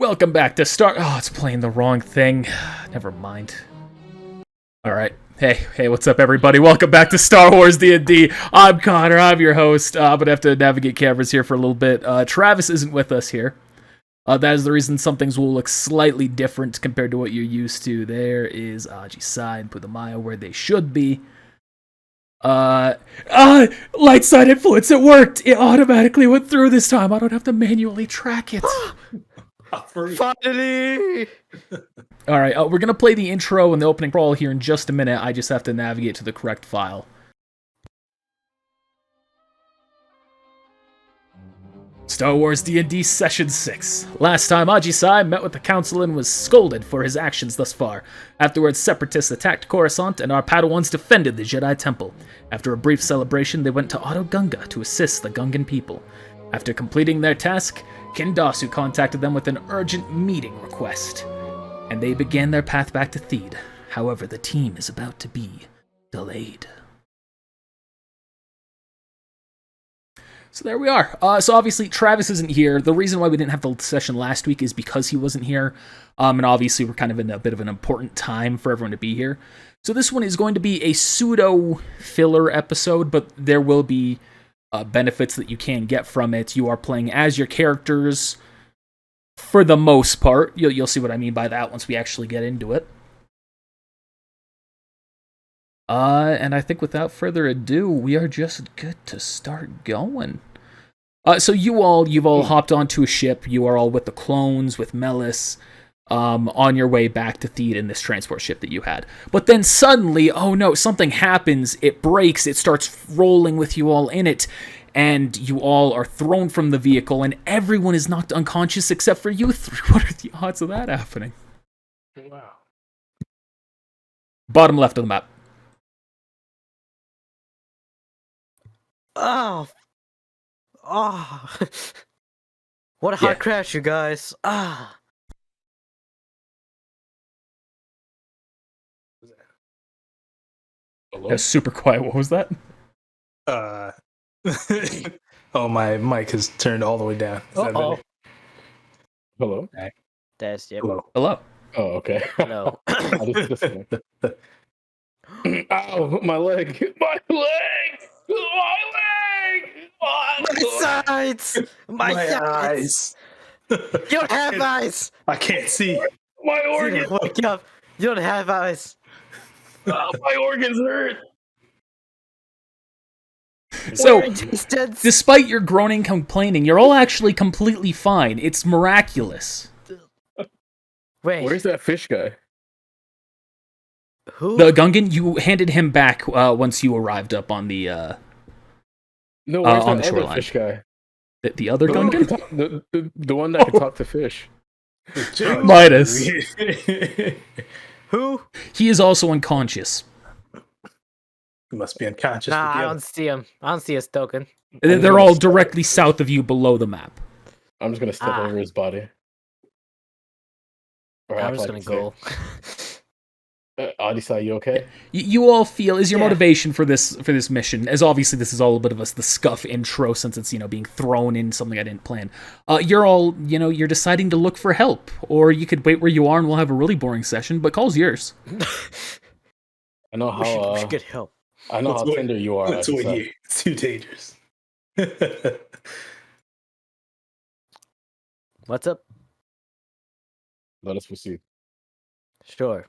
Welcome back to Star. Oh, it's playing the wrong thing. Never mind. All right. Hey, what's up, everybody? Welcome back to Star Wars D&D. I'm Connor. I'm your host. I'm gonna have to navigate cameras here for a little bit. Travis isn't with us here. That is the reason some things will look slightly different compared to what you're used to. There is Aji Sai and Pudamaya where they should be. Light side influence. It worked. It automatically went through this time. I don't have to manually track it. Finally! All right, we're going to play the intro and the opening crawl here in just a minute. I just have to navigate to the correct file. Star Wars D&D Session 6. Last time, Aji Sai met with the Council and was scolded for his actions thus far. Afterwards, Separatists attacked Coruscant, and our Padawans defended the Jedi Temple. After a brief celebration, they went to Otto Gunga to assist the Gungan people. After completing their task, Kendasu contacted them with an urgent meeting request, and they began their path back to Theed. However, the team is about to be delayed. So there we are. So obviously, Travis isn't here. The reason why we didn't have the session last week is because he wasn't here, and obviously we're kind of in a bit of an important time for everyone to be here. So this one is going to be a pseudo-filler episode, but there will be benefits that you can get from it. You are playing as your characters for the most part. You'll see what I mean by that once we actually get into it. And I think without further ado, we are just good to start going. So you've all hopped onto a ship. You are all with the clones, with Melis, on your way back to Theed in this transport ship that you had. But then suddenly, oh no, something happens. It breaks. It starts rolling with you all in it. And you all are thrown from the vehicle, and everyone is knocked unconscious except for you three. What are the odds of that happening? Wow. Bottom left of the map. Oh. What a hard crash, you guys. Hello? That's super quiet. What was that? Oh, my mic is turned all the way down. Uh-oh. Hello? That's it. Hello. Oh, okay. No. I just disconnected. Ow, my leg! My leg! My leg! My sides! My sides! eyes! You don't have eyes! I can't see! My organs! Wake up! You don't have eyes! My organs hurt! So, despite your groaning and complaining, you're all actually completely fine. It's miraculous. Wait, Where's that fish guy? who? The Gungan, you handed him back once you arrived up on the No, where's on that the other shoreline. fish guy? The other The one that Gungan? can talk- the one that can talk to fish. Midas. Who? He is also unconscious. He must be unconscious. Nah, with the I other. don't see him. I don't see his token. They're all directly south of you below the map. I'm just gonna step over his body. Or I'm act just like gonna he's go. there. Adisa, you okay? You all feel is your Yeah. motivation for this mission, as obviously this is all a bit of the scuff intro since it's being thrown in something I didn't plan. You're all you're deciding to look for help, or you could wait where you are and we'll have a really boring session. But call's yours. I know We how. should get help. I know Let's how wait. tender you are. Let's wait Adisa. here. It's too dangerous. What's up? Let us proceed. Sure.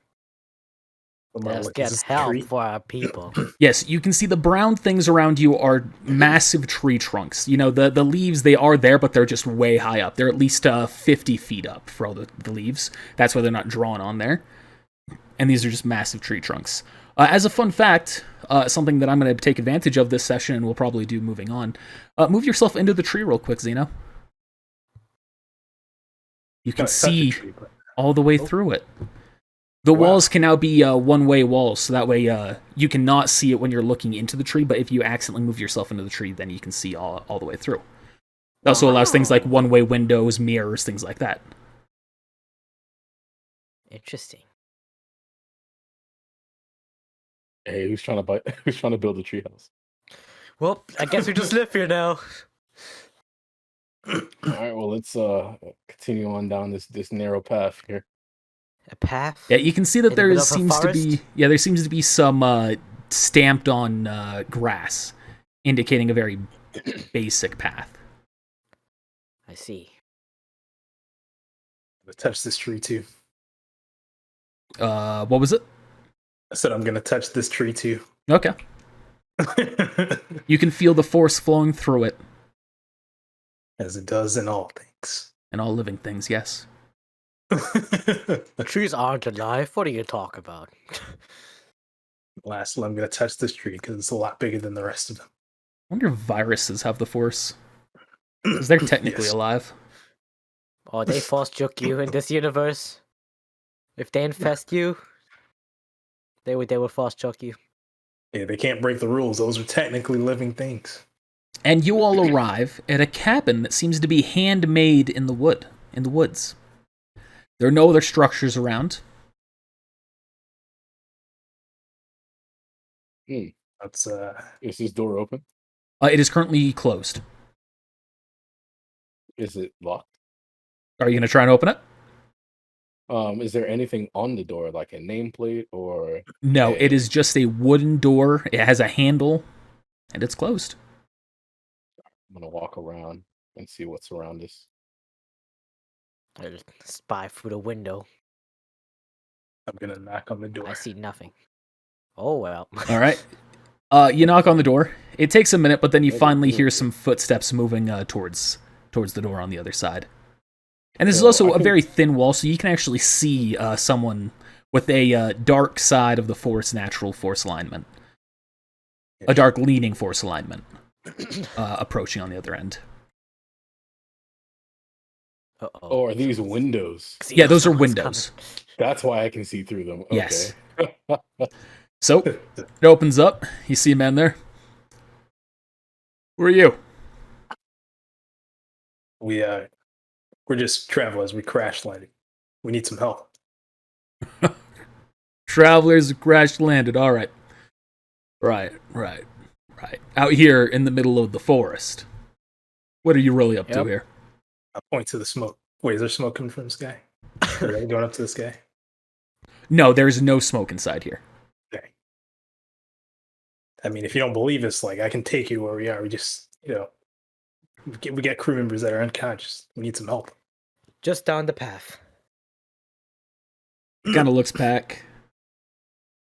Lamar, Let's like, get is this a help tree? for our people. Yes, you can see the brown things around you are massive tree trunks. The leaves, they are there, but they're just way high up. They're at least 50 feet up for all the leaves. That's why they're not drawn on there. And these are just massive tree trunks. As a fun fact, something that I'm going to take advantage of this session and we'll probably do moving on, move yourself into the tree real quick, Zeno. You can Touch the see tree, but- all the way through it. The Wow. walls can now be one-way walls, so that way you cannot see it when you're looking into the tree, but if you accidentally move yourself into the tree, then you can see all the way through. It also allows things like one-way windows, mirrors, things like that. Interesting. Hey, who's trying to Who's trying to build a treehouse? Well, I guess we just live here now. All right, well, let's continue on down this narrow path here. A path? Yeah, you can see that In the there middle of a seems to be forest? there seems to be some stamped on grass, indicating a very basic path. I see. I'm gonna touch this tree too. What was it? I said I'm gonna touch this tree too. Okay. You can feel the force flowing through it, As it does in all things. and all living things. Yes. Trees aren't alive. What are you talking about? Lastly, I'm gonna touch this tree because it's a lot bigger than the rest of them. I wonder if viruses have the force, because they're technically Yes. alive. Oh, they force choke you in this universe. If they infest you, they would force choke you. Yeah, they can't break the rules. Those are technically living things. And you all arrive at a cabin that seems to be handmade in the woods. There are no other structures around. That's Is this door open? It is currently closed. Is it locked? Are you going to try and open it? Is there anything on the door, like a nameplate or? No, it is just a wooden door. It has a handle, and it's closed. I'm gonna walk around and see what's around us. I just spy through the window. I'm gonna knock on the door. I see nothing. Oh well. All right. You knock on the door. It takes a minute, but then you Okay, finally cool. hear some footsteps moving towards the door on the other side. And this is So also I a can- very thin wall, so you can actually see someone with a dark side of the force natural force alignment, a dark leaning force alignment, approaching on the other end. Uh-oh. Oh, are these windows? See, Yeah, those are someone's windows. coming. That's why I can see through them. Okay. Yes. So it opens up. You see a man there. Who are you? We're just travelers. We crash landed. We need some help. Travelers crash landed. All right. Right. Out here in the middle of the forest. What are you really up to Yep. here? I point to the smoke. Wait, is there smoke coming from this guy? Are they going up to this guy? No, there's no smoke inside here. Okay. I mean, if you don't believe us, like I can take you where we are. We just, we get crew members that are unconscious. We need some help. Just down the path. Kind of looks back.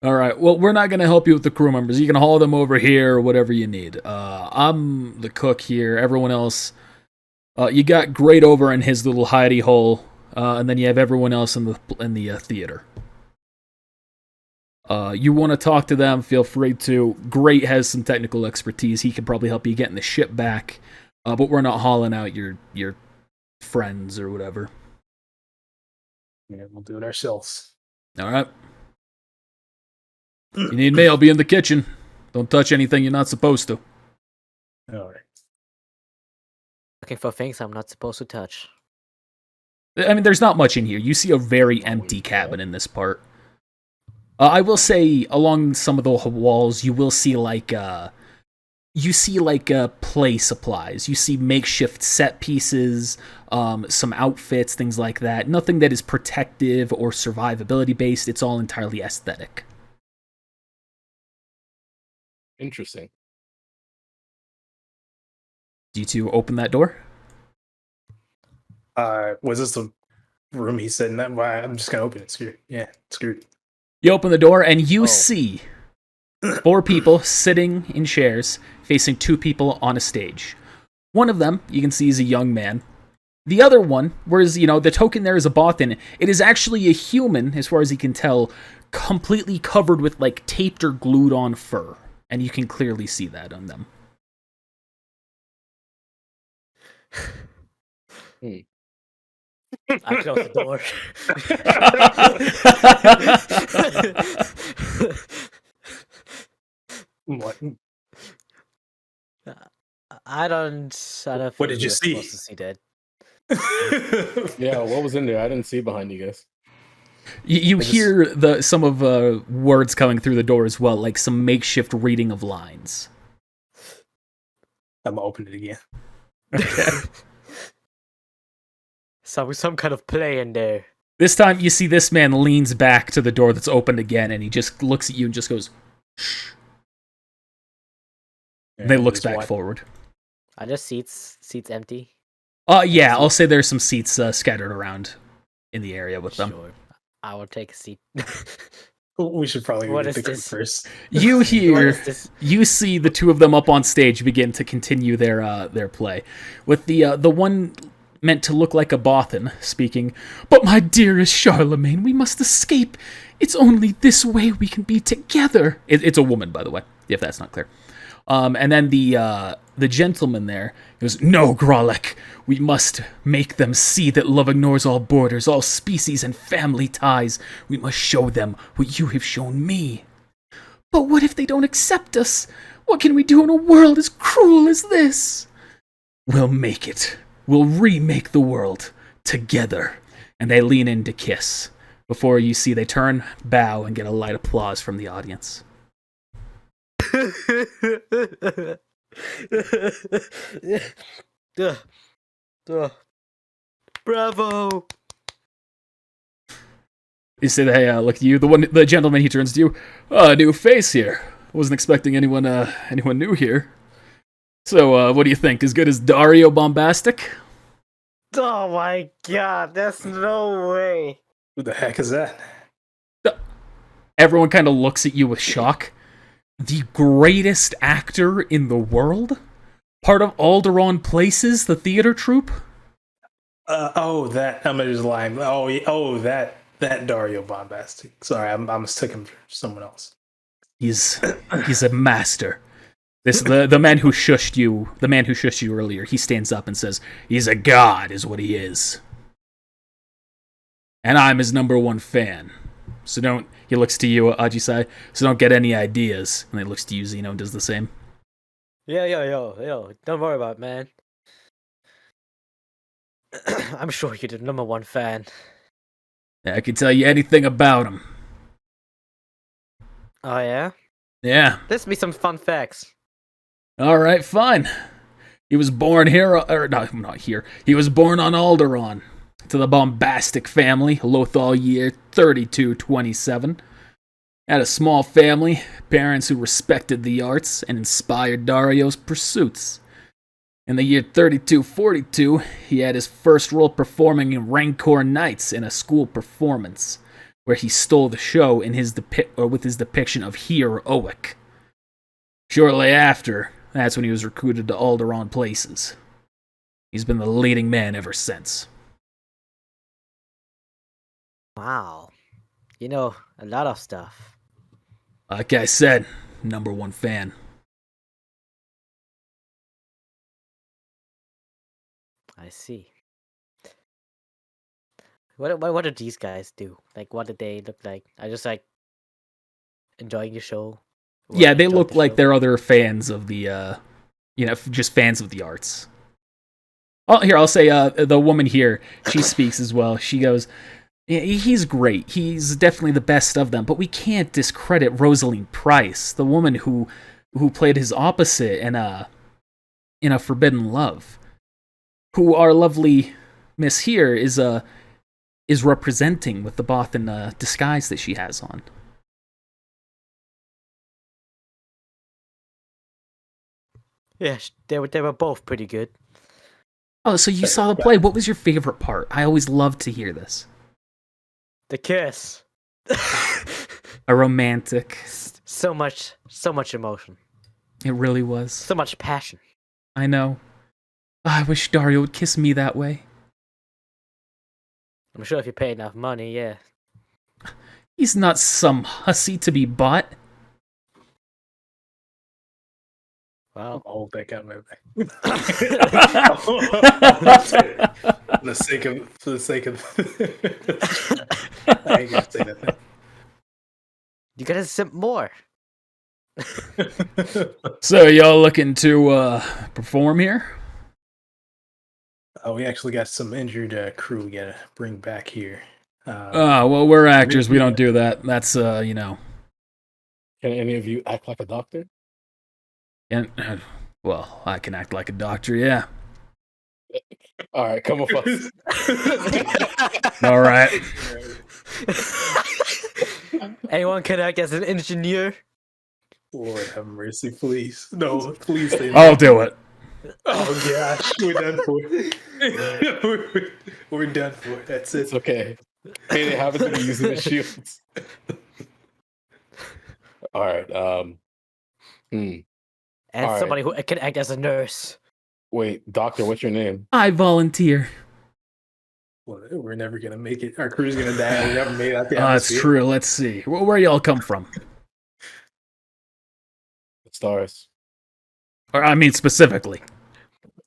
All right. Well, we're not gonna help you with the crew members. You can haul them over here or whatever you need. I'm the cook here. Everyone else, you got Great over in his little hidey hole, and then you have everyone else in the theater. You want to talk to them? Feel free to. Great has some technical expertise. He could probably help you getting the ship back. But we're not hauling out your friends or whatever. Yeah, we'll do it ourselves. All right. You need me? I'll be in the kitchen. Don't touch anything you're not supposed to. All right. Looking for things I'm not supposed to touch. I mean, there's not much in here. You see a very empty cabin in this part. I will say, along some of the walls, you will see play supplies. You see makeshift set pieces, some outfits, things like that. Nothing that is protective or survivability based. It's all entirely aesthetic. Interesting. Do you two open that door? Was this the room he said in that? Why? I'm just gonna open it. Screw it. Yeah, screw it. You open the door and you Oh. see 4 people sitting in chairs facing 2 people on a stage. One of them you can see is a young man. The other one, whereas the token there is a Bothan, it is actually a human, as far as you can tell, completely covered with like taped or glued on fur, and you can clearly see that on them. I close the door. What? I don't What think did you we're see? supposed to see that. Yeah, what was in there? I didn't see behind you guys. You I just- hear some of words coming through the door as well, like some makeshift reading of lines. I'm gonna open it again. Some kind of play in there. This time, you see this man leans back to the door that's opened again, and he just looks at you and just goes, shh. And then looks back forward. Are there seats empty? Yeah, I'll say there's some seats scattered around in the area with them. Sure. I will take a seat. We should probably What go is get the crew this? first. You What hear, is this? you see the two of them up on stage begin to continue their play, with the one meant to look like a Bothan speaking. But my dearest Charlemagne, we must escape. It's only this way we can be together. It's a woman, by the way, if that's not clear. And then the gentleman there goes, no, Grolek, we must make them see that love ignores all borders, all species and family ties. We must show them what you have shown me. But what if they don't accept us? What can we do in a world as cruel as this? We'll make it. We'll remake the world together. And they lean in to kiss. Before you see they turn, bow, and get a light applause from the audience. Bravo! You say, hey, look at you. The gentleman, he turns to you. Oh, new face here. Wasn't expecting anyone new here. So, what do you think? As good as Dario Bombastic? Oh my god, there's no way. Who the heck is that? Everyone kind of looks at you with shock. The greatest actor in the world? Part of Alderaan Places, the theater troupe? That I'm just lying. That Dario Bombastic. Sorry, I mistook him for someone else. He's a master. The man who shushed you earlier, he stands up and says, he's a god, is what he is. And I'm his #1 fan. So he looks to you, Ajisai, so don't get any ideas. And he looks to you, Zeno, and does the same. Yo, don't worry about it, man. I'm sure you're the #1 fan. Yeah, I can tell you anything about him. Oh yeah? Yeah. Let's be some fun facts. Alright, fine. He was born here, not here. He was born on Alderaan, to the Bombastic family, Lothal year 3227. Had a small family, parents who respected the arts and inspired Dario's pursuits. In the year 3242, he had his first role performing in Rancor Knights in a school performance, where he stole the show with his depiction of Heer Owick. Shortly after, that's when he was recruited to Alderaan Places. He's been the leading man ever since. Wow. You know, a lot of stuff. Like I said, #1 fan. I see. What do these guys do? Like, what did they look like? I just like enjoying your show. Yeah, they look like they're other fans of the, just fans of the arts. Oh, here, I'll say, the woman here, she speaks as well. She goes, yeah, he's great. He's definitely the best of them, but we can't discredit Rosaline Price, the woman who played his opposite in a Forbidden Love, who our lovely miss here is representing with the Bothan disguise that she has on. Yes, they were both pretty good. Oh, so you saw the play. What was your favorite part? I always love to hear this. The kiss. A romantic. So much emotion. It really was. So much passion. I know. I wish Dario would kiss me that way. I'm sure if you pay enough money, yeah. He's not some hussy to be bought. Well, I'll hold that guy my back. For the sake of I ain't gonna say that. you gotta sip more. So y'all looking to perform here? Oh, we actually got some injured crew we gotta bring back here. Well, we're actors. We don't do that. That's Can any of you act like a doctor? And well, I can act like a doctor, yeah. All right, come with us. All right. Anyone can act as an engineer? Lord have mercy, please. No, please stay. I'll do it. Oh gosh, we're done for. We're done for. That's It's it. okay. They happen to be using the shields. All right. And All somebody who can act as a nurse. Wait, doctor, what's your name? I volunteer. Well, we're never gonna make it. Our crew's gonna die. We haven't made out the That's atmosphere. true. Let's see. Where y'all come from? The stars. Or I mean, specifically.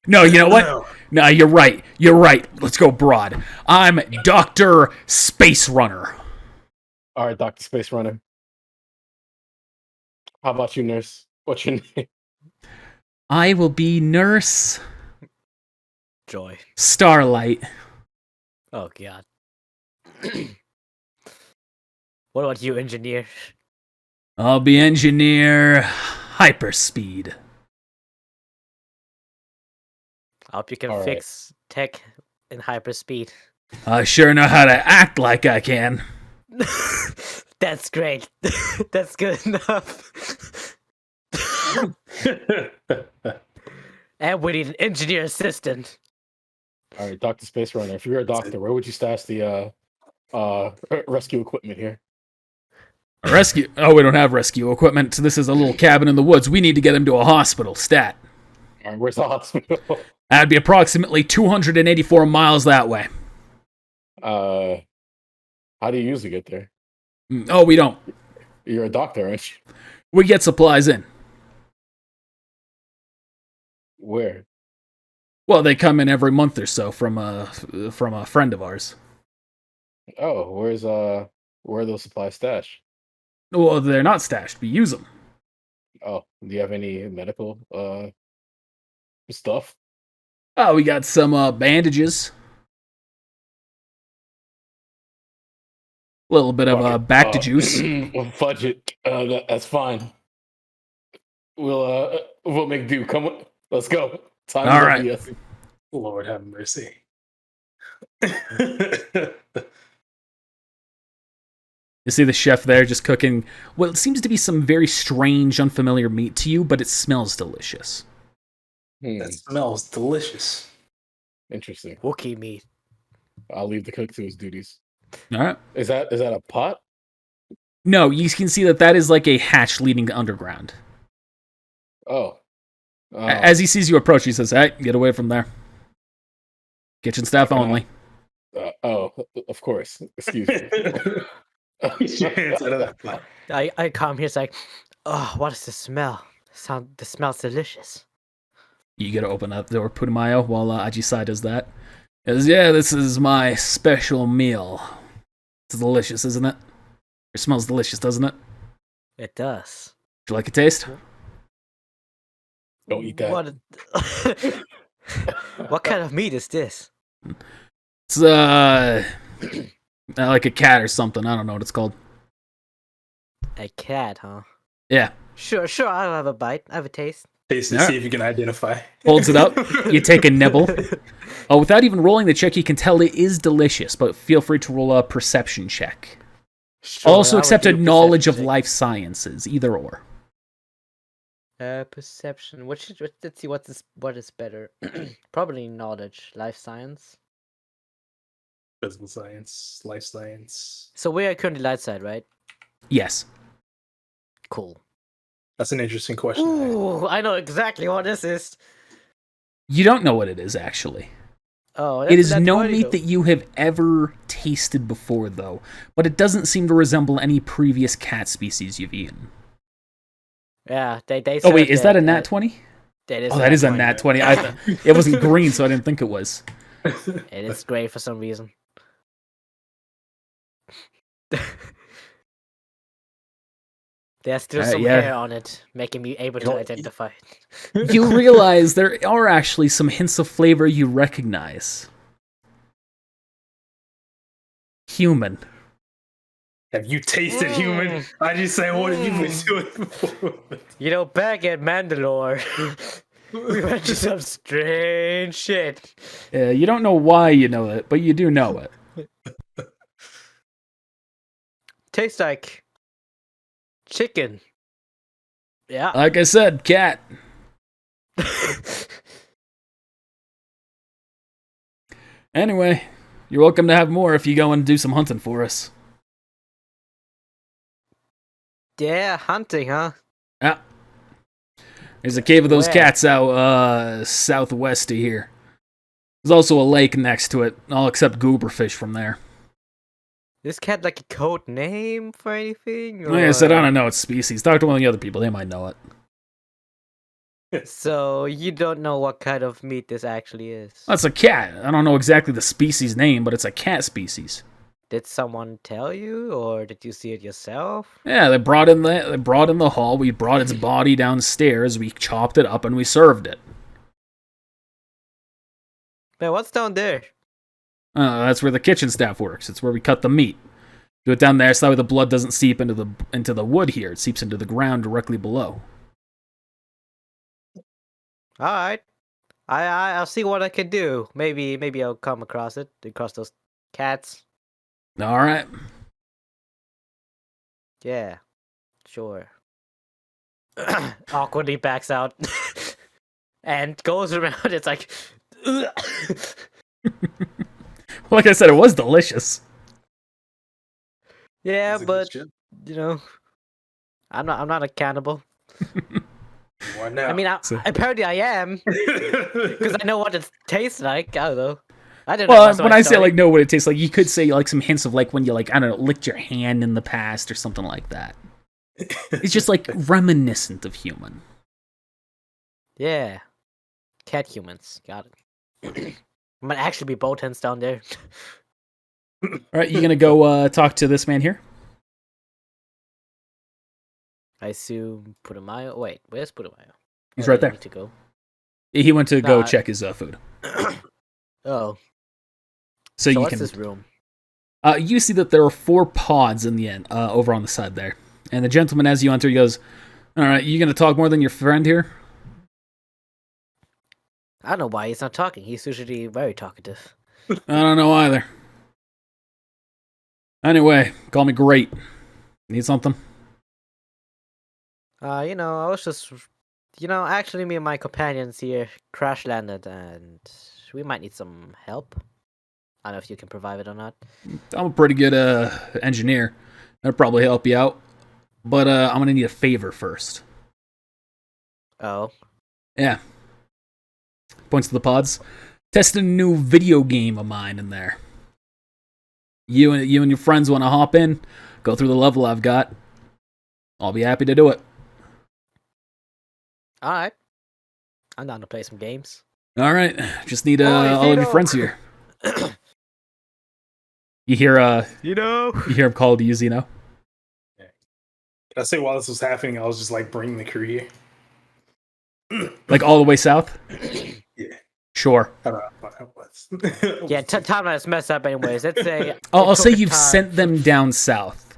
No, you know what? No. No, you're right. You're right. Let's go broad. I'm Dr. Space Runner. All right, Doctor Space Runner. How about you, nurse? What's your name? I will be Nurse Joy. Starlight. Oh god. What about you, engineer? I'll be Engineer Hyperspeed. I hope you can Alright. fix tech in hyperspeed. I sure know how to act like I can. That's great. That's good enough. And we need an engineer assistant. All right, Doctor Space Runner. If you're a doctor, where would you stash the rescue equipment here? Rescue? Oh, we don't have rescue equipment. This is a little cabin in the woods. We need to get him to a hospital. Stat. All right, where's the hospital? That'd be approximately 284 miles that way. How do you usually get there? Oh, we don't. You're a doctor, aren't you? We get supplies in. Where? Well, they come in every month or so from a friend of ours. Oh, where are those supplies stashed? Well, they're not stashed. We use them. Oh, do you have any medical stuff? Oh, we got some bandages. A little bit of back to juice. Fudge it. That's fine. We'll make do. Come on, let's go. Time All to right. be us. Lord have mercy. You see the chef there just cooking what seems to be some very strange, unfamiliar meat to you, but it smells delicious. That smells delicious. Interesting. Wookiee meat. I'll leave the cook to his duties. All right. Is that a pot? No, you can see that is like a hatch leading underground. Oh. As he sees you approach, he says, "Hey, get away from there. Kitchen staff only." Of course. Excuse me. Get your hands out of that pot. I come here, it's like, oh, what is the smell? This smells delicious. You gotta open up the door, Putumayo, while Ajisai does that. He says, "Yeah, this is my special meal. It's delicious, isn't it? It smells delicious, doesn't it? It does. Would you like a taste?" Don't eat that. What kind of meat is this? It's like a cat or something. I don't know what it's called. A cat, huh? Yeah. Sure, I'll have a bite. I have a taste. Taste and Yeah. see if you can identify. Holds it up. You take a nibble. Oh, without even rolling the check, you can tell it is delicious, but feel free to roll a perception check. Sure, Also I would accept do a knowledge of perception check. life sciences, either or. Perception. Let's see what is better. Probably knowledge, life science. Physical science, life science. So we are currently light side, right? Yes. Cool. That's an interesting question. Ooh, I know exactly what this is. You don't know what it is, actually. Oh, It is that's no funny, meat though. that you have ever tasted before, though, but it doesn't seem to resemble any previous cat species you've eaten. Yeah, they. Oh, wait, serve is that a nat 20? That is. Oh, that is a nat 20. It wasn't green, so I didn't think it was. It is gray for some reason. There's still some yeah. hair on it, making me able to identify it. You realize there are actually some hints of flavor you recognize. Human. Have you tasted human? I just say, what have you been doing before? You know, back at Mandalore, We went to some strange shit. You don't know why you know it, but you do know it. Tastes like chicken. Yeah. Like I said, cat. Anyway, you're welcome to have more if you go and do some hunting for us. Yeah, hunting, huh? Yeah. There's a cave of those Where? cats out southwest of here. There's also a lake next to it. I'll accept gooberfish from there. This cat like a code name for anything? Like I said, I or- don't know its species. Talk to one of the other people. They might know it. So you don't know what kind of meat this actually is. That's a cat. I don't know exactly the species name, but it's a cat species. Did someone tell you, or did you see it yourself? Yeah, they brought in the hall. We brought its body downstairs. We chopped it up and we served it. Man, what's down there? That's where the kitchen staff works. It's where we cut the meat. Do it down there so that way the blood doesn't seep into the wood here. It seeps into the ground directly below. All right, I'll see what I can do. Maybe I'll come across those cats. All right. Yeah, sure. Awkwardly backs out and goes around. It's like, Like I said, it was delicious. yeah, Is it good but shit? you know, I'm not a cannibal. Why not? I mean, apparently I am because I know what it tastes like. I don't know. I don't know. Well, what's when my I say story. like know what it tastes like, you could say like some hints of like when you like I don't know licked your hand in the past or something like that. It's just like reminiscent of human. Yeah, cat humans. Got it. Might actually be both hands down there. All right, you gonna go talk to this man here? I assume Putumayo. Wait, where's Putumayo? He's Oh, right you there. need to go. He went to go Nah. check his food. Oh, So so you what's can. this room? You see that there are 4 pods in the end, over on the side there. And the gentleman, as you enter, he goes, "All right, you gonna talk more than your friend here?" I don't know why he's not talking. He's usually very talkative. I don't know either. Anyway, call me Great. Need something? I was just, actually, me and my companions here crash landed, and we might need some help. I don't know if you can provide it or not. I'm a pretty good engineer. I'd probably help you out, but I'm gonna need a favor first. Oh, Yeah. Points to the pods. Testing a new video game of mine in there. You and your friends want to hop in, go through the level I've got. I'll be happy to do it. all right. I'm down to play some games. All right, just need Oh, all of your Zeno. friends here. You hear You know. you hear him call to you, Zeno. I say while this was happening, I was just like bringing the crew here. Like all the way south? Yeah. Sure. I don't know what that was. Yeah, timeline is messed up. Anyways, let's say. I'll it say took you've time- sent them down south.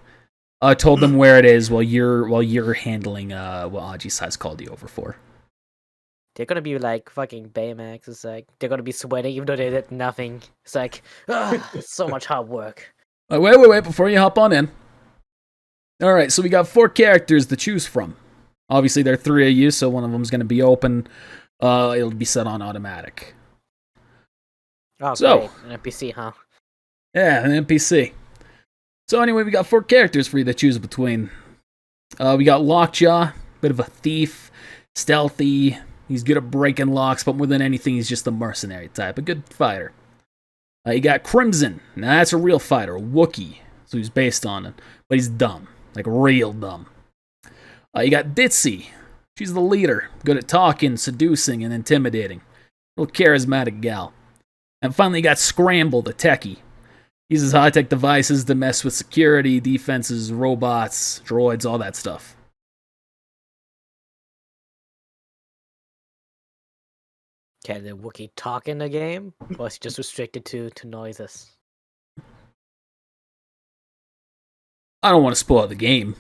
Told them where it is while you're handling what Aji's has called you over for. They're gonna be like fucking Baymax. It's like they're gonna be sweating even though they did nothing. It's like, so much hard work. Wait, before you hop on in. Alright, so we got 4 characters to choose from. Obviously, there are 3 of you, so one of them's going to be open. It'll be set on automatic. Oh, So- great. An NPC, huh? Yeah, an NPC. So anyway, we got 4 characters for you to choose between. We got Lockjaw, bit of a thief, stealthy. He's good at breaking locks, but more than anything, he's just a mercenary type, a good fighter. You got Crimson. Now that's a real fighter, a Wookiee. So he's based on it, but he's dumb, like real dumb. You got Ditzy. She's the leader, good at talking, seducing, and intimidating. Real charismatic gal. And finally, you got Scramble, the techie. He uses high-tech devices to mess with security, defenses, robots, droids, all that stuff. Can the Wookiee talk in the game? Or is he just restricted to noises? I don't want to spoil the game.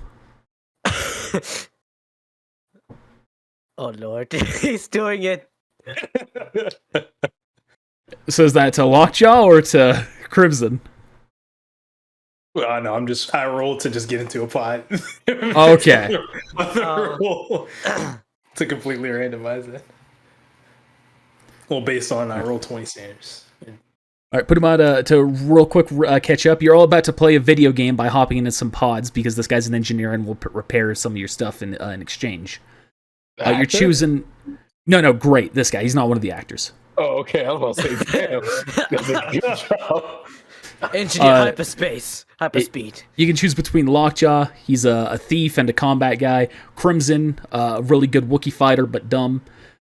Oh lord, he's doing it. So is that to Lockjaw or to Crimson? Well, no, I rolled to just get into a pot. Okay. Roll to completely randomize it. Well, based on I roll 20 standards. Yeah. All right, put him out to real quick catch up. You're all about to play a video game by hopping into some pods because this guy's an engineer and will repair some of your stuff in exchange. You're Actor? choosing... No, great. This guy. He's not one of the actors. Oh, okay. I was about to say, damn. That's a good job. Engineer hyperspace, hyperspeed. You can choose between Lockjaw, he's a thief and a combat guy. Crimson, a really good Wookiee fighter, but dumb.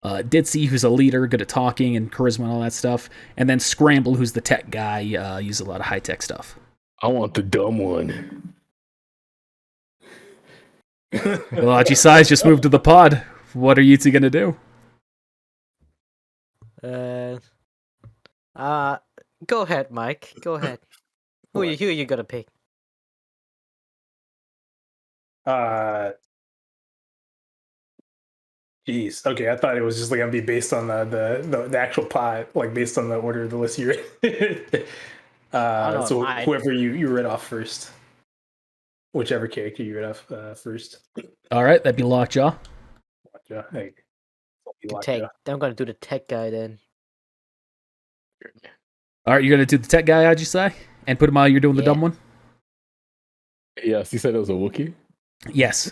Ditzy, who's a leader, good at talking and charisma and all that stuff. And then Scramble, who's the tech guy, uses a lot of high-tech stuff. I want the dumb one. Well, Aji Sai's just moved to the pod. What are you two gonna do? Go ahead, Mike. Go ahead. Who are you gonna pick? Geez. Okay, I thought it was just like gonna be based on the actual pot, like based on the order of the list you read. So whoever you read off first, whichever character you read off first. All right, that'd be Lockjaw. Lockjaw. Hey. I'm gonna do the tech guy then. All right, you're gonna do the tech guy, Aji Sai, and put him out. You're doing the dumb one. Yes, you said it was a Wookiee? Yes.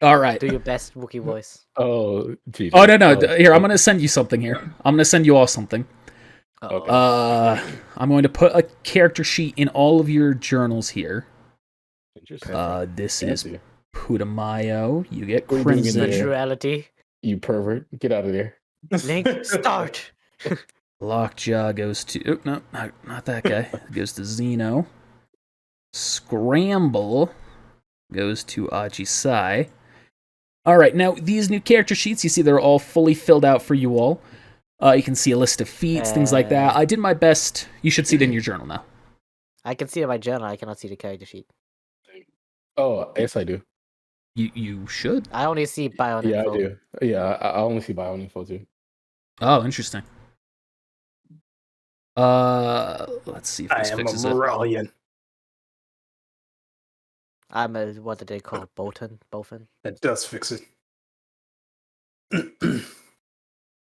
All right. Do your best Wookiee voice. Oh, geez. Oh no! Here, I'm gonna send you something. Here, I'm gonna send you all something. Okay. I'm going to put a character sheet in all of your journals here. Interesting. This is Putumayo. You get What are you doing in Crimson. there? Neutrality. You pervert. Get out of there. Link start. Lockjaw goes to... Oh, no, not that guy. Goes to Zeno. Scramble goes to Aji Sai. Alright, now these new character sheets, you see they're all fully filled out for you all. You can see a list of feats, things like that. I did my best. You should see it in your journal now. I can see it in my journal. I cannot see the character sheet. Oh, yes, I do. You should. I only see bio Yeah, info. I do. Yeah, I only see bio info too. Oh, interesting. Let's see if I this am fixes a it. Moralian. I'm a, what did they call it? Bothan? That does fix it.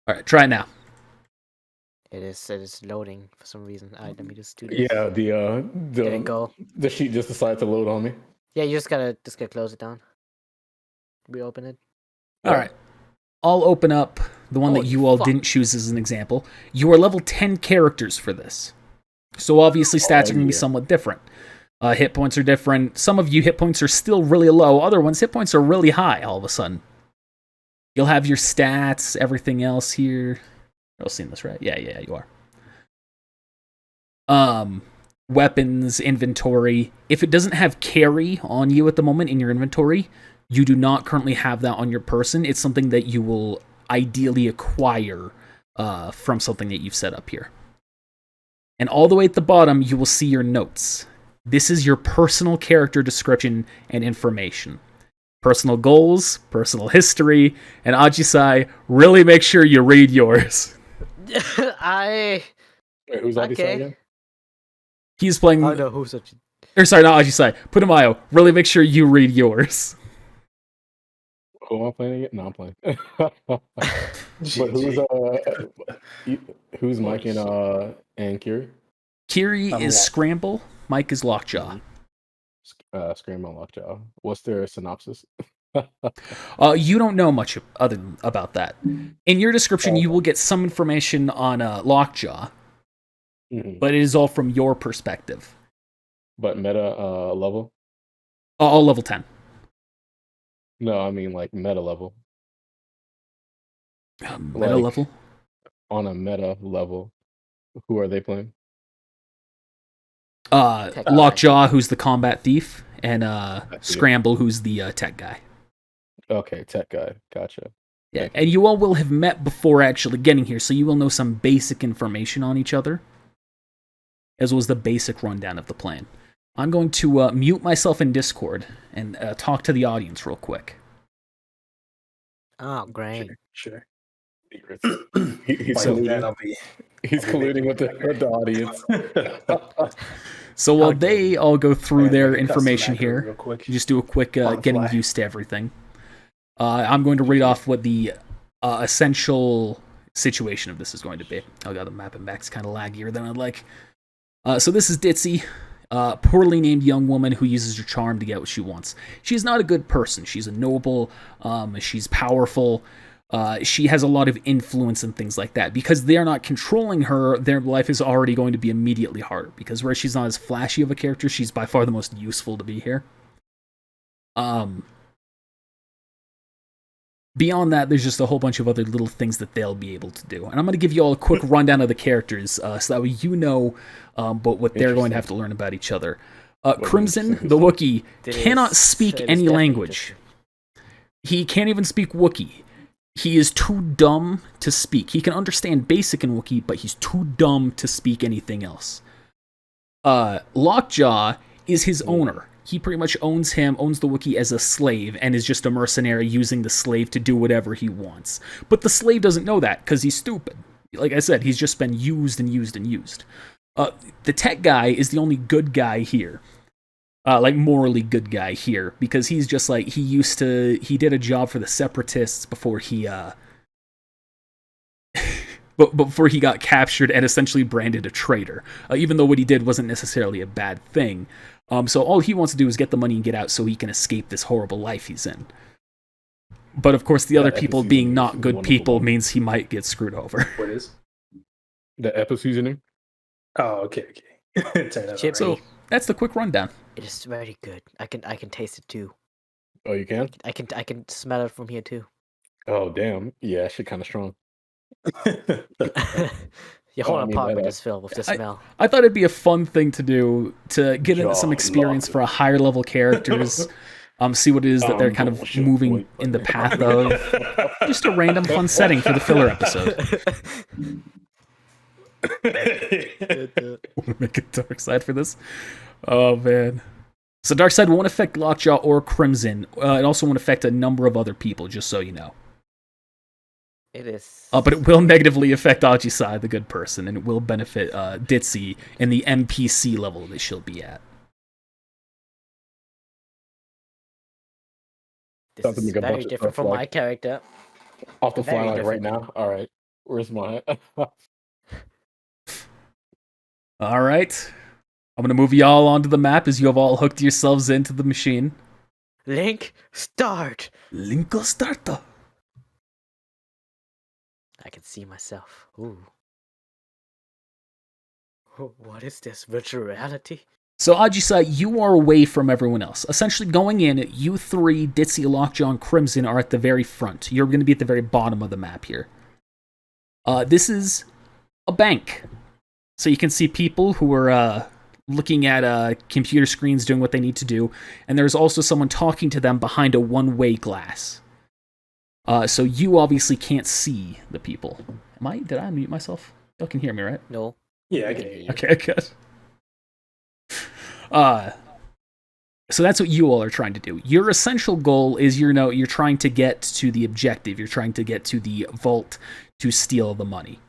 Alright, try it now. It is loading for some reason. Alright, let me just do this. Yeah, There you go. the sheet just decided to load on me. Yeah, you just gotta close it down. Reopen it. Alright. I'll open up the one that Holy you all fuck. didn't choose as an example. You are level 10 characters for this. So obviously stats are going to be somewhat different. Hit points are different. Some of you hit points are still really low. Other ones, hit points are really high all of a sudden. You'll have your stats, everything else here. You're all seeing this, right? Yeah, you are. Weapons, inventory. If it doesn't have carry on you at the moment in your inventory, you do not currently have that on your person. It's something that you will ideally acquire from something that you've set up here. And all the way at the bottom, you will see your notes. This is your personal character description and information. Personal goals, personal history, and Aji Sai, really make sure you read yours. I. Wait, who's Aji Sai again? He's playing... I know who's such. Or sorry, not Aji Sai. Putumayo, really make sure you read yours. Who am I playing again? No, I'm playing. But who's Mike and Kiri? Kiri is Scramble, Mike is Lockjaw. Scramble Lockjaw. What's their synopsis? You don't know much about that. In your description, you will get some information on Lockjaw, but it is all from your perspective. But meta level? All level 10. No, I mean like meta level. Meta level? On a meta level, who are they playing? Lockjaw, who's the combat thief, and Scramble, who's the tech guy. Okay, tech guy. Gotcha. Yeah, and you all will have met before actually getting here, so you will know some basic information on each other, as well as the basic rundown of the plan. I'm going to mute myself in Discord and talk to the audience real quick. Oh, great. Sure. Secrets. He's By colluding. then He's colluding with the audience. So while Okay. they all go through I'd their make a custom information macro here, real quick. you just do a quick On the getting fly. used to everything. I'm going to read off what the essential situation of this is going to be. Oh god, the mapping back's kind of laggier than I'd like. So this is Ditzy, poorly named young woman who uses her charm to get what she wants. She's not a good person. She's a noble. She's powerful. She has a lot of influence and things like that. Because they're not controlling her, their life is already going to be immediately harder. Because where she's not as flashy of a character, she's by far the most useful to be here. Beyond that, there's just a whole bunch of other little things that they'll be able to do. And I'm going to give you all a quick rundown of the characters, so that way you know but what they're going to have to learn about each other. Crimson, the Wookiee, cannot speak any language. He can't even speak Wookiee. He is too dumb to speak. He can understand basic in Wookiee, but he's too dumb to speak anything else. Lockjaw is his owner. He pretty much owns the Wookiee as a slave, and is just a mercenary using the slave to do whatever he wants. But the slave doesn't know that, because he's stupid. Like I said, he's just been used and used and used. The tech guy is the only good guy here. Like, morally good guy here, because he's just like, he did a job for the Separatists before he, before he got captured and essentially branded a traitor, even though what he did wasn't necessarily a bad thing. So all he wants to do is get the money and get out so he can escape this horrible life he's in. But of course, the other people being not good people means he might get screwed over. What is? The epo seasoning? Oh, okay. Turn that on, So that's the quick rundown. It is very good. I can taste it too. Oh, you can? I can smell it from here too. Oh, damn. Yeah, that shit kind of strong. Your whole I mean, apartment is filled with the smell. I thought it'd be a fun thing to do, to get into some experience for a higher level characters, see what it is that they're kind of moving in the path of. Just a random fun setting for the filler episode. Make a dark side for this. Oh man. So dark side won't affect Lockjaw or Crimson. It also won't affect a number of other people, just so you know. It is. But it will negatively affect Ajisai, the good person, and it will benefit Ditzy in the NPC level that she'll be at. This is very different from my character. Off the fly, like right now? Alright. Where's my... Alright. I'm gonna move y'all onto the map as you have all hooked yourselves into the machine. Link, start! Linko starta. I can see myself. Ooh. What is this? Virtual reality? So, Ajisai, you are away from everyone else. Essentially, going in, you three, Ditzy, Lockjaw, and Crimson, are at the very front. You're going to be at the very bottom of the map here. This is a bank. So you can see people who are looking at computer screens doing what they need to do. And there's also someone talking to them behind a one-way glass. So you obviously can't see the people. Did I unmute myself? You can hear me, right? No. Yeah, I can hear you. Okay, good. So that's what you all are trying to do. Your essential goal is, you're trying to get to the objective. You're trying to get to the vault to steal the money.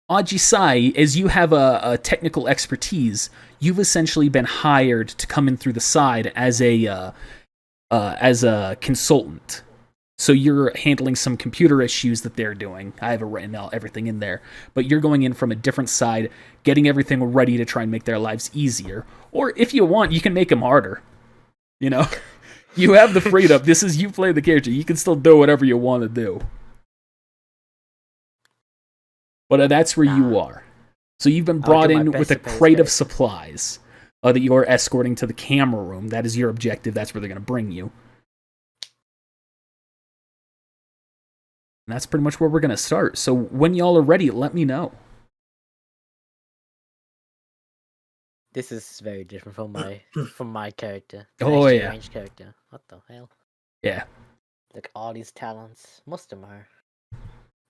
Ajisai, as you have a technical expertise, you've essentially been hired to come in through the side as a consultant. So you're handling some computer issues that they're doing. I have written out everything in there. But you're going in from a different side, getting everything ready to try and make their lives easier. Or if you want, you can make them harder. You know? You have the freedom. You play the character. You can still do whatever you want to do. But that's where you are. So you've been brought in with a crate of supplies that you are escorting to the camera room. That is your objective. That's where they're going to bring you. And that's pretty much where we're going to start. So when y'all are ready, let me know. This is very different from my character. Oh, yeah. Range character. What the hell? Yeah. Look, all these talents. Most of them are.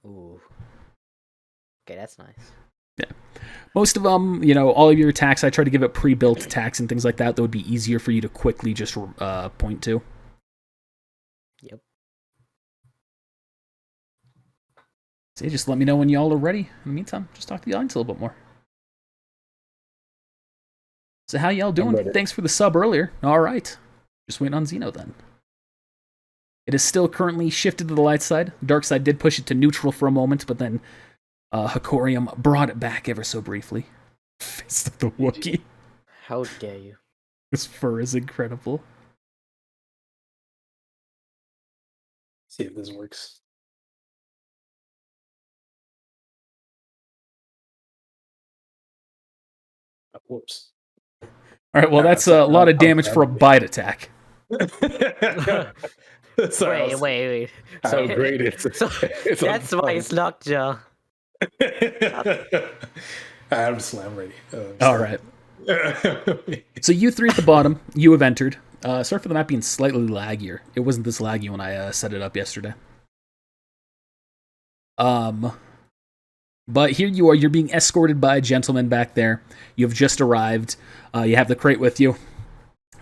Ooh. Okay, that's nice. Yeah. Most of them, all of your attacks, I try to give it pre-built attacks and things like that would be easier for you to quickly just point to. Yep. So just let me know when y'all are ready. In the meantime, just talk to the audience a little bit more. So how y'all doing? Thanks for the sub earlier. All right. Just waiting on Xeno then. It is still currently shifted to the light side. Dark side did push it to neutral for a moment, but then Hakorium brought it back ever so briefly. Fist of the Wookiee. How dare you? His fur is incredible. See if this works. Oh, whoops. All right, well, that's a lot of damage for a bite attack. Sorry, wait. How great it's that's why it's lockjaw. I'm slam ready. All right. So you three at the bottom, you have entered. Sorry for the map being slightly laggier. It wasn't this laggy when I set it up yesterday. But here you are. You're being escorted by a gentleman back there. You have just arrived. You have the crate with you.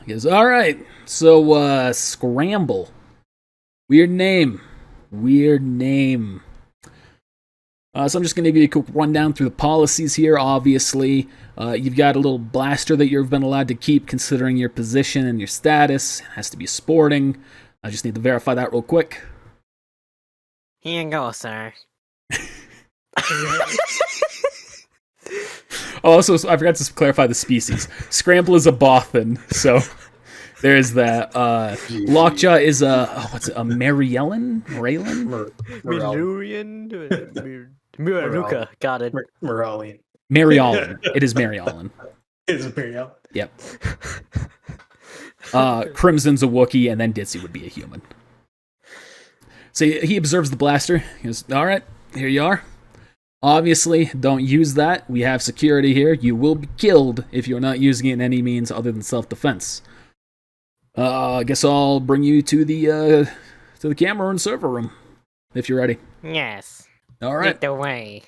He goes, all right. So, Scramble. Weird name. So I'm just going to give you a quick rundown through the policies here. Obviously, you've got a little blaster that you've been allowed to keep considering your position and your status. It has to be sporting. I just need to verify that real quick. Here you go, sir. Also, I forgot to clarify the species. Scramble is a Bothan, so there's that. Lockjaw is a Mariellan? Milurian? Muraruka. Got it. Moralian. Mariollan. It is Mariollan. It is Mariollan. Yep. Crimson's a Wookiee, and then Ditzy would be a human. So he observes the blaster. He goes, all right, here you are. Obviously, don't use that. We have security here. You will be killed if you're not using it in any means other than self-defense. I guess I'll bring you to the camera and server room, if you're ready. Yes. All right. Lead the way.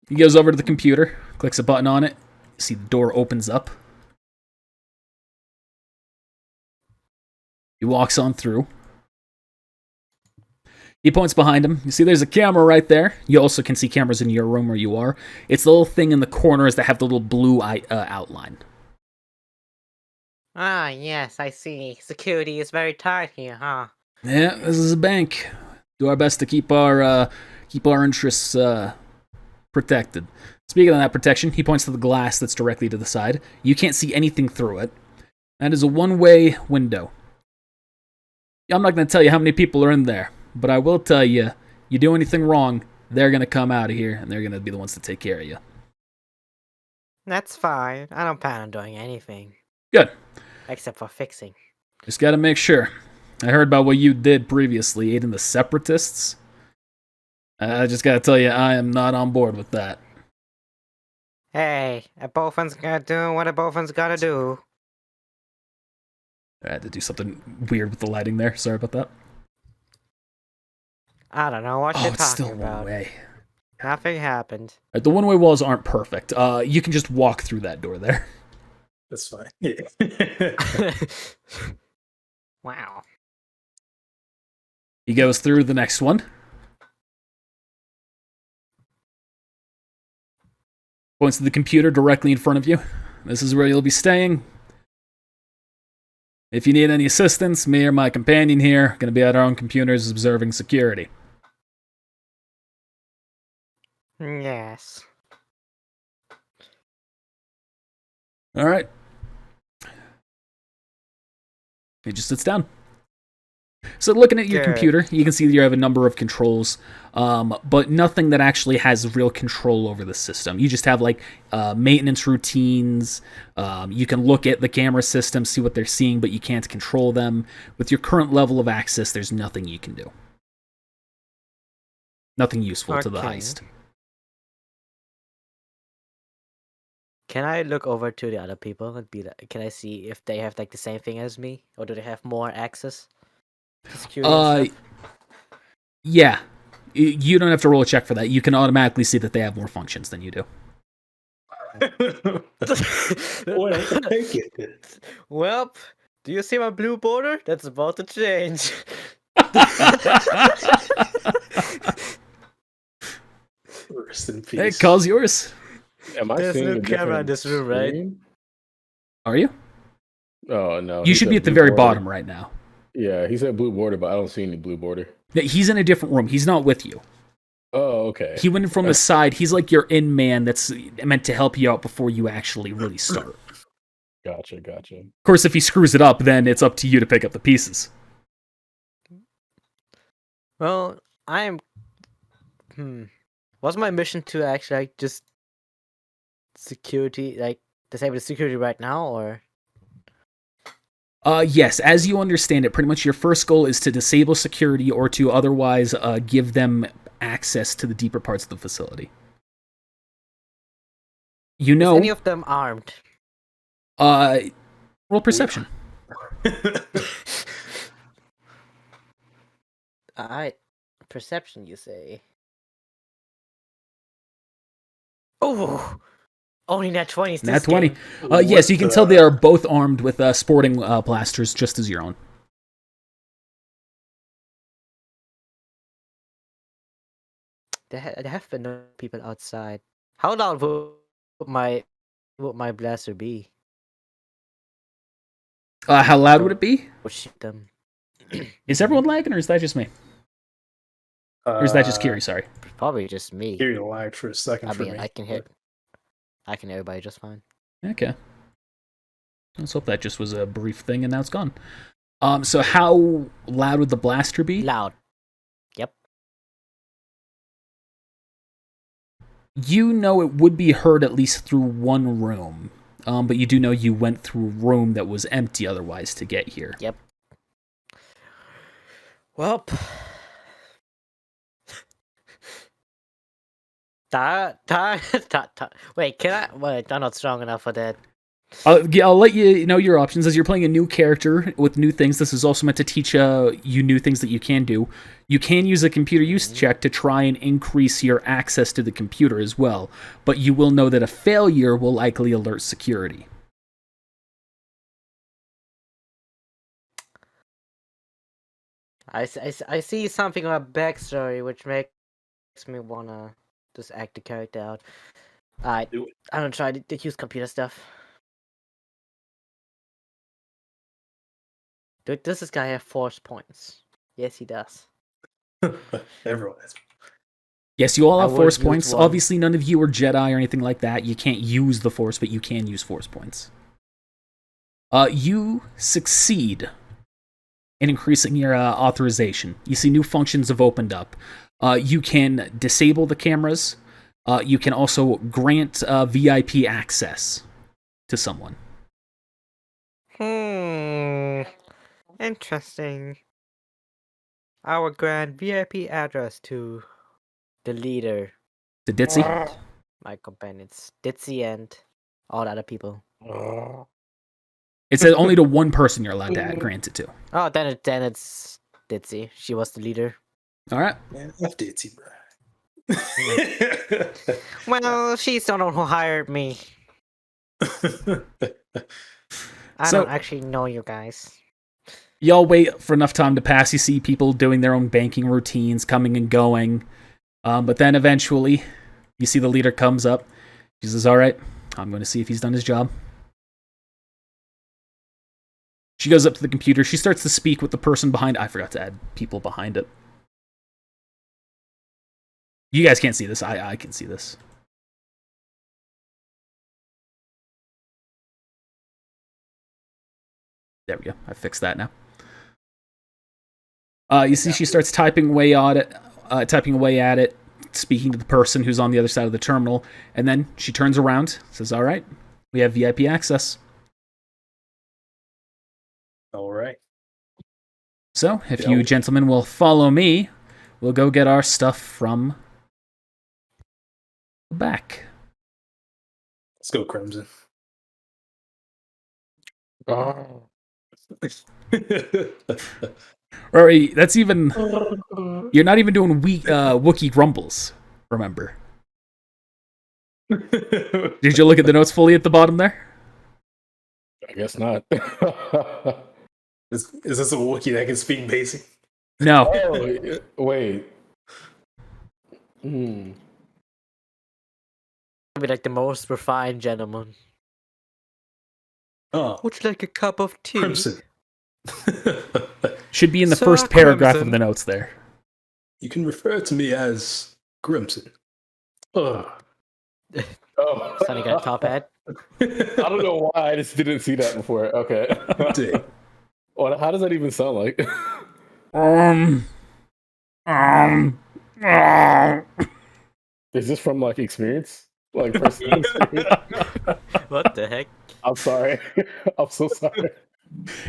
He goes over to the computer, clicks a button on it. See the door opens up. He walks on through. He points behind him. You see there's a camera right there. You also can see cameras in your room where you are. It's the little thing in the corners that have the little blue outline. Ah, yes, I see. Security is very tight here, huh? Yeah, this is a bank. Do our best to keep our interests protected. Speaking of that protection, he points to the glass that's directly to the side. You can't see anything through it. That is a one-way window. I'm not going to tell you how many people are in there, but I will tell you, you do anything wrong, they're going to come out of here, and they're going to be the ones to take care of you. That's fine. I don't plan on doing anything. Good. Except for fixing. Just got to make sure. I heard about what you did previously, aiding the Separatists. I just got to tell you, I am not on board with that. Hey, a Bofan's gotta do what a Bofan's gotta do. I had to do something weird with the lighting there. Sorry about that. I don't know what you're it's still talking about. one way. Nothing happened. Right, the one-way walls aren't perfect. You can just walk through that door there. That's fine. Yeah. Wow. He goes through the next one. Points to the computer directly in front of you. This is where you'll be staying. If you need any assistance, me or my companion here are going to be at our own computers observing security. Yes. All right. He just sits down. So looking at your computer, you can see that you have a number of controls, but nothing that actually has real control over the system. You just have like maintenance routines. You can look at the camera system, see what they're seeing, but you can't control them. With your current level of access, there's nothing you can do. Nothing useful to the heist. Can I look over to the other people and be like, can I see if they have like the same thing as me, or do they have more access to security and stuff? Yeah. You don't have to roll a check for that. You can automatically see that they have more functions than you do. Well, do you see my blue border? That's about to change. Rest in peace. Hey, call's yours. Am I There's seeing no a camera in different this room, right? screen? Are you? Oh no. You he should said be at the blue very border. bottom right now. Yeah, he said blue border, but I don't see any blue border. Yeah, he's in a different room. He's not with you. Oh, okay. He went in from the side. He's like your in man that's meant to help you out before you actually really start. Gotcha. Of course, if he screws it up, then it's up to you to pick up the pieces. Well, was my mission to actually just security, disable the security right now, or? Yes, as you understand it, pretty much your first goal is to disable security or to otherwise give them access to the deeper parts of the facility. You know, Is any of them armed? roll perception. Alright, perception, you say? Oh, only nat 20s. Nat 20. Game. Yes, you can tell they are both armed with sporting blasters, just as your own. There have been no people outside. How loud would my blaster be? How loud would it be? Would shoot them? Is everyone lagging, or is that just me? Or is that just Kiri? Sorry. Probably just me. Kiri lagged for a second. I for mean, me. I can hear everybody just fine. Okay. Let's hope that just was a brief thing and now it's gone. So how loud would the blaster be? Loud. Yep. You know it would be heard at least through one room. But you do know you went through a room that was empty otherwise to get here. Yep. Well, wait, can I? Wait, I'm not strong enough for that. I'll let you know your options. As you're playing a new character with new things, this is also meant to teach you new things that you can do. You can use a computer use check to try and increase your access to the computer as well, but you will know that a failure will likely alert security. I see something on a backstory which makes me wanna just act the character out. I'm gonna try to use computer stuff. Does this guy have force points? Yes, he does. Everyone has. Yes, you all I have would force use points. one. Obviously, none of you are Jedi or anything like that. You can't use the Force, but you can use force points. You succeed in increasing your authorization. You see new functions have opened up. You can disable the cameras. You can also grant VIP access to someone. Interesting. I will grant VIP address to the leader, To Ditzy? my companions, Ditzy, and all the other people. It says only to one person you're allowed to grant it to. Oh, then it's Ditzy. She was the leader. All right. Man, F Ditzy, bro. Well, she's the one who hired me. I So- don't actually know you guys. Y'all wait for enough time to pass. You see people doing their own banking routines, coming and going. But then eventually, you see the leader comes up. She says, all right, I'm going to see if he's done his job. She goes up to the computer. She starts to speak with the person behind. I forgot to add people behind it. You guys can't see this. I can see this. There we go. I fixed that now. You see, she starts typing away at it, speaking to the person who's on the other side of the terminal, and then she turns around, says, "All right, we have VIP access." All right. So, if you gentlemen will follow me, we'll go get our stuff from the back. Let's go, Crimson. Or that's even. You're not even doing Wookiee grumbles. Remember? Did you look at the notes fully at the bottom there? I guess not. Is this a Wookiee that can speak basic? No. Oh, wait. be like the most refined gentleman. Oh, Would you like a cup of tea? Crimson. Should be in the Sir first paragraph Crimson. of the notes there. You can refer to me as Crimson. Oh. Sonny got a top hat. I don't know why I just didn't see that before. Okay. Well, how does that even sound like? Is this from like experience? Like personal experience? What the heck? I'm sorry. I'm so sorry.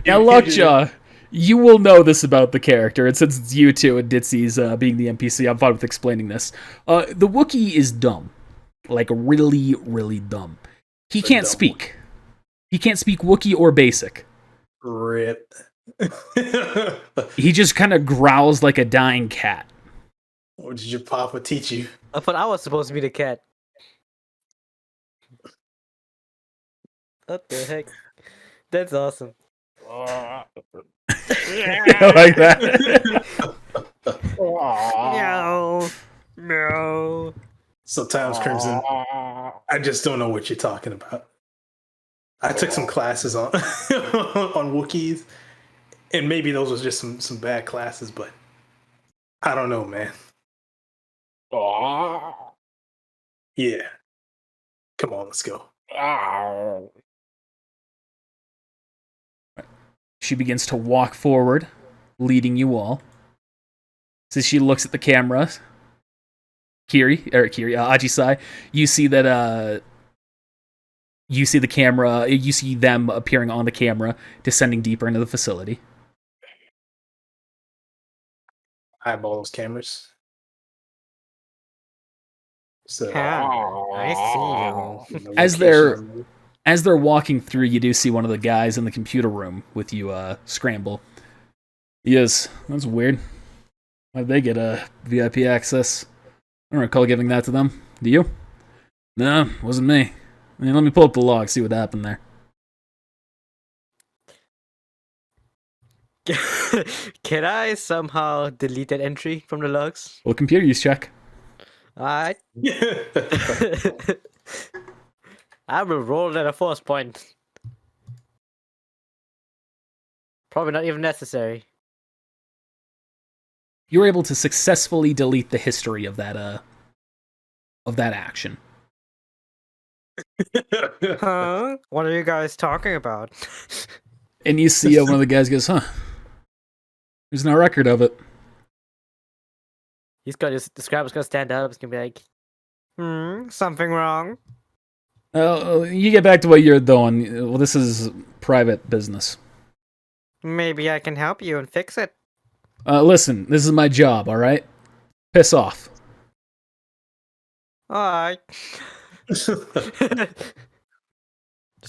Now, Lockjaw, you will know this about the character, and since it's you two and Ditsy's being the NPC, I'm fine with explaining this. The Wookiee is dumb. Like, really, really dumb. He can't speak. He can't speak Wookiee or Basic. Rip. He just kind of growls like a dying cat. What did your papa teach you? I thought I was supposed to be the cat. What the heck? That's awesome. I like that. Meow. Meow. Sometimes, Crimson, I just don't know what you're talking about. I took some classes on on Wookiees, and maybe those was just some bad classes, but I don't know, man. Yeah. Come on, let's go. She begins to walk forward, leading you all. So she looks at the camera. Ajisai, you see that you see the camera, you see them appearing on the camera, descending deeper into the facility. Eyeball those cameras. So, I see you. As they're walking through, you do see one of the guys in the computer room with you, Scramble. Yes, that's weird. Why'd they get a VIP access? I don't recall giving that to them. Do you? No, wasn't me. I mean, let me pull up the log, see what happened there. Can I somehow delete that entry from the logs? Well, computer use check. Alright. I will roll at a force point. Probably not even necessary. You were able to successfully delete the history of that action. Huh? What are you guys talking about? And you see one of the guys goes, huh? There's no record of it. The scribe's gonna stand up, he's gonna be like, something wrong? You get back to what you're doing. Well, this is private business. Maybe I can help you and fix it. Listen, this is my job, alright? Piss off. Alright. Just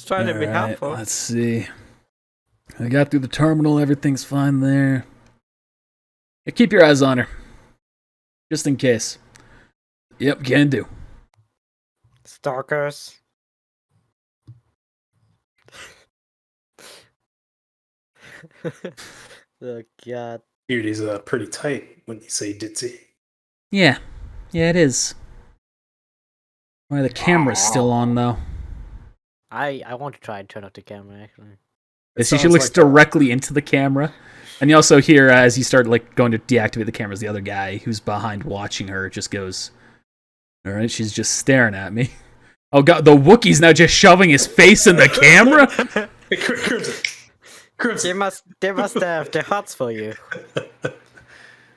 trying to be helpful. Let's see. I got through the terminal, everything's fine there. Yeah, keep your eyes on her. Just in case. Yep, can do. Stalkers. Oh god. Beard is pretty tight when you say ditzy. Yeah, it is. Why the camera's still on though? I want to try and turn off the camera actually. She looks directly into the camera, and you also hear as you start going to deactivate the cameras, the other guy who's behind watching her just goes, "All right, she's just staring at me." Oh god, the Wookiee's now just shoving his face in the camera. Hey, Crimson. They must have the hots for you.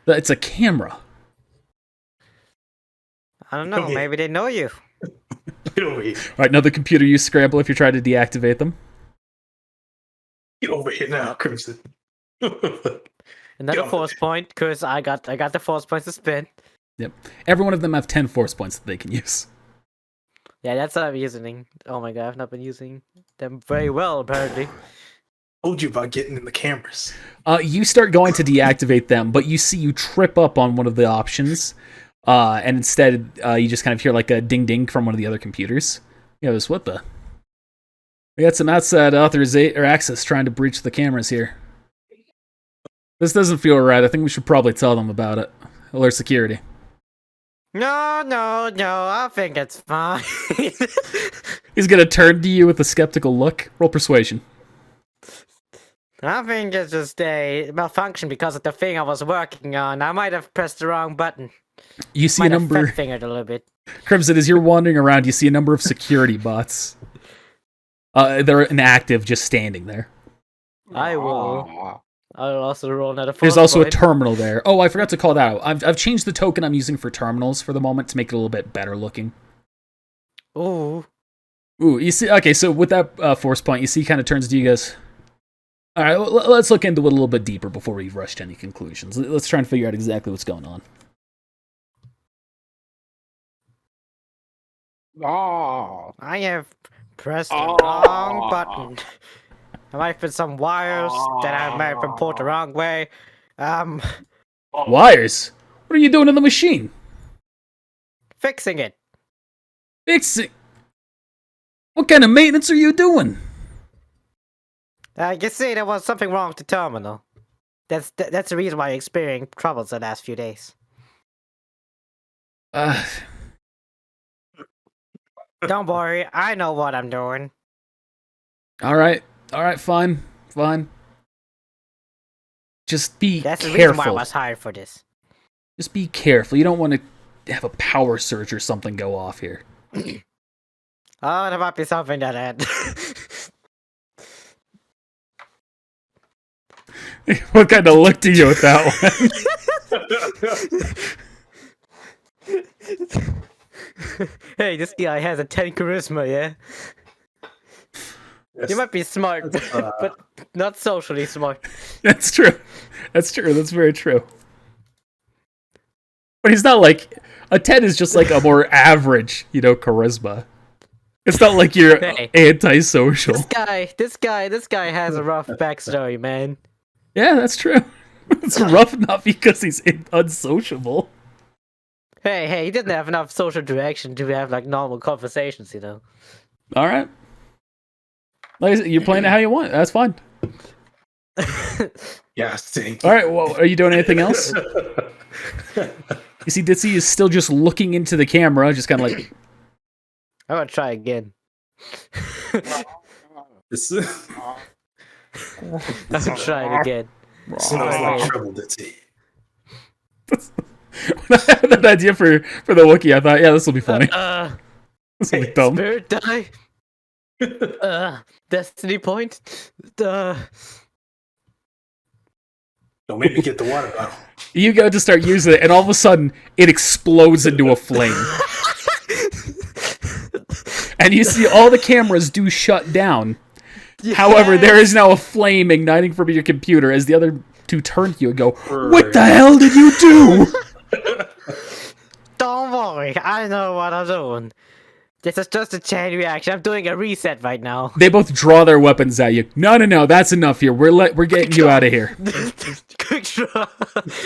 It's a camera. I don't know. Maybe they know you. Get over here. All right, another computer use Scramble if you're trying to deactivate them. Get over here now, Crimson. Another force point because I got the force points to spin. Yep. Every one of them have 10 force points that they can use. Yeah, that's what I'm using. Oh my god, I've not been using them very well apparently. Told you about getting in the cameras. You start going to deactivate them, but you see you trip up on one of the options, and instead you just kind of hear like a ding ding from one of the other computers. He goes, "What the? We got some outside authorization or access trying to breach the cameras here. This doesn't feel right. I think we should probably tell them about it. Alert security." No, I think it's fine. He's gonna turn to you with a skeptical look. Roll persuasion. I think it's just a malfunction because of the thing I was working on. I might have pressed the wrong button. You see Might a have number. fat fingered a little bit. Crimson, as you're wandering around, you see a number of security bots. They're inactive, just standing there. I'll also roll another 4 There's also a point. terminal there. Oh, I forgot to call that out. I've changed the token I'm using for terminals for the moment to make it a little bit better looking. Ooh. Ooh, you see? Okay, so with that force point, you see, he kind of turns to you guys. All right, let's look into it a little bit deeper before we rush to any conclusions. Let's try and figure out exactly what's going on. I have pressed the wrong button. I might put some wires that I might have been pulled the wrong way. Wires? What are you doing in the machine? Fixing it. Fixing? What kind of maintenance are you doing? You see, there was something wrong with the terminal. That's the reason why I experienced troubles the last few days. Don't worry, I know what I'm doing. All right, fine. Just be That's the reason why I careful. was hired for this. Just be careful. You don't want to have a power surge or something go off here. Oh, there might be something to that. What kind of look do you with that one? Hey, this guy has a 10 charisma, yeah? Yes. You might be smart, but not socially smart. That's true. That's very true. But he's not like... A 10 is just like a more average, charisma. It's not like you're Hey. antisocial. This guy has a rough backstory, man. Yeah, that's true. It's rough not because he's unsociable. Hey, he didn't have enough social direction to have like normal conversations, you know. All right. Like I said, you're playing it how you want. That's fine. Yes, thank All right. Well, are you doing anything else? You see, Ditsy is still just looking into the camera, just kind of like. I'm gonna try again. This I'm gonna try it again. sounds like trouble, Ditsy. When I had that idea for the Wookiee, I thought, yeah, this will be funny. This will be dumb. Spirit die. Destiny point. Don't make me get the water bottle. You go to start using it, and all of a sudden, it explodes into a flame. And you see all the cameras do shut down. Yes! However, there is now a flame igniting from your computer as the other two turn to you and go, "What the hell did you do?" Don't worry, I know what I'm doing. This is just a chain reaction. I'm doing a reset right now. They both draw their weapons at you. No, that's enough here. We're getting you out of here. Quick draw.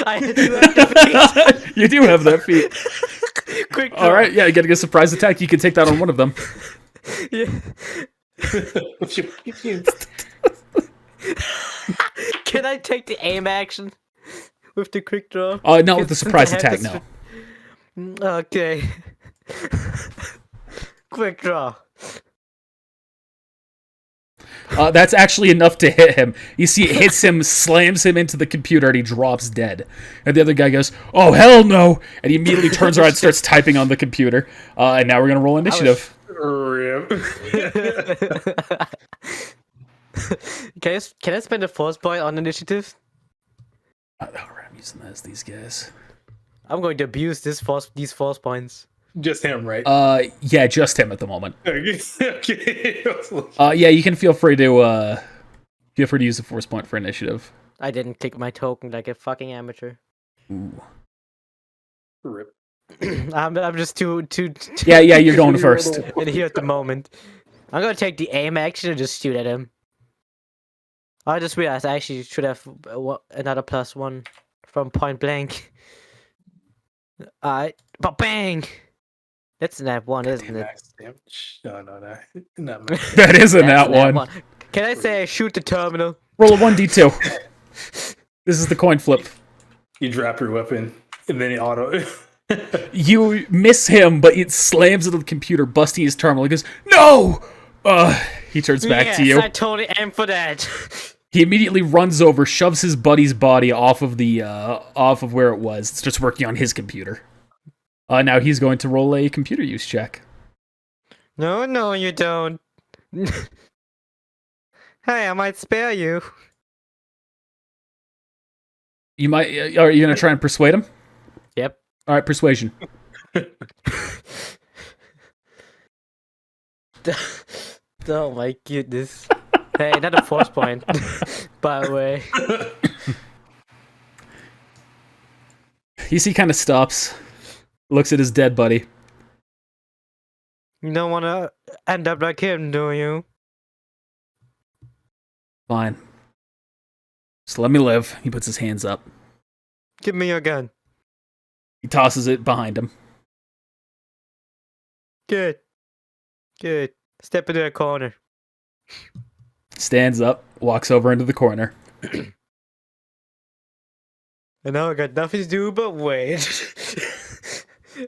I do have the feet. You do have that feat. Quick draw. All right, yeah, you get a surprise attack. You can take that on one of them. Yeah. Can I take the aim action with the quick draw? No, with the Since surprise I have attack, this- no. Okay. Quick draw. That's actually enough to hit him. You see, it hits him, slams him into the computer, and he drops dead. And the other guy goes, "Oh, hell no!" And he immediately turns around and starts typing on the computer. And now we're going to roll initiative. Can I spend a force point on initiative? I'm using that as these guys. I'm going to abuse these force points. Just him, right? Yeah, just him at the moment. Okay. Yeah, you can feel free to use a force point for initiative. I didn't click my token like a fucking amateur. Ooh. Rip. I'm just too Yeah, you're going first. in here at the moment. I'm gonna take the aim action and just shoot at him. I just realized I actually should have another +1 from point blank. Alright, but bang! That's an @1, isn't it? Max damage. No. Not That isn't That's that an one. @1. Can I say I shoot the terminal? Roll a 1d2. This is the coin flip. You drop your weapon, and then it auto. You miss him, but it slams into the computer, busting his terminal. He goes, "No!" He turns back to you. Yes, I totally am for that. He immediately runs over, shoves his buddy's body off of where it was. It's just working on his computer. Now he's going to roll a computer use check. No, you don't. Hey, I might spare you. You might. Are you going to try and persuade him? Yep. All right, persuasion. Oh my goodness. Hey, another force point. By the way. You see, kind of stops, looks at his dead buddy. You don't want to end up like him, do you? Fine. Just let me live. He puts his hands up. Give me your gun. He tosses it behind him. Good. Step into the corner. Stands up, walks over into the corner. And now I got nothing to do but wait.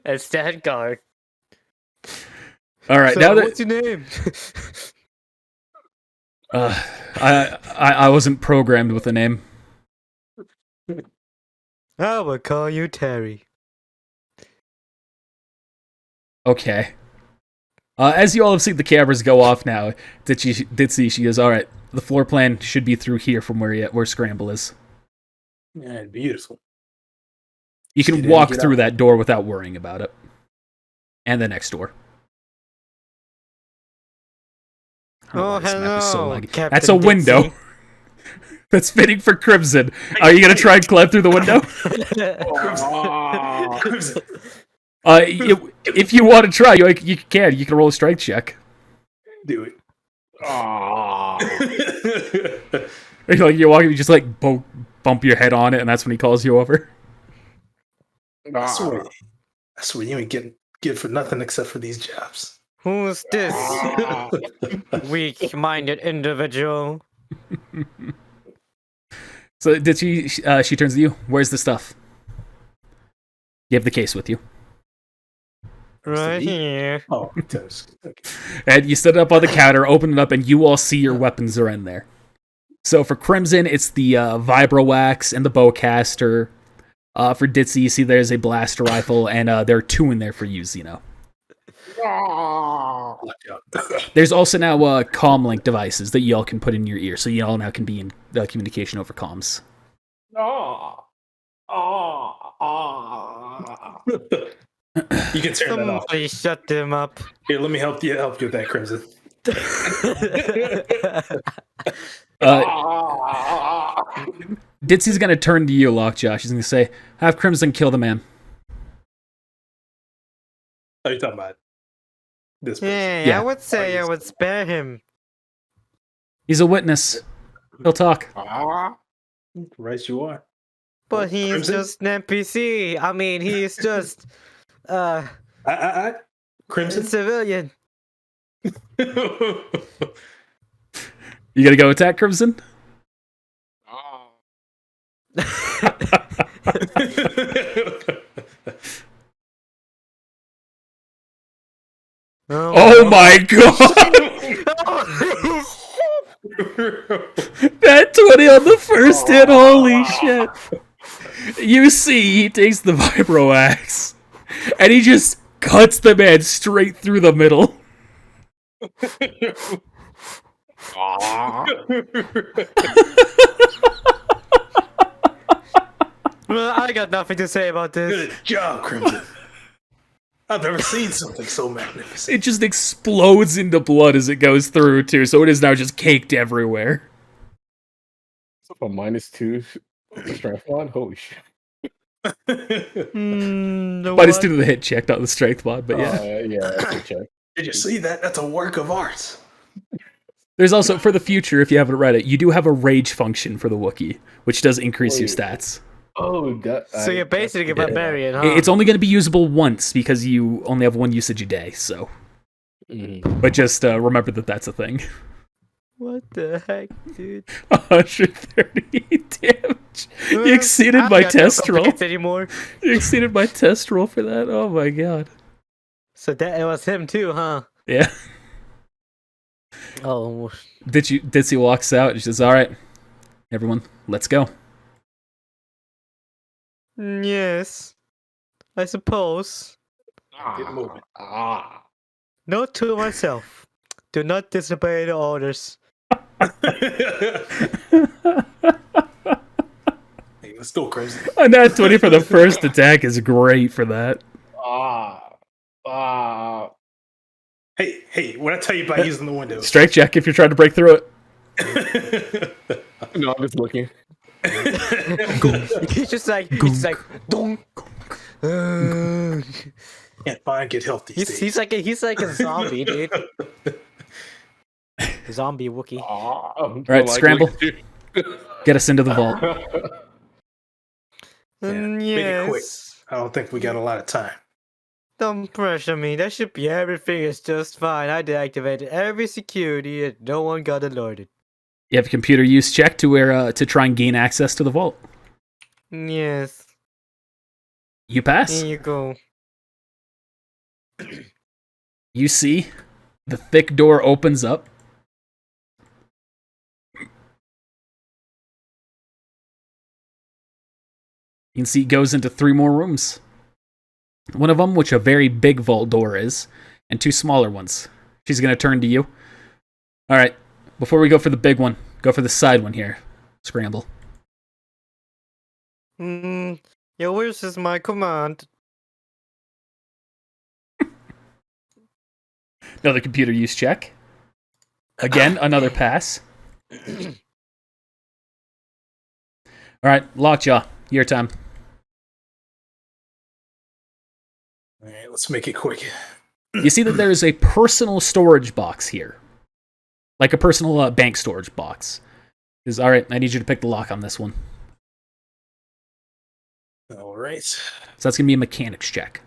And stand guard. All right, So, now that what's your name? I wasn't programmed with a name. I will call you Terry. Okay. As you all have seen the cameras go off now, Ditzy, she goes, all right, the floor plan should be through here from where Scramble is. Yeah, beautiful. You can Get in, walk get through out. that door without worrying about it. And the next door. I don't know Oh, why this map is so hello, laggy. Captain That's a window. Dixie. That's fitting for Crimson. Are you going to try and climb through the window? If you want to try, you can. You can roll a strength check. Do it. You're walking, you just bump your head on it, and that's when he calls you over. I swear you ain't getting good for nothing except for these jobs. Who's this weak-minded individual? So did she turns to you. Where's the stuff? You have the case with you. Right here. Oh, it does. Okay. And you set it up on the counter, open it up, and you all see your weapons are in there. So for Crimson, it's the Vibrowax and the Bowcaster. For Ditzy, you see there's a blaster rifle, and there are two in there for you, Zeno. There's also now comm link devices that y'all can put in your ear, so y'all now can be in communication over comms. You can turn that off. Somebody shut them up. Here, let me help you with that, Crimson. Ditzy's gonna turn to you, Lockjaw. She's gonna say, "Have Crimson kill the man." Oh, you're talking about this person. Hey, Yeah. I would say I would spare him. He's a witness. He'll talk. Right, you are. But he's Crimson? just an NPC. I mean, he's just a Crimson. civilian. You gonna go attack Crimson? Oh my god! That 20 on the first hit, holy shit! You see, he takes the Vibroaxe, and he just cuts the man straight through the middle. Well, I got nothing to say about this. Good job, Crimson. I've never seen something so magnificent. It just explodes into blood as it goes through, too, so it is now just caked everywhere. So a -2 strength mod? Holy shit. -2 to the hit check, not the strength mod, but yeah. Yeah, that's a check. Did you see that? That's a work of art. There's also, for the future, if you haven't read it, you do have a rage function for the Wookiee, which does increase your stats. Oh, that. So you're basically a barbarian, huh? It's only going to be usable once because you only have one usage a day. So, Mhm. but just remember that that's a thing. What the heck, dude? 138 damage. You exceeded my test roll. Anymore. You exceeded my test roll for that. Oh my god. So that it was him too, huh? Yeah. Oh. Ditsy walks out and she says, "All right, everyone, let's go." Yes. I suppose. Get moving. Note to myself: do not disobey the orders. Hey, let's go, Crimson. A nat 20 for the first attack is great for that. Hey, what I tell you about using the window? Strike check if you're trying to break through it. No, I'm just looking. He's just like, donk. Can't find get healthy. He's like a zombie, dude. Zombie Wookie. All right, scramble. Get us into the vault. Make it quick. I don't think we got a lot of time. Don't pressure me. That should be everything is just fine. I deactivated every security and no one got alerted. You have a computer use check to try and gain access to the vault. Yes. You pass. Here you go. You see the thick door opens up. You can see it goes into 3 more rooms. One of them, which a very big vault door is, and 2 smaller ones. She's going to turn to you. All right, before we go for the big one, go for the side one here. Scramble. Your wish is my command. Another computer use check. Again, another pass. All right, Lockjaw, your time. All right, let's make it quick. You see that there is a personal storage box here. Like a personal bank storage box. All right, I need you to pick the lock on this one. All right. So that's going to be a mechanics check.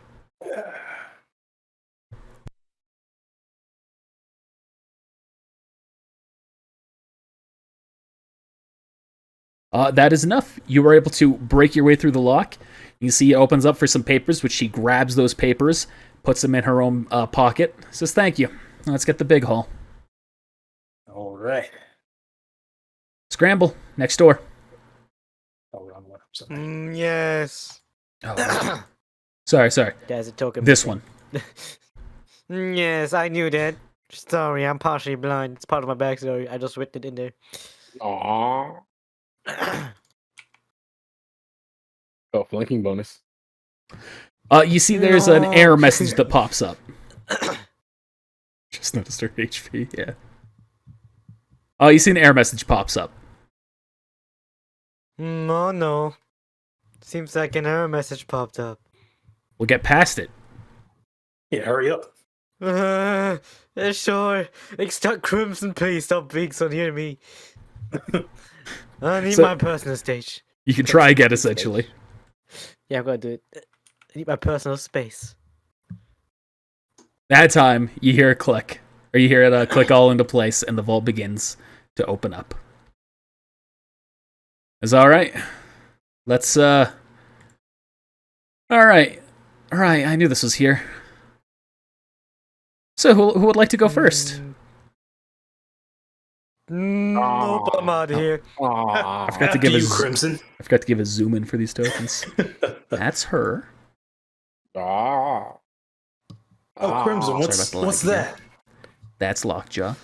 That is enough. You were able to break your way through the lock. You see it opens up for some papers, which she grabs those papers, puts them in her own pocket, says thank you. Let's get the big haul. All right. Scramble, next door. Oh, wrong one. Yes. Oh, sorry. There's a token. This one. Yes, I knew that. Sorry, I'm partially blind. It's part of my backstory. I just written it in there. Aww. Oh, flanking bonus. You see there's an error message that pops up. Just noticed her HP, yeah. Oh, you see an error message pops up. Oh no. Seems like an error message popped up. We'll get past it. Yeah, hurry up. Sure. Stop, Crimson, please stop being so near me. I need So- my personal stage. You can try again, essentially. Yeah, I'm gonna do it. I need my personal space. That time, you hear a click. Or you hear it click all into place, and the vault begins to open up. It's alright. Let's, Alright, I knew this was here. So, who would like to go first? Nope, I'm out of here. I forgot to give After a you, Crimson. I forgot to give a zoom in for these tokens. That's her. Oh, Crimson, Sorry about the lag what's here. that? That's Lockjaw.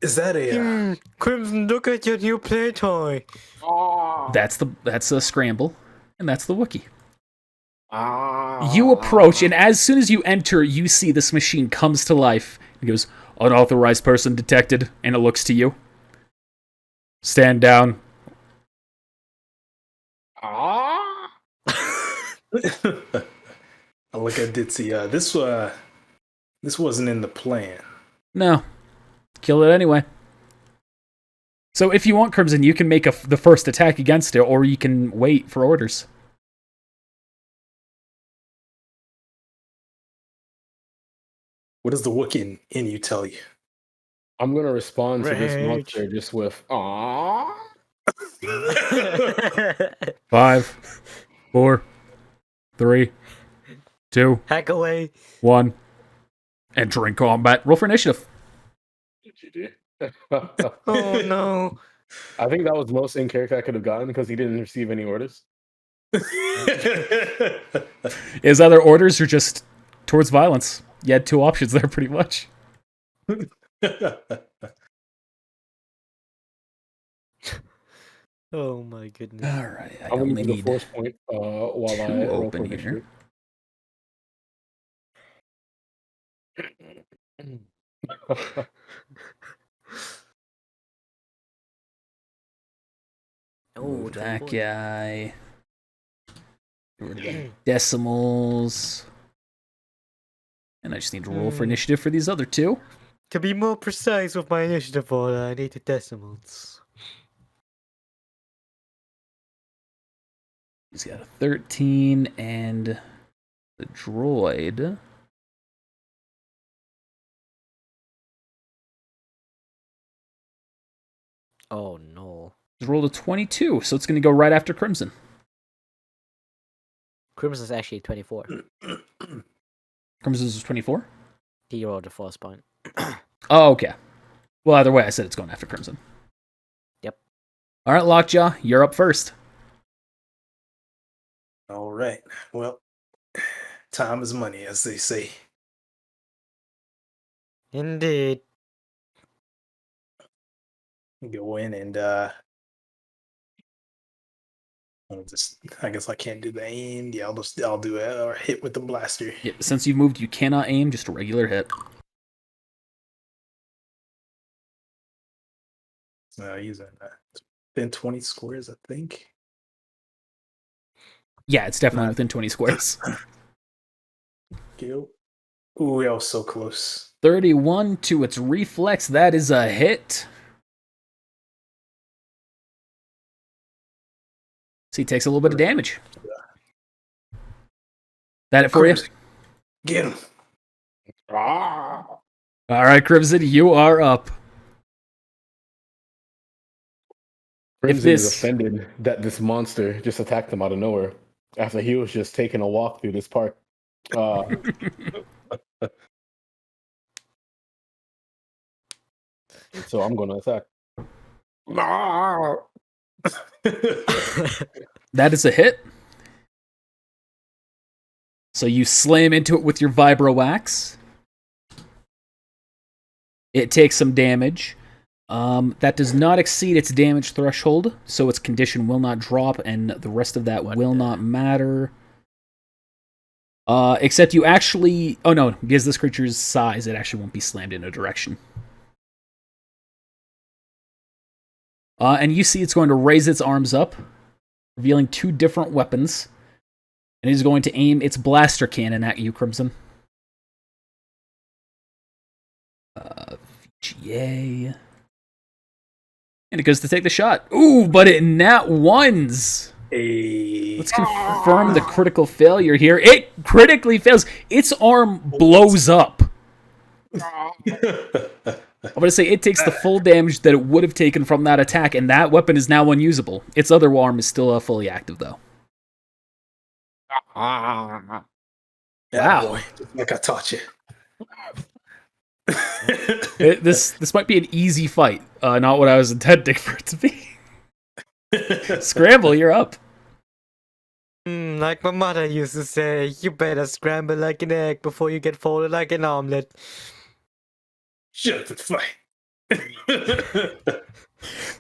Is that a... Crimson, look at your new play toy. That's a scramble, and that's the Wookiee. You approach, and as soon as you enter, you see this machine comes to life. It goes, unauthorized person detected, and it looks to you. Stand down. I look at Ditsy. This wasn't in the plan. No. Kill it anyway. So if you want, Crimson, you can make the first attack against it, or you can wait for orders. What does the Wookiee in you tell you? I'm gonna respond to this Rage. monster just with "Aww." 5, 4, 3, 2, Hack away. 1. Entering combat. Roll for initiative. Oh no. I think that was the most in character I could have gotten because he didn't receive any orders. Is other orders or just towards violence? You had 2 options there, pretty much. Oh my goodness. All right, I I'm gonna only use the need force point while 2 I roll for open initiative. Oh, that 24. guy. Decimals. And I just need to roll for initiative for these other 2. To be more precise with my initiative order, I need the decimals. He's got a 13, and the droid. Oh no. He's rolled a 22, so it's going to go right after Crimson. Crimson's actually 24. Crimson's 24? He rolled a force point. Oh, okay. Well, either way, I said it's going after Crimson. Yep. All right, Lockjaw, you're up first. All right. Well, time is money, as they say. Indeed. Go in and I guess I can't do the aim. Yeah, I'll do a or hit with the blaster. Yep, since you've moved, you cannot aim, just a regular hit. Using within 20 squares, I think. Yeah, it's definitely within 20 squares. Ooh, that was so close. 31 to its reflex. That is a hit. So he takes a little bit of damage. That it for you? Get him. Ah! All right, Crimson, you are up. Crimson is offended that this monster just attacked him out of nowhere after he was just taking a walk through this park. So I'm going to attack. That is a hit. So you slam into it with your vibro axe. It takes some damage. That does not exceed its damage threshold, so its condition will not drop, and the rest of that will not matter. Except you actually... Oh no, because this creature's size, it actually won't be slammed in a direction. And you see it's going to raise its arms up, revealing 2 different weapons. And it is going to aim its blaster cannon at you, Crimson. VGA. And it goes to take the shot. Ooh, but it nat ones. Hey. Let's confirm the critical failure here. It critically fails. Its arm blows up. I'm going to say it takes the full damage that it would have taken from that attack, and that weapon is now unusable. Its other arm is still fully active, though. Wow. Boy, like I taught you. This might be an easy fight. Not what I was intending for it to be. Scramble, you're up. Like my mother used to say, you better scramble like an egg before you get folded like an omelet. Shut the fight. The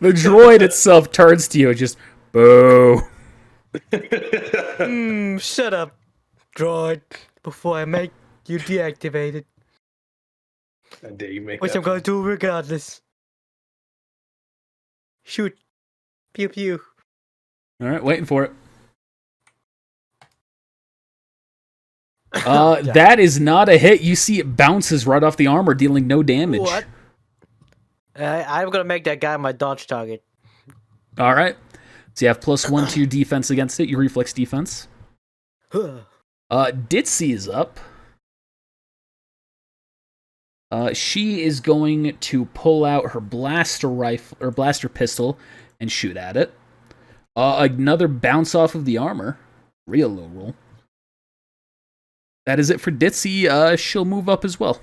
droid itself turns to you and just, boo. Shut up, droid, before I make you deactivated. And dare you make Which that I'm going to do regardless. Shoot. Pew pew. Alright, waiting for it. That is not a hit. You see it bounces right off the armor, dealing no damage. What? I'm going to make that guy my dodge target. Alright. So you have +1 to your defense against it, your reflex defense. Ditzy is up. She is going to pull out her blaster rifle or blaster pistol and shoot at it. Another bounce off of the armor. Real low roll. That is it for Ditzy. She'll move up as well.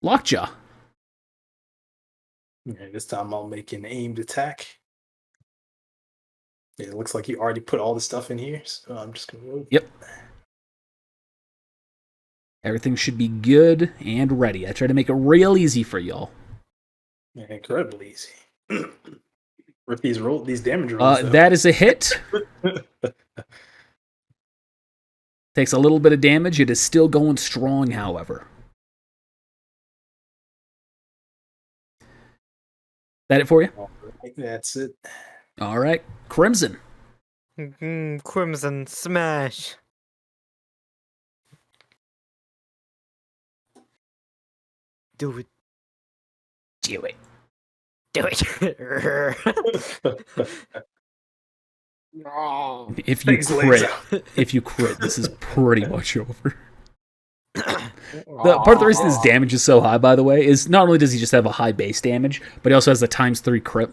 Lockjaw. Okay, this time I'll make an aimed attack. Yeah, it looks like you already put all the stuff in here, so I'm just gonna move. Yep. Everything should be good and ready. I try to make it real easy for y'all. Yeah, incredibly easy. With these damage rolls. That is a hit. Takes a little bit of damage. It is still going strong, however. That it for you? That's it. All right. Crimson. Crimson smash. Do it. Do it. Do it. If you crit, this is pretty much over. Part of the reason his damage is so high, by the way, is not only does he just have a high base damage, but he also has the ×3 crit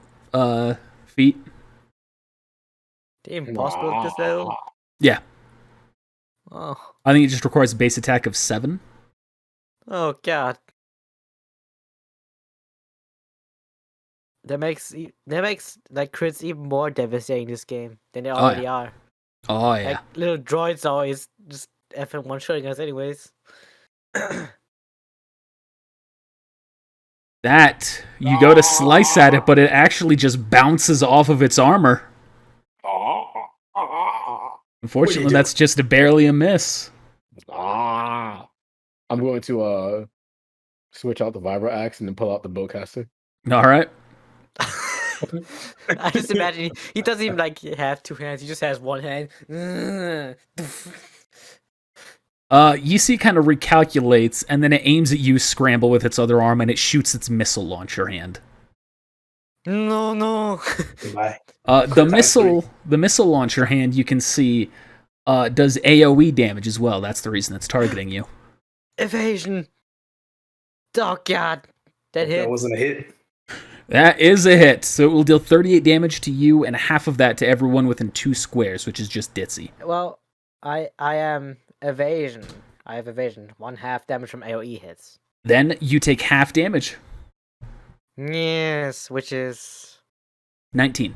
feat. Impossible to sell. Yeah. Oh. I think it just requires a base attack of 7. Oh god. That makes like crits even more devastating in this game than they already are. Oh yeah. Like little droids always just effing one-shotting us anyways. That you go to slice at it, but it actually just bounces off of its armor. Unfortunately, that's just barely a miss. I'm going to switch out the vibro axe and then pull out the bowcaster. All right. I just imagine he doesn't even like have 2 hands. He just has 1 hand. You see, kind of recalculates, and then it aims at you, scramble with its other arm, and it shoots its missile launcher hand. No. The missile launcher hand, you can see, does AOE damage as well. That's the reason it's targeting you. Evasion. Oh god, that hit. That wasn't a hit. That is a hit. So it will deal 38 damage to you, and half of that to everyone within 2 squares, which is just Ditzy. Well, I am evasion. I have evasion. 1/2 damage from AOE hits. Then you take half damage. Yes, which is 19.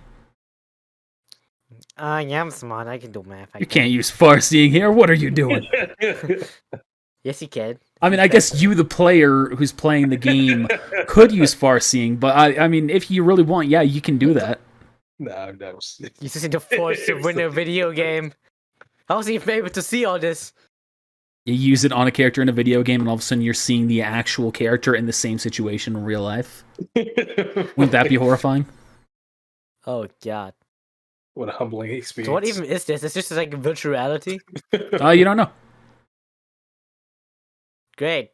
I am smart. I can do math. You can't use far-seeing here. What are you doing? Yes, you can. I mean, I guess you, the player who's playing the game, could use far-seeing, but I mean, if you really want, yeah, you can do that. No, that was... You just need to force to win a video game. How was he able to see all this? You use it on a character in a video game, and all of a sudden you're seeing the actual character in the same situation in real life. Wouldn't that be horrifying? Oh, God. What a humbling experience. So what even is this? It's just like virtual reality? You don't know. Great.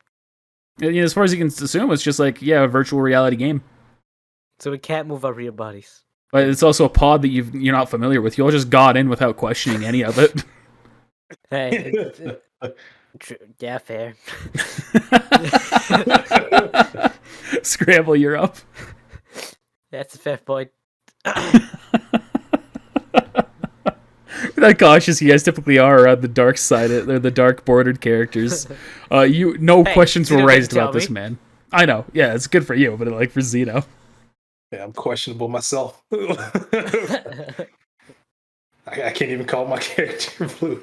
As far as you can assume, it's just like, yeah, a virtual reality game. So we can't move our real bodies. But it's also a pod that you're not familiar with. You all just got in without questioning any of it. Hey, yeah, fair. Scramble, you're up. That's a fair point. How cautious you guys typically are around the dark side. They're the dark bordered characters. Questions were raised about this man. I know. Yeah, it's good for you, but like for Zeno. Yeah, I'm questionable myself. I can't even call my character blue.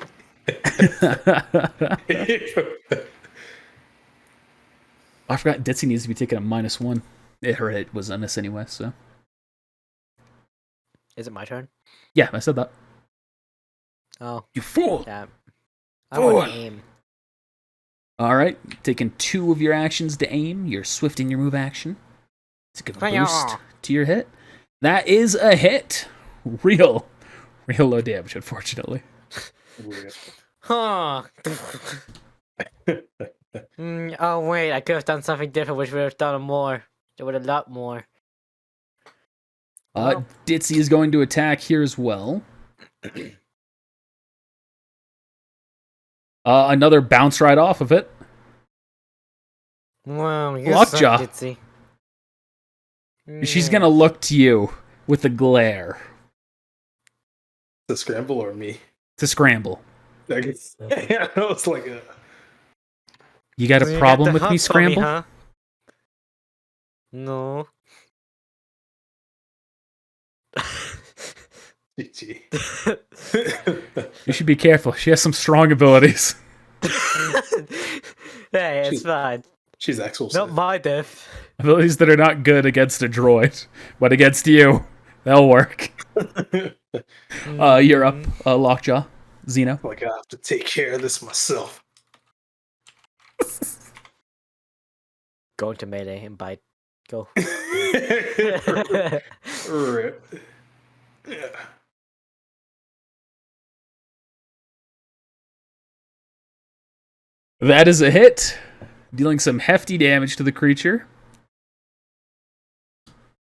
I forgot Ditzy needs to be taking a -1. It was on this anyway, so. Is it my turn? Yeah, I said that. Oh. You fool! Yeah. I want to aim. Alright, taking 2 of your actions to aim. You're swifting your move action. It's a good boost to your hit. That is a hit. Real low damage, unfortunately. Huh. Oh, wait, I could have done something different, which would have done more. It would have a lot more. Ditzy is going to attack here as well. Another bounce right off of it. Wow, you're Lockjaw. so ditzy. She's gonna look to you with a glare. To scramble or me? To scramble. I guess. Yeah, it's like a... You got a problem with me, Scramble? Huh? No. GG. You should be careful. She has some strong abilities. Hey, it's fine. She's actual. Not my death. Abilities that are not good against a droid, but against you, they'll work. You're up, Lockjaw. Xeno. Like, I have to take care of this myself. Go into melee and bite. Go. Rip. Yeah. That is a hit, dealing some hefty damage to the creature.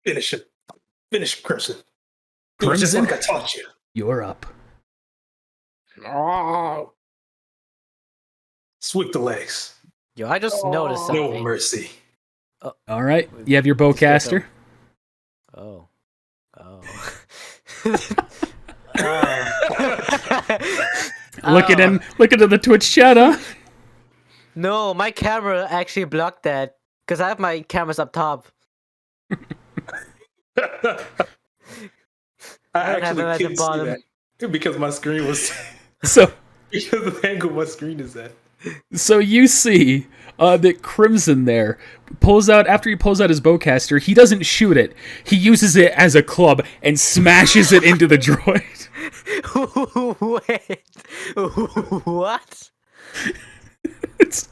Finish it. Finish Crimson. Crimson? Just like I taught you. You're up. Oh. Sweep the legs. Yo, I just noticed something. No mercy. All right, you have your bowcaster. Oh. Oh. Look into the Twitch chat, huh? No, my camera actually blocked that because I have my cameras up top. I don't have actually them at the couldn't see bottom. that because my screen was So because of the angle my screen is at. So you see that Crimson there pulls out, after he pulls out his bowcaster, he doesn't shoot it. He uses it as a club and smashes it into the droid. Wait. What? It's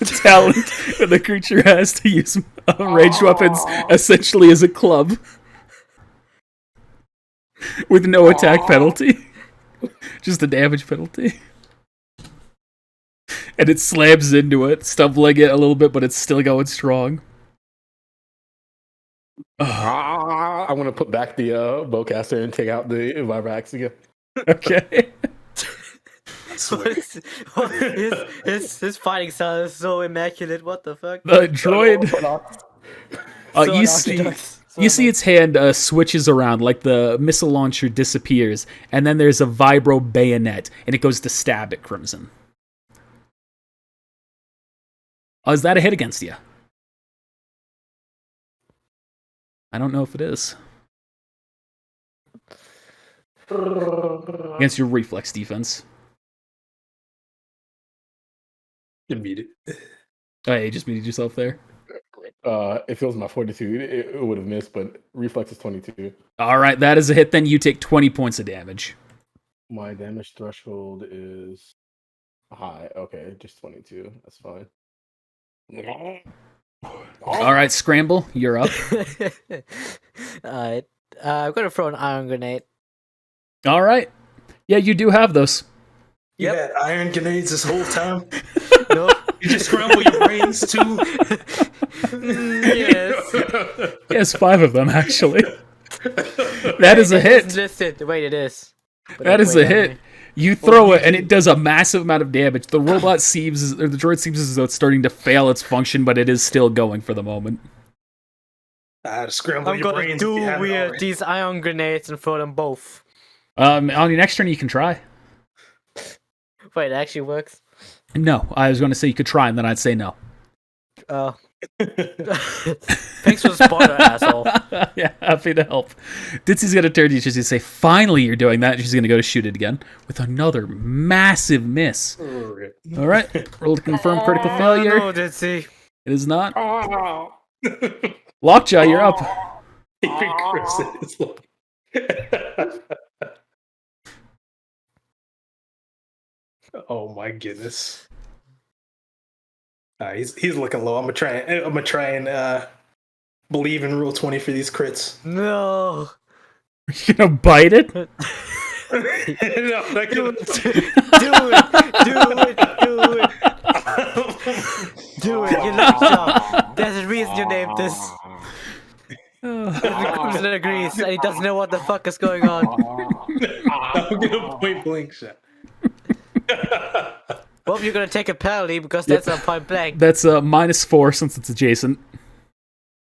a talent that the creature has to use ranged weapons essentially as a club. With no attack penalty. Just a damage penalty. And it slams into it, stumbling it a little bit, but it's still going strong. I want to put back the bowcaster and take out the vibra axe again. Okay. His fighting style is so immaculate. What the fuck? The droid. You see its hand switches around, like the missile launcher disappears, and then there's a vibro bayonet, and it goes to stab at Crimson. Oh, is that a hit against you? I don't know if it is. Against your reflex defense. You beat it. Oh, yeah, you just muted yourself there. If it was my 42, it would have missed, but reflex is 22. All right, that is a hit. Then you take 20 points of damage. My damage threshold is high. Okay, just 22. That's fine. All right, Scramble, you're up. Alright. I'm gonna throw an iron grenade. All right. Yeah, you do have those. You had iron grenades this whole time? Nope. You just scramble your brains too? Yes. Yes, 5 of them, actually. That is a hit. Listed. Wait, it is. But That is a wait, hit. You throw it, and it does a massive amount of damage. The robot seems, or the droid seems as though it's starting to fail its function, but it is still going for the moment. I had to scramble I'm your gonna brains. do with these iron grenades and throw them both. On your next turn, you can try. Wait, it actually works? No, I was going to say you could try, and then I'd say no. Oh. Thanks for the spoiler, asshole. Yeah, happy to help. Ditsy's going to turn to you. She's going to say, finally you're doing that. She's going to go to shoot it again with another massive miss. All right, roll to confirm critical failure. No, Ditsy. It is not. Lockjaw, you're up. Even Crimson is like... Oh my goodness. He's looking low. I'm gonna try and believe in Rule 20 for these crits. No. You're gonna bite it? No, not Do gonna... it. Do it. You lockjaw. There's a reason you named this. Crimson agrees, and he doesn't know what the fuck is going on. I'm gonna point blank shot. Well, you're gonna take a penalty because that's a point blank. That's -4 since it's adjacent.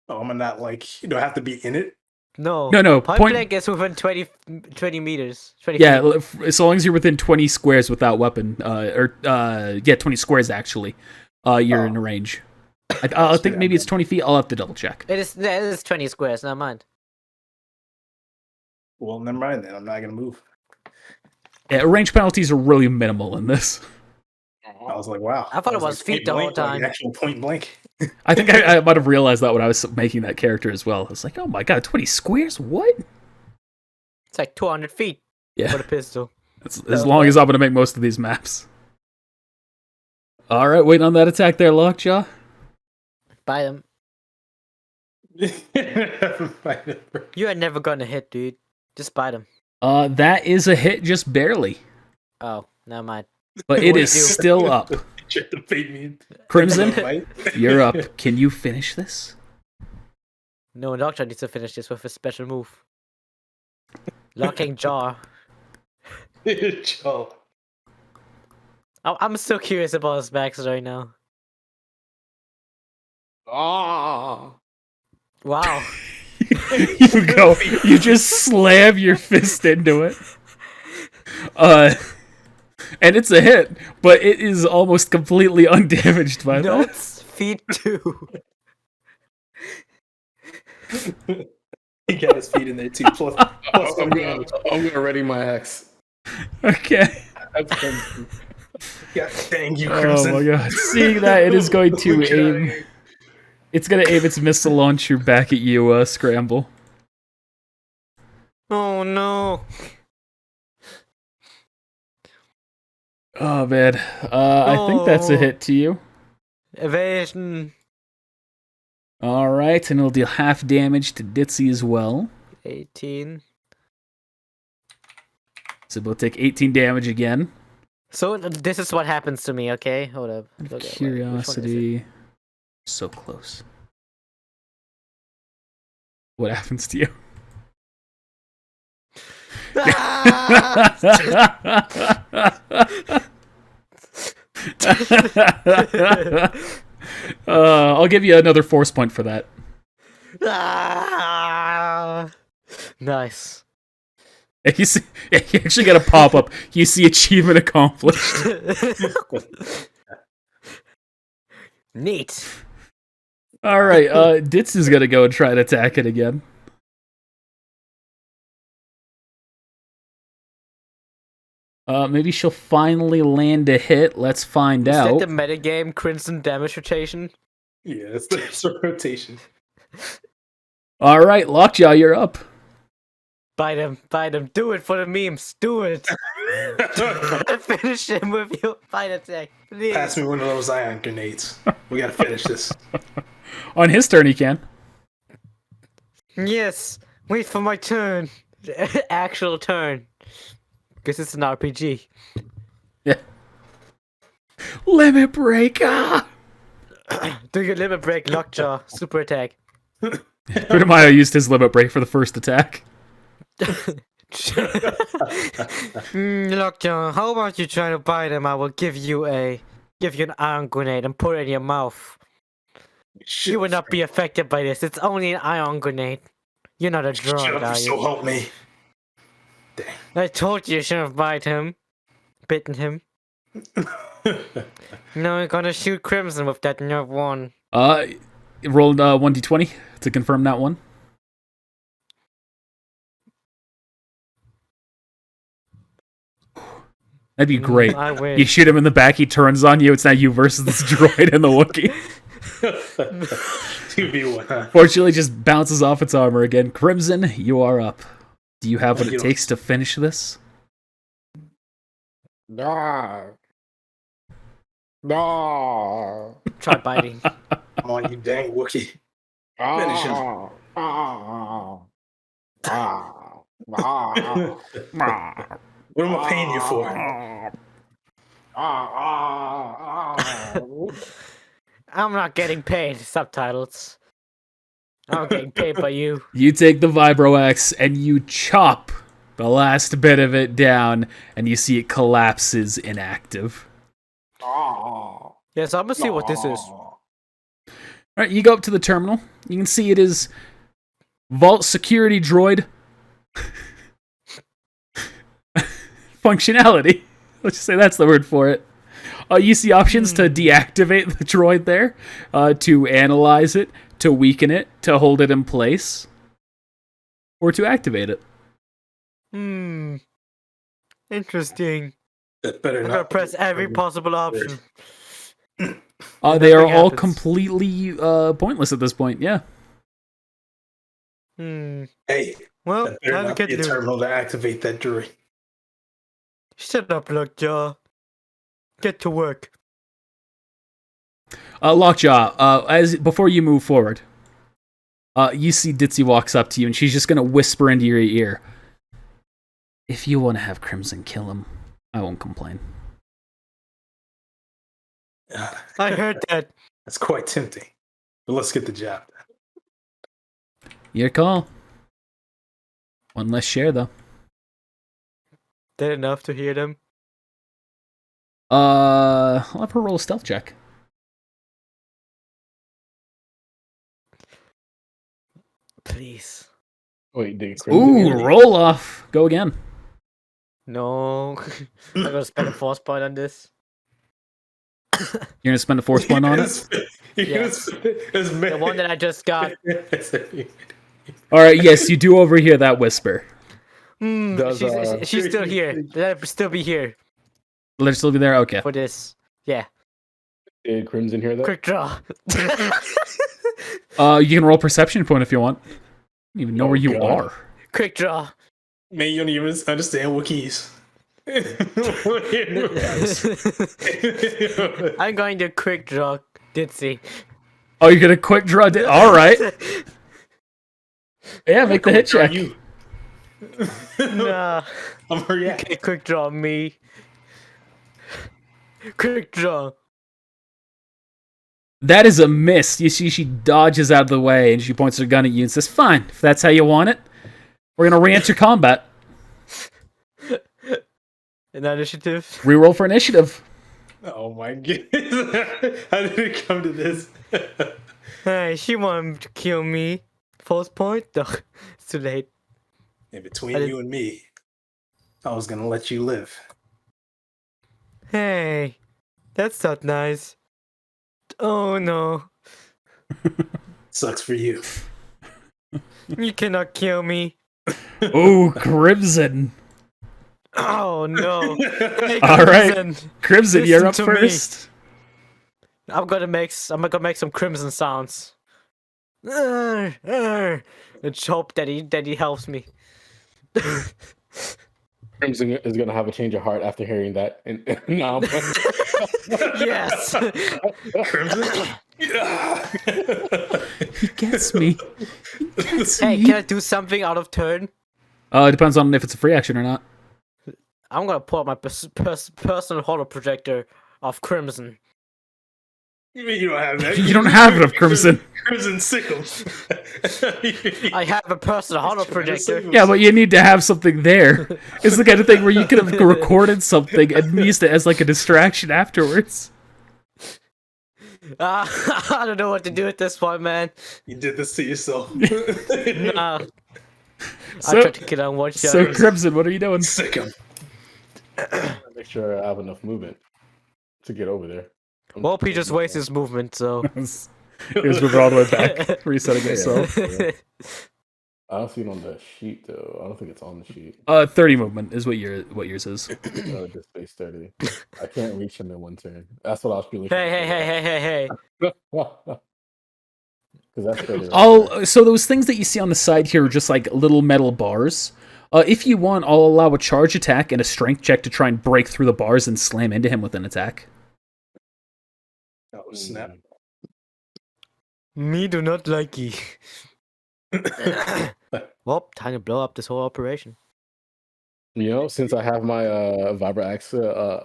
Oh, I'm not like, do I have to be in it? No. No. Point blank is within 20 meters. 20 Yeah, feet. as long as you're within 20 squares without weapon, 20 squares actually, you're in range. I think maybe it's 20 feet. I'll have to double check. It is 20 squares. Never mind. Well, never mind then. I'm not gonna move. Yeah, range penalties are really minimal in this. I was like, wow. I thought it was feet the whole time. Like actual point blank. I think I might have realized that when I was making that character as well. I was like, oh my god, 20 squares? What? It's like 200 feet for the pistol. As long as I'm going to make most of these maps. Alright, waiting on that attack there, Lockjaw. Bite him. You are never gonna hit, dude. Just bite him. That is a hit just barely. Oh, never mind. But it is still up. Crimson, you're up. Can you finish this? No, Doctor needs to finish this with a special move. Locking jaw. Jaw. I'm still curious about his backstory now. Ah. Wow. You just slam your fist into it. And it's a hit, but it is almost completely undamaged by no, that. it's feet 2. He got his feet in there too. Plus I'm gonna ready my axe. Okay. Yeah, dang you, Crimson. Oh my god. Seeing that, it is going to aim. It's going to aim its missile launcher back at you, Scramble. Oh no. Oh man. I think that's a hit to you. Evasion. Alright, and it'll deal half damage to Ditzy as well. 18. So we'll take 18 damage again. So this is what happens to me, okay? Hold up. Okay, Curiosity. So close. What happens to you? I'll give you another force point for that. Nice. You actually got a pop-up. You see achievement accomplished. Neat. Alright, Ditz is gonna go and try to attack it again. Maybe she'll finally land a hit. Let's find out. Is that the metagame Crimson damage rotation? Yeah, it's the rotation. Alright, Lockjaw, you're up. Bite him. Do it for the memes. Do it. Finish him with your bite attack. Please. Pass me one of those ion grenades. We gotta finish this. On his turn, he can. Yes. Wait for my turn. Actual turn. Because it's an RPG. Yeah. Limit break! Ah! Do your limit break, Lockjaw. Super attack. Gridamayo used his limit break for the first attack. Lockjaw, how about you try to bite him? I will give you an ion grenade and put it in your mouth. You will not be affected by this. It's only an ion grenade. You're not a drug, are you? So help me. Dang. I told you shouldn't have bitten him. No, you're gonna shoot Crimson with that nerve one. Rolled 1d20 to confirm that one. That'd be great. I wish. You shoot him in the back, he turns on you, it's now you versus this droid and the Wookiee. 2v1. Fortunately, just bounces off its armor again. Crimson, you are up. Do you have what it takes to finish this? No. No. Try biting. Come on, you dang Wookiee. Finish him. What am I paying you for? I'm not getting paid. Subtitles. I'm getting paid by you. You take the Vibro Axe and you chop the last bit of it down, and you see it collapses inactive. Yes, I'm gonna see what this is. All right, you go up to the terminal. You can see it is Vault Security Droid functionality. Let's just say that's the word for it. You see options to deactivate the droid there, to analyze it, to weaken it, to hold it in place, or to activate it. Interesting. That better I'm not gonna press every possible option. They are all completely pointless at this point, yeah. Hey, Well, that better time to not get be a to terminal to activate that droid. Shut up, Lockjaw. Get to work. Lockjaw, before you move forward, you see Ditzy walks up to you, and she's just gonna whisper into your ear, "If you want to have Crimson kill him, I won't complain." I heard that. That's quite tempting. But let's get the job done. Your call. One less share, though. That enough to hear them? I'll have her roll a stealth check. Please. Wait, did Ooh, roll off. Go again. No. I'm gonna spend a force point on this. You're gonna spend a force point on it? Yes. The one that I just got. Alright, yes, you do overhear that whisper. She's still here. Let her still be here. Let her still be there? Okay. For this. Yeah. Did Crimson hear that? Quick draw. You can roll perception point if you want. I don't even know where you are. Quick draw. Man, you don't even understand Wookiees. I'm going to quick draw Ditzy. Oh, you're gonna quick draw? Alright. Yeah, make the hit check. You. Nah. I'm reacting. Okay, quick draw me. Quick draw. That is a miss. You see, she dodges out of the way and she points her gun at you and says, "Fine, if that's how you want it, we're gonna re-enter combat." An initiative. Reroll for initiative. Oh my goodness. How did it come to this? Hey, she wanted to kill me. False point? No, it's too late. And between you and me, I was gonna let you live. Hey, that's not nice. Oh no. Sucks for you. You cannot kill me. Ooh, Crimson. Oh no. Hey, All right, Crimson, you're up first. I'm gonna make some Crimson sounds. And hope that he helps me. Crimson is gonna have a change of heart after hearing that. No, Yes. Crimson? He gets me. Hey, can I do something out of turn? It depends on if it's a free action or not. I'm gonna pull out my personal holo projector of Crimson. You don't have that. You don't have it of Crimson. Crimson sickle. I have a personal holo projector. Yeah, but you need to have something there. It's the kind of thing where you could have recorded something and used it as like a distraction afterwards. I don't know what to do at this point, man. You did this to yourself. Nah. So, I tried to kill on one shot. So, Crimson, what are you doing? Sick him. make sure I have enough movement to get over there. Well, he just wastes his movement, so. He was moving all the way back, resetting himself. I don't see it on the sheet though. I don't think it's on the sheet. 30 movement is what yours is. Just space 30. I can't reach him in one turn. That's what I was really. Hey. Because that's 30. So those things that you see on the side here are just like little metal bars. If you want, I'll allow a charge attack and a strength check to try and break through the bars and slam into him with an attack. Oh, snap. Me do not like ye. Well, time to blow up this whole operation. You know, since I have my Vibra Axe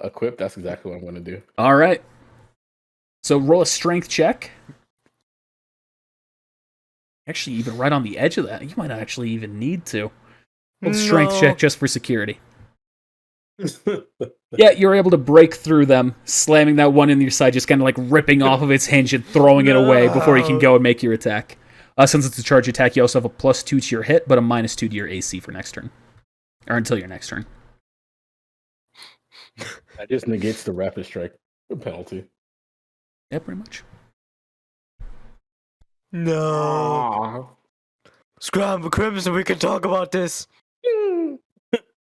equipped, that's exactly what I'm going to do. All right. So roll a strength check. Actually, even right on the edge of that, you might not actually even need to. Roll a strength check just for security. Yeah, you're able to break through them, slamming that one in your side, just kind of like ripping off of its hinge and throwing it away before you can go and make your attack. Since it's a charge attack, you also have a +2 to your hit, but a -2 to your AC for next turn. Or until your next turn. That just negates the rapid strike penalty. Yeah, pretty much. No. Scramble Crimson, we can talk about this.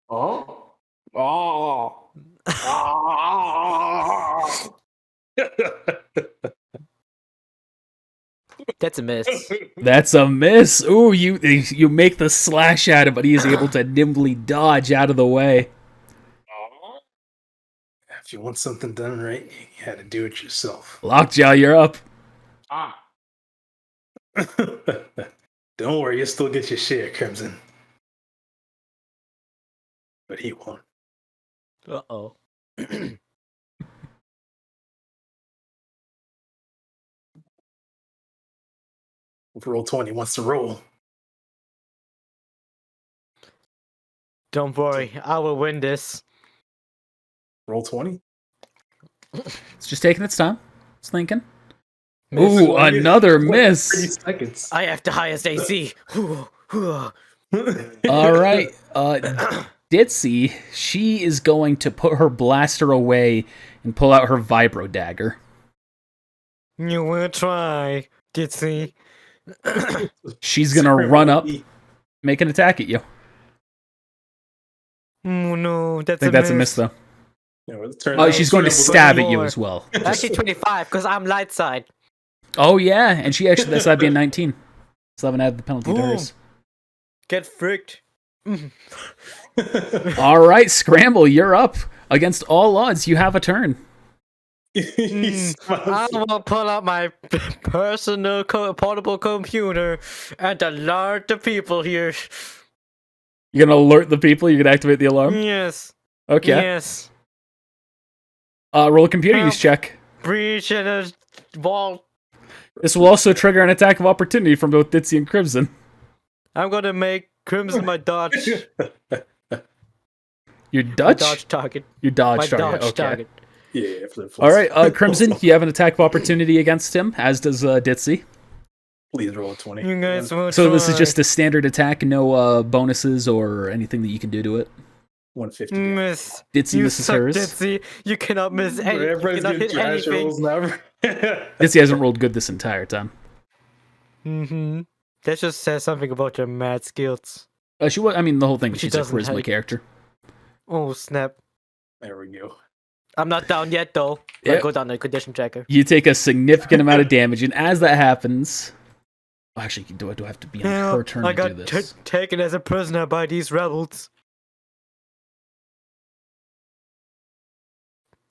Oh. Oh. That's a miss. That's a miss. Ooh, you make the slash at him, but he is able to nimbly dodge out of the way. If you want something done right, you had to do it yourself. Lockjaw, you're up. Don't worry, you'll still get your share, Crimson. But he won't. Uh-oh. Roll 20 wants to roll. Don't worry, I will win this. Roll 20? It's just taking its time. It's thinking. Miss. Ooh, another miss. 30 seconds. I have the highest AC. All right. Ditzy, she is going to put her blaster away and pull out her vibro dagger. You will try, Ditzy. She's going to run up, make an attack at you. Oh no, I think that's a miss, though. Yeah, she's going to stab at you as well. Actually 25, because I'm light side. Oh, yeah, and she actually, that's that'd be a 19. So I haven't added the penalty to hers. Get fricked. All right, Scramble, you're up. Against all odds, you have a turn. I will pull out my personal portable computer and alert the people here. You're going to alert the people? You're going to activate the alarm? Yes. Okay. Yes. Roll a computer use check. Breach in a wall. This will also trigger an attack of opportunity from both Ditzy and Crimson. I'm going to make Crimson my dodge. Your Dutch? My dodge target. Your dodge My target. dodge Okay. target. Yeah, All right, Crimson, you have an attack of opportunity against him, as does Ditzy. Please roll a 20. You guys will So try. this is just a standard attack, no bonuses or anything that you can do to it. 150. Miss. Ditzy You misses suck, hers. Ditzy. You cannot miss anything. You Everybody's cannot getting hit trash anything. rolls now. Ditzy hasn't rolled good this entire time. Mm-hmm. That just says something about your mad skills. She was. I mean, the whole thing. She She's a doesn't charisma have- character. Oh, snap. There we go. I'm not down yet, though. Yep. I go down the condition checker. You take a significant amount of damage, and as that happens, actually, do I have to be on her turn I to do got this? taken as a prisoner by these rebels.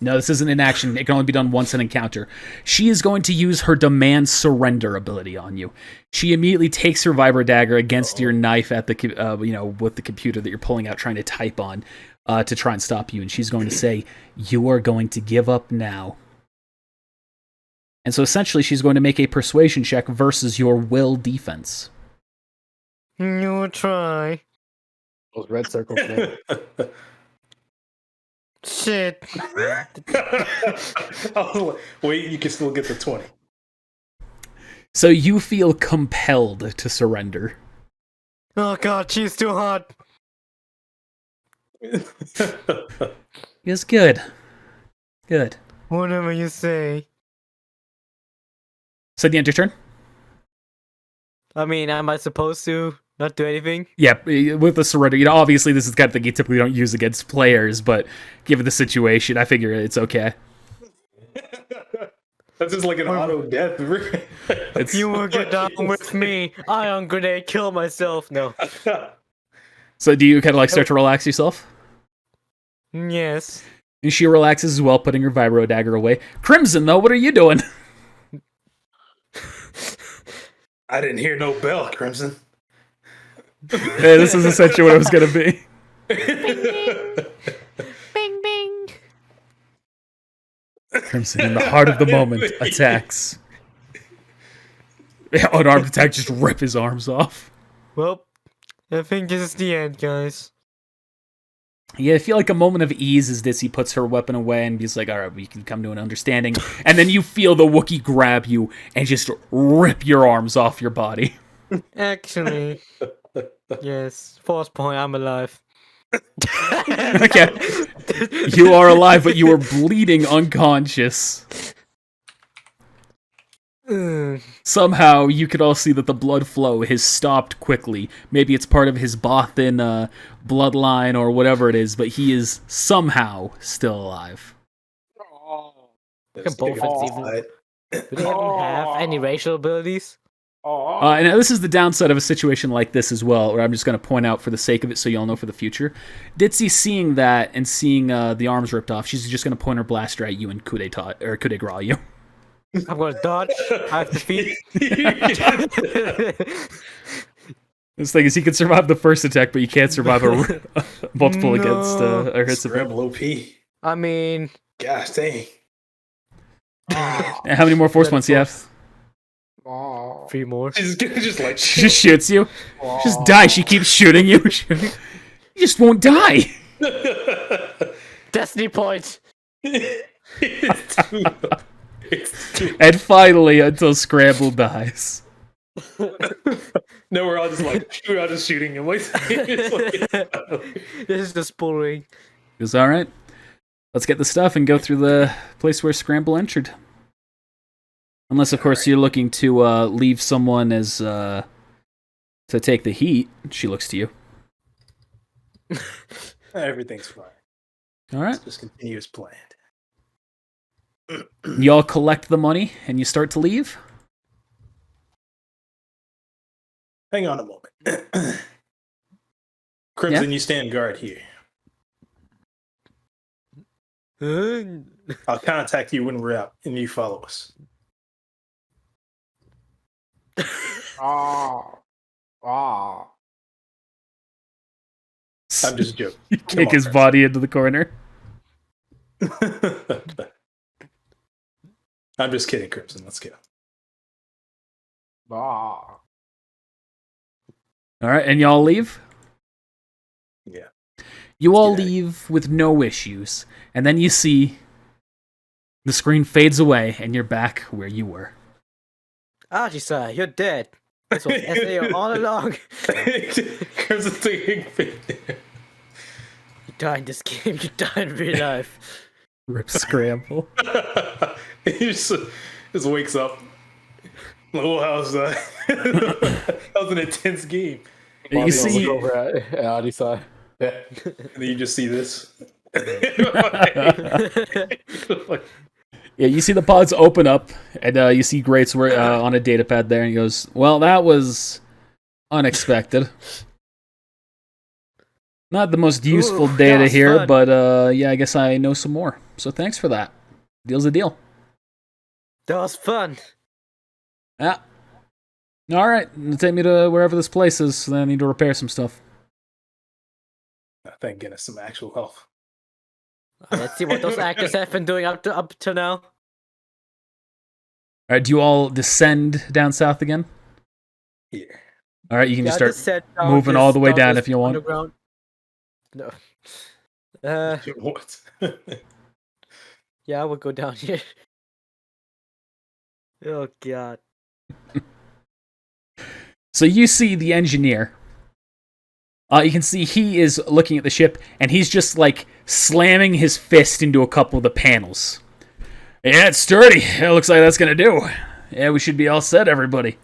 No, this isn't an action. It can only be done once an encounter. She is going to use her demand surrender ability on you. She immediately takes her vibro dagger against your knife at the with the computer that you're pulling out, trying to type on, to try and stop you. And she's going to say, "You are going to give up now." And so essentially, she's going to make a persuasion check versus your will defense. You try. Those red circles. Man. Shit. Oh, wait, you can still get the 20. So you feel compelled to surrender. Oh god, she's too hot. Yes, good. Good. Whatever you say. So the end of your turn? I mean, am I supposed to not do anything? Yeah, with the surrender, obviously this is the kind of thing you typically don't use against players, but given the situation, I figure it's okay. That's just like an auto death. You will get down with me. Ion grenade, kill myself. No. So do you kind of like start to relax yourself? Yes. And she relaxes as well, putting her vibro dagger away. Crimson, though, what are you doing? I didn't hear no bell, Crimson. Yeah, this is essentially what it was going to be. Bing, bing. Crimson, in the heart of the moment, attacks. Unarmed attack, just rip his arms off. Well, I think this is the end, guys. Yeah, I feel like a moment of ease is this. He puts her weapon away and he's like, all right, we can come to an understanding. And then you feel the Wookiee grab you and just rip your arms off your body. Actually, yes. Force point, I'm alive. Okay. You are alive, but you are bleeding unconscious. Somehow, you can all see that the blood flow has stopped quickly. Maybe it's part of his Bothan bloodline or whatever it is, but he is somehow still alive. Can both even, do they even have any racial abilities? And this is the downside of a situation like this as well, where I'm just going to point out for the sake of it so you all know for the future. Ditzy seeing that and seeing the arms ripped off, she's just going to point her blaster at you and coup de grace you. I'm gonna dodge. I have to feet. This thing is, he can survive the first attack, but you can't survive a multiple against or hits Scramble OP. I mean, gosh dang. How many more force points do you have? 3 more. She's just like She just shoots you. Just die. She keeps shooting you. You just won't die. Destiny points. And finally, until Scramble dies. No, we're all just shooting him. This is just bullying. Goes, all right. Let's get the stuff and go through the place where Scramble entered. Unless, of course, you're looking to leave someone as to take the heat. She looks to you. Everything's fine. All right. Let's just continue as planned. You all collect the money and you start to leave. Hang on a moment. Crimson, you stand guard here. I'll contact you when we're out, and you follow us. I'm just joking. You kick his body into the corner. I'm just kidding, Crimson. Let's go. All right, and y'all leave? Yeah. You all leave with no issues, and then you see the screen fades away, and you're back where you were. Archie, you're dead. This was SAO all along. Crimson's taking You died in this game, you died in real life. Rip Scramble. He just wakes up. The whole house. That was an intense game. You see, over at Odyssey. And then you just see this. yeah, you see the pods open up, and you see Greats on a data pad there, and he goes, "Well, that was unexpected. Not the most useful data here, fun. But yeah, I guess I know some more. So thanks for that. Deal's a deal." That was fun. Yeah. All right, take me to wherever this place is. Then I need to repair some stuff. Thank goodness, some actual help. Let's see what those actors have been doing up to now. All right, do you all descend down south again? Yeah. All right, you can just start moving all the way down if you want. Underground. No. What? Yeah, I would go down here. Oh god. So you see the engineer. You can see he is looking at the ship, and he's just like slamming his fist into a couple of the panels. Yeah, it's sturdy. It looks like that's gonna do. Yeah, we should be all set, everybody.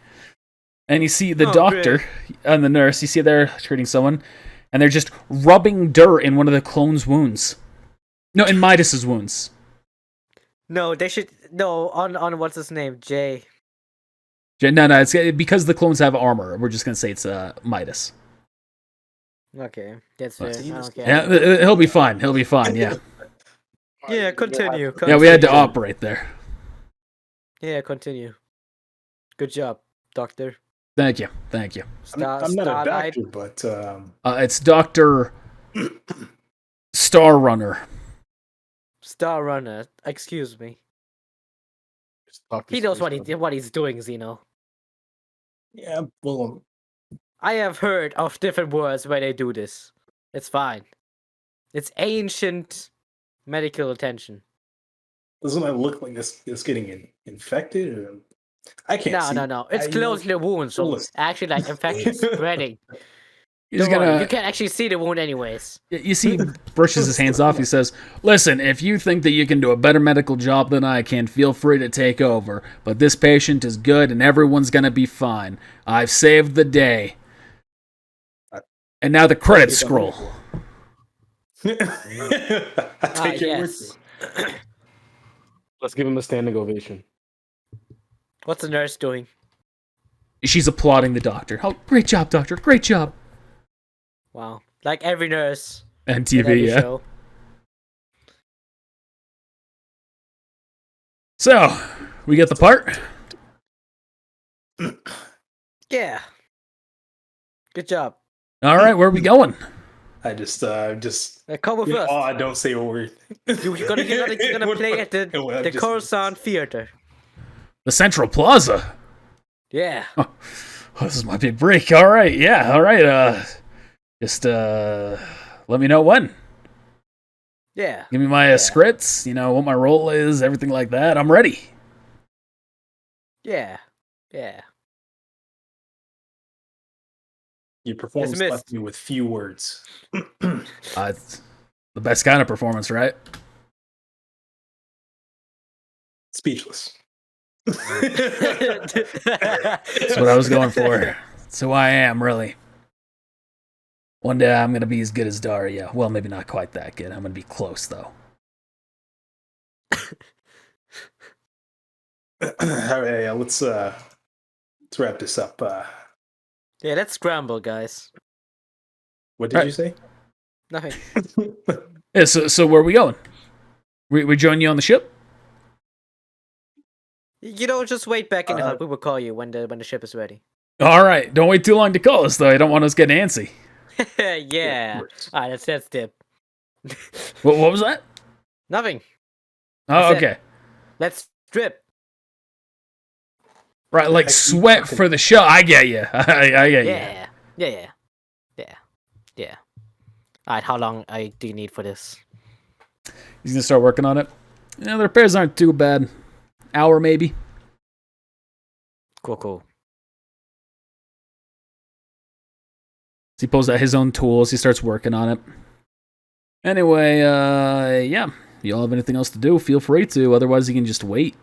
And you see the doctor and the nurse. You see they're treating someone, and they're just rubbing dirt in one of the clone's wounds. No, in Midas's wounds. No, they should. No, on what's his name? Jay. No, it's because the clones have armor. We're just gonna say it's Midas. Okay, that's fair. Okay. Yeah, he'll be fine. He'll be fine. Yeah. Yeah, continue. Yeah, we had to operate there. Yeah, continue. Good job, doctor. Thank you. Thank you. I'm not a doctor, but it's Dr. Star Runner. Star Runner. Excuse me. He knows what he's doing, Xeno. Yeah, well, I have heard of different words where they do this. It's fine. It's ancient medical attention. Doesn't it look like it's getting infected? Or... I can't see. No. It's closed to the wound, so actually, like, infection spreading. He's gonna. You can't actually see the wound, anyways. You see, he brushes his hands off. He says, "Listen, if you think that you can do a better medical job than I can, feel free to take over. But this patient is good, and everyone's gonna be fine. I've saved the day." And now the credits scroll. I take your word for it. Let's give him a standing ovation. What's the nurse doing? She's applauding the doctor. "Oh, great job, doctor! Great job!" Wow, like every nurse. And in TV, every yeah. show. So, we get the part. Yeah. Good job. All right, where are we going? I just Come with us. I don't say a word. You're gonna play at the Coruscant Theater. The Central Plaza. Yeah. Oh, this is my big break. All right, yeah, all right. Just let me know when. Yeah. Give me my scripts. You know what my role is, everything like that. I'm ready. Yeah. Your performance left me with few words. It's the best kind of performance, right? Speechless. That's what I was going for. That's who I am, really. One day I'm going to be as good as Daria. Well, maybe not quite that good. I'm going to be close, though. All right, let's wrap this up. Yeah, let's scramble, guys. What did you say? Nothing. Yeah, so where are we going? We join you on the ship? You know, just wait back in the hut. We will call you when the ship is ready. All right. Don't wait too long to call us, though. I don't want us getting antsy. Yeah. All right, that's tip. What was that? Nothing. Oh, okay. Let's strip. Right, like sweat for the show. I get you. I get you. Yeah. All right, how long do you need for this? He's gonna start working on it. You know, the repairs aren't too bad. Hour maybe. Cool. He pulls out his own tools. He starts working on it. Anyway, yeah. You all have anything else to do? Feel free to. Otherwise, you can just wait.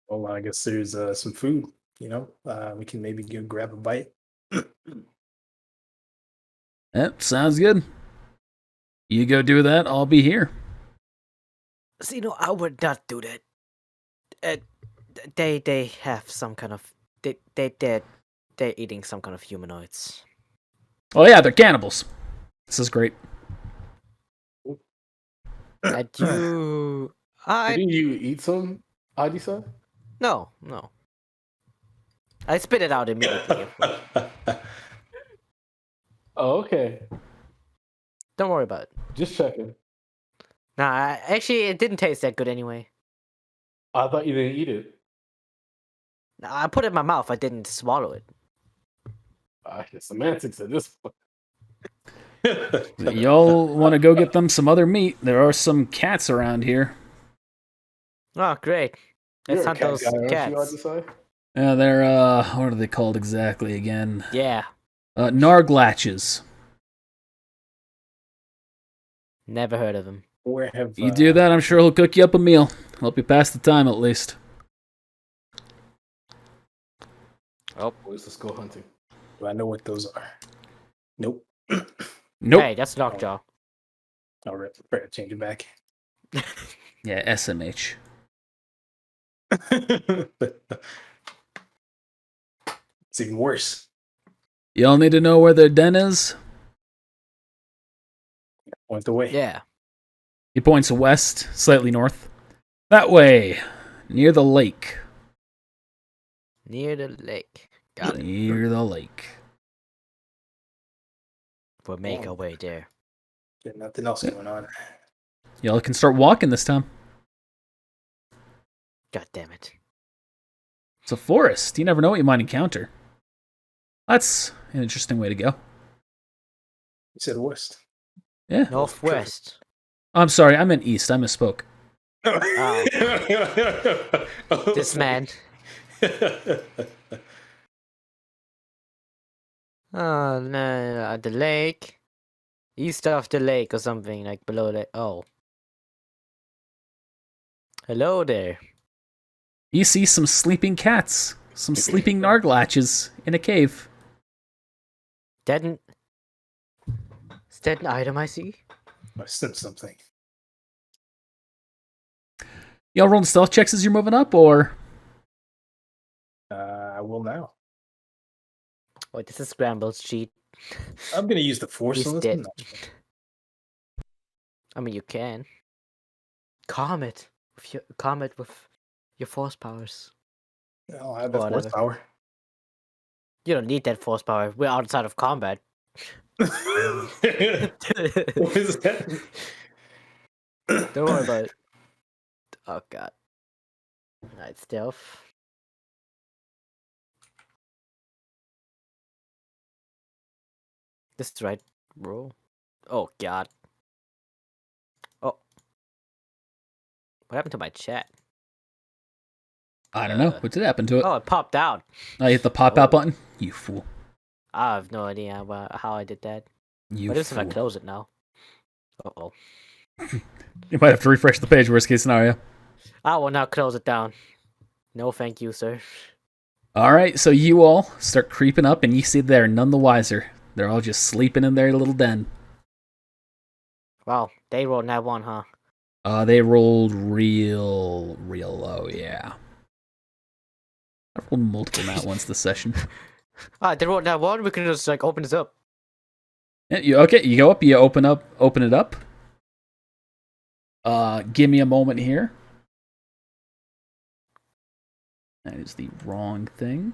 Well, I guess there's some food. You know, we can maybe grab a bite. Yep, sounds good. You go do that. I'll be here. See, no, I would not do that. They have some kind of they're eating some kind of humanoids. Oh yeah, they're cannibals. This is great. Didn't you eat some, Adisa? No. I spit it out immediately. Oh, okay. Don't worry about it. Just checking. Nah, actually, it didn't taste that good anyway. I thought you didn't eat it. I put it in my mouth. I didn't swallow it. Semantics at this point. Y'all want to go get them some other meat? There are some cats around here. Oh, great. Let's hunt those cats. Yeah, they're, what are they called exactly again? Yeah. Narglatches. Never heard of them. Where have You do that, I'm sure he'll cook you up a meal. Help you pass the time, at least. Oh, boys, let's go hunting. Do I know what those are? Nope. Nope. Hey, that's Lockjaw. All right, prepare to change it back. Yeah, SMH. It's even worse. Y'all need to know where their den is? Point the way. Yeah. He points west, slightly north. That way, near the lake. Near the lake. Got it. Near the lake. We'll make our way there. There's nothing else going on. Y'all can start walking this time. God damn it. It's a forest. You never know what you might encounter. That's an interesting way to go. You said west. Yeah. Northwest. I'm sorry, I meant east. I misspoke. Oh. This man. Oh no, the lake. East of the lake or something, like below the. Oh. Hello there. You see some sleeping cats, some sleeping narglatches in a cave. Is that an item I see? I sent something. Y'all rolling stealth checks as you're moving up, or? I will now. Wait, this is Scramble's cheat. I'm gonna use the force He's on this dead. one. I mean, you can. Calm it with your force powers. I'll have the force Whatever. power. You don't need that force power. We're outside of combat. What is that? Don't worry about it. Oh god. Alright, stealth. This is right, bro. Oh god. Oh. What happened to my chat? I don't know. What did happen to it? Oh, it popped out. I hit the pop out button. You fool. I have no idea how I did that. What if I close it now? Uh-oh. You might have to refresh the page, worst case scenario. I will not close it down. No thank you, sir. Alright, so you all start creeping up, and you see they're none the wiser. They're all just sleeping in their little den. Wow, they rolled that one, huh? They rolled real low, yeah. I've rolled multiple nat ones this session. They rolled that one. We can just like open this up. Yeah, you go up, you open it up. Give me a moment here. That is the wrong thing.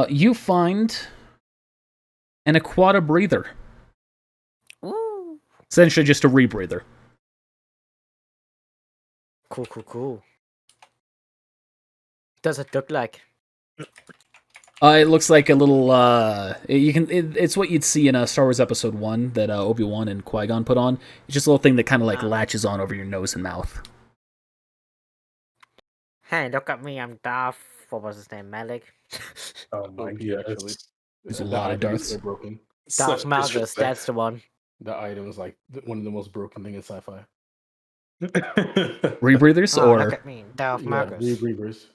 You find an aquata breather. Ooh. Essentially just a rebreather. Cool. Does it look like? It looks like a little. It's what you'd see in Star Wars Episode 1 that Obi-Wan and Qui-Gon put on. It's just a little thing that kind of like latches on over your nose and mouth. Hey, look at me! I'm Darth. What was his name? Malik. Oh my god! There's a lot of Darths. Broken. Darth Malgus. That's the one. The item is like one of the most broken things in sci-fi. Rebreathers or look at me, Darth Malgus. Rebreathers.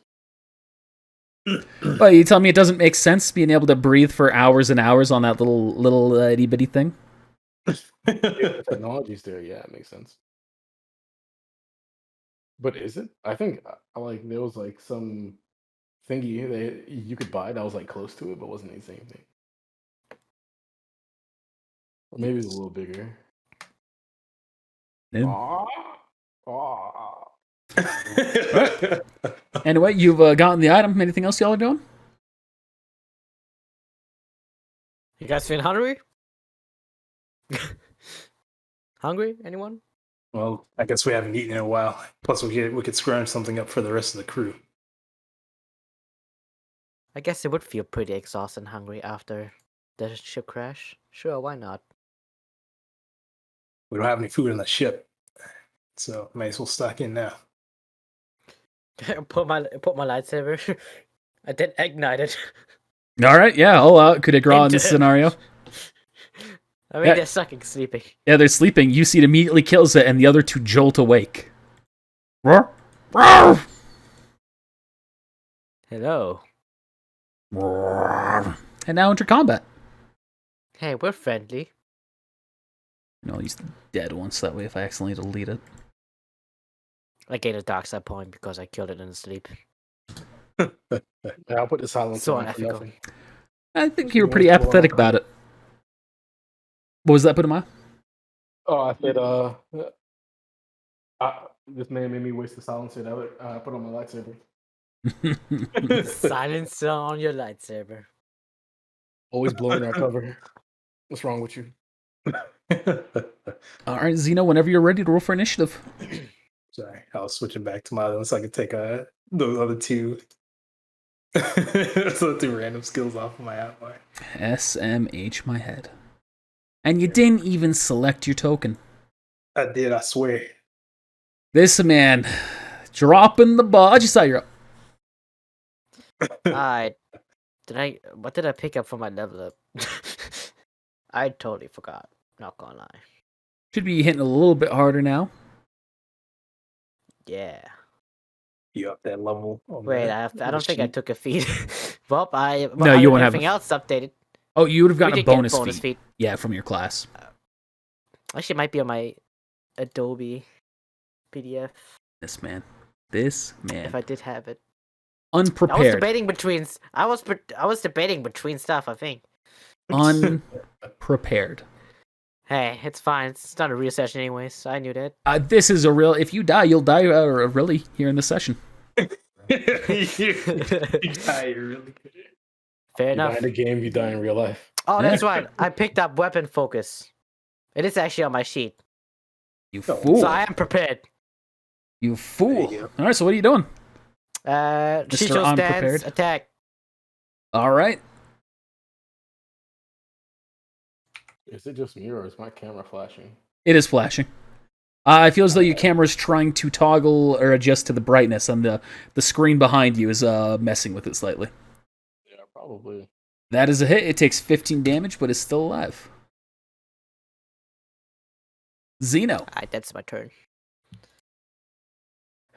Well, you tell me it doesn't make sense being able to breathe for hours and hours on that little itty bitty thing? The technology's there, yeah, it makes sense. But is it? I think like there was like some thingy that you could buy that was like close to it, but wasn't the same thing. Or maybe it was a little bigger. Yeah. Anyway, you've gotten the item. Anything else y'all are doing? You guys feeling hungry? Hungry? Anyone? Well, I guess we haven't eaten in a while. Plus, we could scrounge something up for the rest of the crew. I guess it would feel pretty exhausted and hungry after the ship crash. Sure, why not? We don't have any food on the ship, so may as well stock in now. put my lightsaber. I didn't ignite it. All right, yeah, all out. Could it grow in this scenario? I mean, they're sucking sleeping. Yeah, they're sleeping. You see it immediately kills it, and the other two jolt awake. Hello. And now enter combat. Hey, we're friendly. I'll use the dead one, so that way if I accidentally delete it. I gained a dark side point because I killed it in sleep. Yeah, I'll put the silence So on for unethical. nothing. I think you were pretty apathetic about it. What was that, Putama? Oh, I said, this man made me waste the silencer that I put on my lightsaber. Silence on your lightsaber. Always blowing our cover. What's wrong with you? All right, Xeno, whenever you're ready to roll for initiative. Sorry, I was switching back to my other one so I could take those other two So 2 random skills off of my ally. SMH my head. And you didn't even select your token. I did, I swear. This man, dropping the ball. I just saw you're up. What did I pick up for my level up? I totally forgot. Not gonna lie. Should be hitting a little bit harder now. Yeah. You up that level? Wait, I don't think I took a feed. No, you won't have everything else updated. Oh, you would have gotten We a did get bonus feed. Yeah, from your class. Actually, it might be on my Adobe PDF. This man. If I did have it. Unprepared. I was debating between stuff, I think. Unprepared. Hey, it's fine. It's not a real session anyways. I knew that. This is a real... If you die, you'll die really here in the session. You die really good. Fair enough. Die in the game, you die in real life. Oh, that's right. I picked up weapon focus. It is actually on my sheet. You fool. So I am prepared. You fool. All right, so what are you doing? Shisho stance, attack. All right. Is it just me or is my camera flashing? It is flashing. I feel as though your camera is trying to toggle or adjust to the brightness, and the screen behind you is messing with it slightly. Yeah, probably. That is a hit. It takes 15 damage, but is still alive. Xeno. Alright, that's my turn.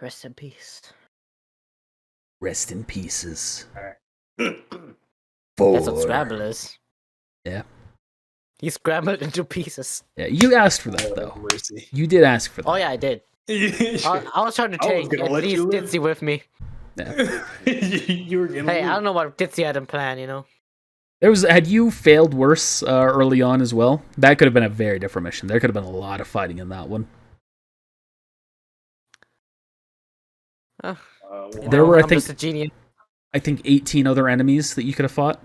Rest in peace. Rest in pieces. Alright. That's what Scrabble is. Yeah. He scrambled into pieces. Yeah, you asked for that, though. You did ask for that. Oh, yeah, I did. I was trying to take at least Ditzy with me. Yeah. You were Hey, I don't know what Ditzy had in plan, you know? Had you failed worse early on as well? That could have been a very different mission. There could have been a lot of fighting in that one. There were, I think 18 other enemies that you could have fought.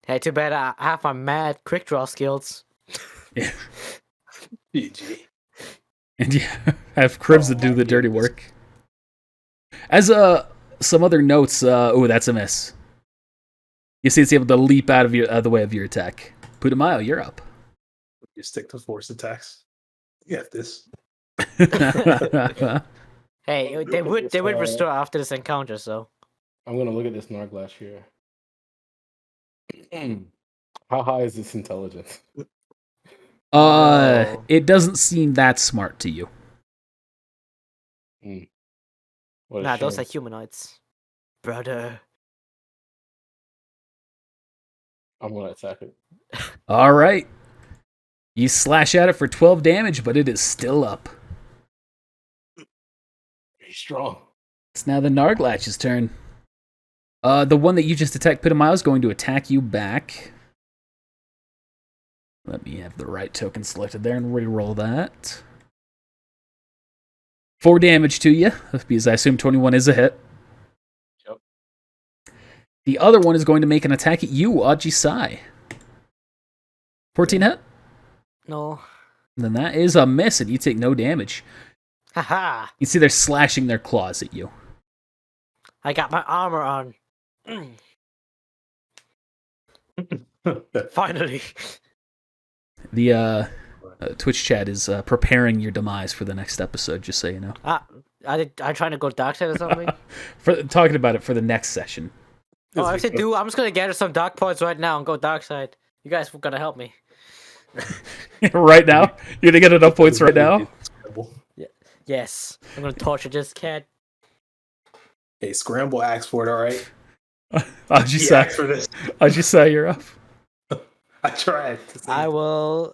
Hey, too bad I have my mad quick draw skills. Yeah. PG. And yeah, have Cribs to do the dirty work. As some other notes, that's a miss. You see, it's able to leap out of the way of your attack. Putumayo, you're up. You stick to force attacks. You have this. Hey, they would restore after this encounter, so. I'm gonna look at this Narglash here. How high is this intelligence? It doesn't seem that smart to you. Nah, those are humanoids. Brother. I'm gonna attack it. All right. You slash at it for 12 damage, but it is still up. Very strong. It's now the Narglach's turn. The one that you just attacked, Putumayo, is going to attack you back. Let me have the right token selected there and re-roll that. 4 damage to you, because I assume 21 is a hit. Yep. The other one is going to make an attack at you, Ajisai. 14 hit? No. Then that is a miss, and you take no damage. Haha. You see they're slashing their claws at you. I got my armor on. Finally. The Twitch chat is preparing your demise for the next episode, just so you know. Are trying to go dark side or something? Talking about it for the next session. Oh, if they do, I'm just gonna gather some dark points right now and go dark side. You guys are gonna help me. Right now? You're gonna get enough points right now? Yeah. Yes. I'm gonna torture this cat. Hey, Scramble asked for it, alright? Ajisai, for this. Ajisai, you're up. I tried. I will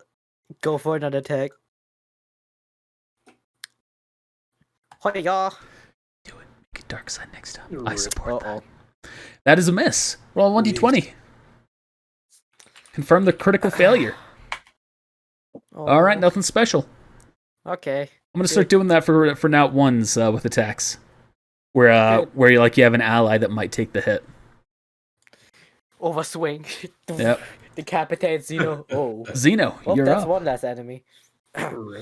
go for another attack. Hi, y'all. Do it. Make it dark side next time. I support that. Uh-oh. That is a miss. Roll 1d20. Confirm the critical failure. Oh. All right, nothing special. Okay. I'm gonna start doing that for now ones with attacks, where you have an ally that might take the hit. Overswing. Yep. Decapitate Xeno. Oh. Xeno, you're that's up. one less enemy. Yeah,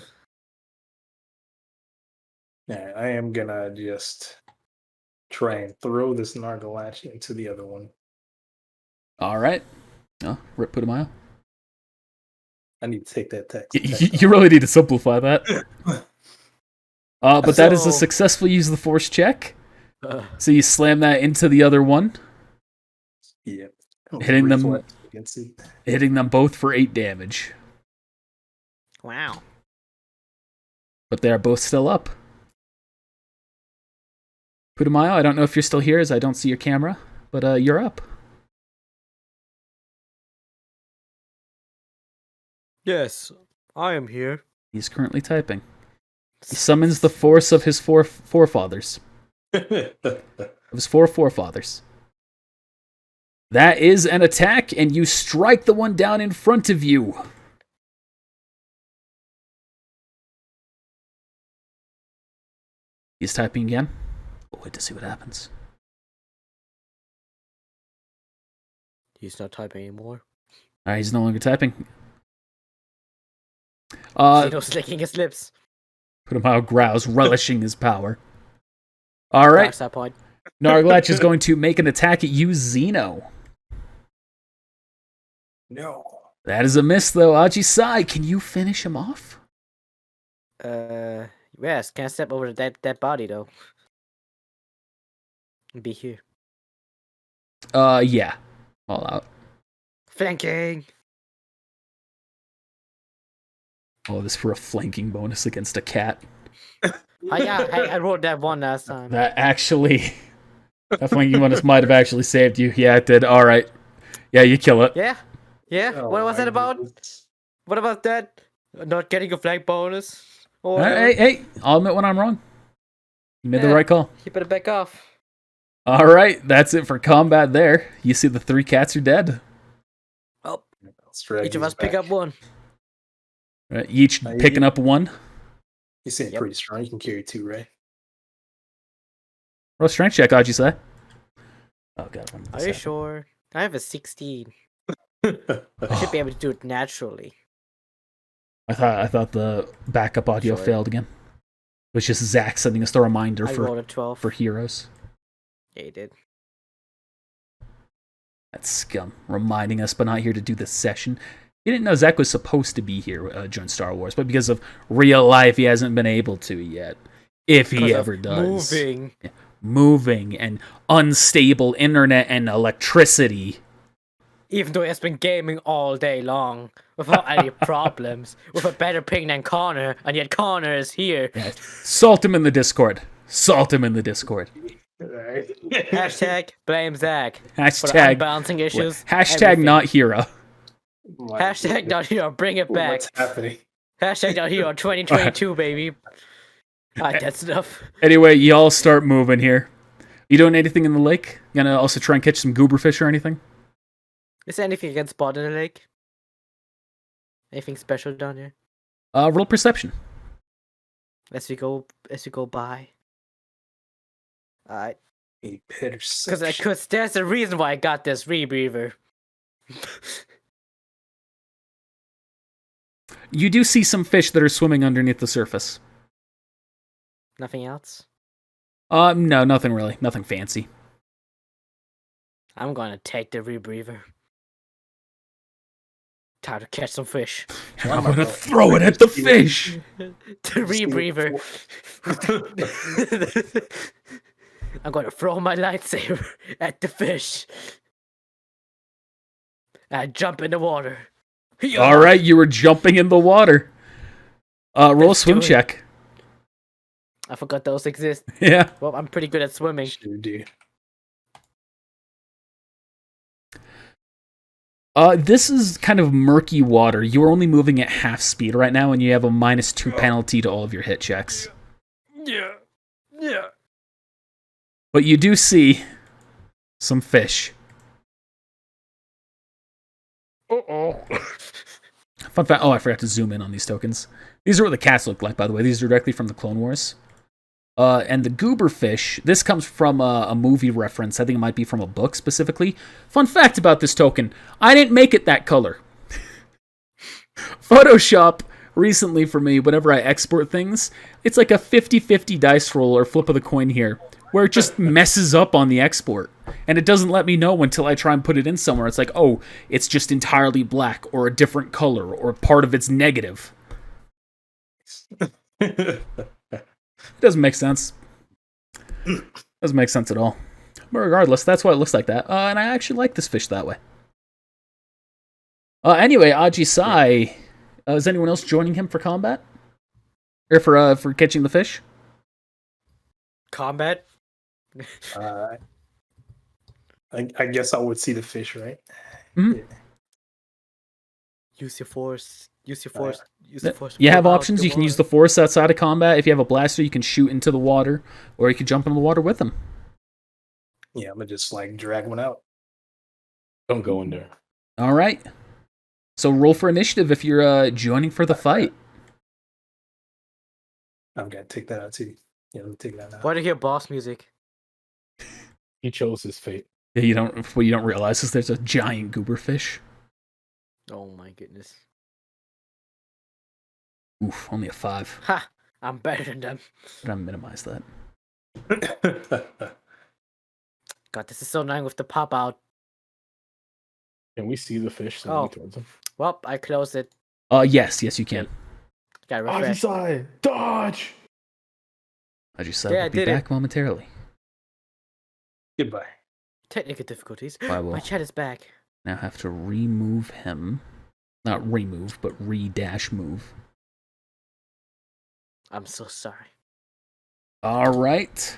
I am gonna just try and throw this Nargalatch into the other one. All right. Oh, rip Putumayo. I need to take that text. You really need to simplify that. But that is a successful use of the force check. So you slam that into the other one. Yeah. Hitting them both for 8 damage. Wow. But they are both still up. Putumayo, I don't know if you're still here as I don't see your camera, but you're up. Yes, I am here. He's currently typing. He summons the force of his forefathers. Of his 4 forefathers. That is an attack, and you strike the one down in front of you. He's typing again. We'll wait to see what happens. He's not typing anymore. Alright, he's no longer typing. Zeno's licking his lips. Putumayo growls, relishing his power. Alright. That point. Nargalatch is going to make an attack at you, Zeno. No. That is a miss, though. Ajisai, can you finish him off? Yes, can't step over that body, though. Be here. Yeah. All out. Flanking! Oh, this for a flanking bonus against a cat. I rolled that one last time. That actually... That flanking bonus might have actually saved you. Yeah, it did. Alright. Yeah, you kill it. Yeah? Yeah? Oh, what was that about? goodness. What about that? Not getting a flank bonus? Or Hey, I'll admit when I'm wrong. You made the right call. You better back off. Alright, that's it for combat there. You see the 3 cats are dead. Oh, Strategies each of us back. pick up one. Right, each picking up 1. You seem pretty strong. You can carry 2, right? Roll strength check, Ajisai. Oh god. Are you sure? I have a 16. I should be able to do it naturally. I thought the backup audio failed again. It was just Zach sending us the reminder I rolled a 12. for heroes. Yeah, he did. That's scum. Reminding us, but not here to do this session. He didn't know Zach was supposed to be here during Star Wars, but because of real life, he hasn't been able to yet. If he ever does. Moving. Yeah. Moving and unstable internet and electricity. Even though he has been gaming all day long without any problems, with a better ping than Connor, and yet Connor is here. Yeah. Salt him in the Discord. Salt him in the Discord. Hashtag blame Zach. For the Hashtag unbalancing issues. Hashtag everything. not hero. Hashtag not hero. Bring it back. What's happening? Hashtag not hero 2022, baby. Alright, that's enough. Anyway, y'all start moving here. You doing anything in the lake? You gonna also try and catch some goober fish or anything? Is there anything you can spot in the lake? Anything special down here? Roll perception. As we go by. Alright. Because there's a reason why I got this rebreather. You do see some fish that are swimming underneath the surface. Nothing else? No, nothing really. Nothing fancy. I'm gonna take the rebreather. Time to catch some fish. I'm gonna throw it at the fish! The rebreather. I'm gonna throw my lightsaber at the fish. And jump in the water. Alright, you were jumping in the water. Roll a swim check. I forgot those exist. Yeah. Well, I'm pretty good at swimming. Sure do. This is kind of murky water. You are only moving at half speed right now, and you have a -2 penalty to all of your hit checks. Yeah. But you do see some fish. Fun fact. Oh, I forgot to zoom in on these tokens. These are what the cats look like, by the way. These are directly from the Clone Wars. And the goober fish, this comes from a movie reference. I think it might be from a book specifically. Fun fact about this token, I didn't make it that color. Photoshop recently for me, whenever I export things, it's like a 50-50 dice roll or flip of the coin here, where it just messes up on the export. And it doesn't let me know until I try and put it in somewhere. It's like, oh, it's just entirely black or a different color or part of it's negative. It doesn't make sense. Doesn't make sense at all. But regardless, that's why it looks like that. And I actually like this fish that way. Anyway, Aji-sai, is anyone else joining him for combat? Or for catching the fish? Combat? I guess I would see the fish, right? Mm-hmm. Yeah. Use your force. Use your force. Use the force. You have options. You can use the force outside of combat. If you have a blaster, you can shoot into the water, or you can jump in the water with them. Yeah, I'm gonna just like drag one out. Don't go in there. All right. So roll for initiative if you're joining for the fight. I'm gonna take that out too. Yeah, let me take that out. Why do you hear boss music? He chose his fate. Yeah, what you don't realize is there's a giant goober fish. Oh my goodness. Oof, only a 5. Ha! I'm better than them. But I minimize that. God, this is so annoying with the pop out. Can we see the fish Oh. towards him? Well, I closed it. Yes, you can. Got refreshed. Aji-sai, dodge! I just said Yeah, I we'll be did it. back momentarily. Goodbye. Technical difficulties. I will My chat is back. now have to remove him. Not remove, but re-dash move. I'm so sorry. All right.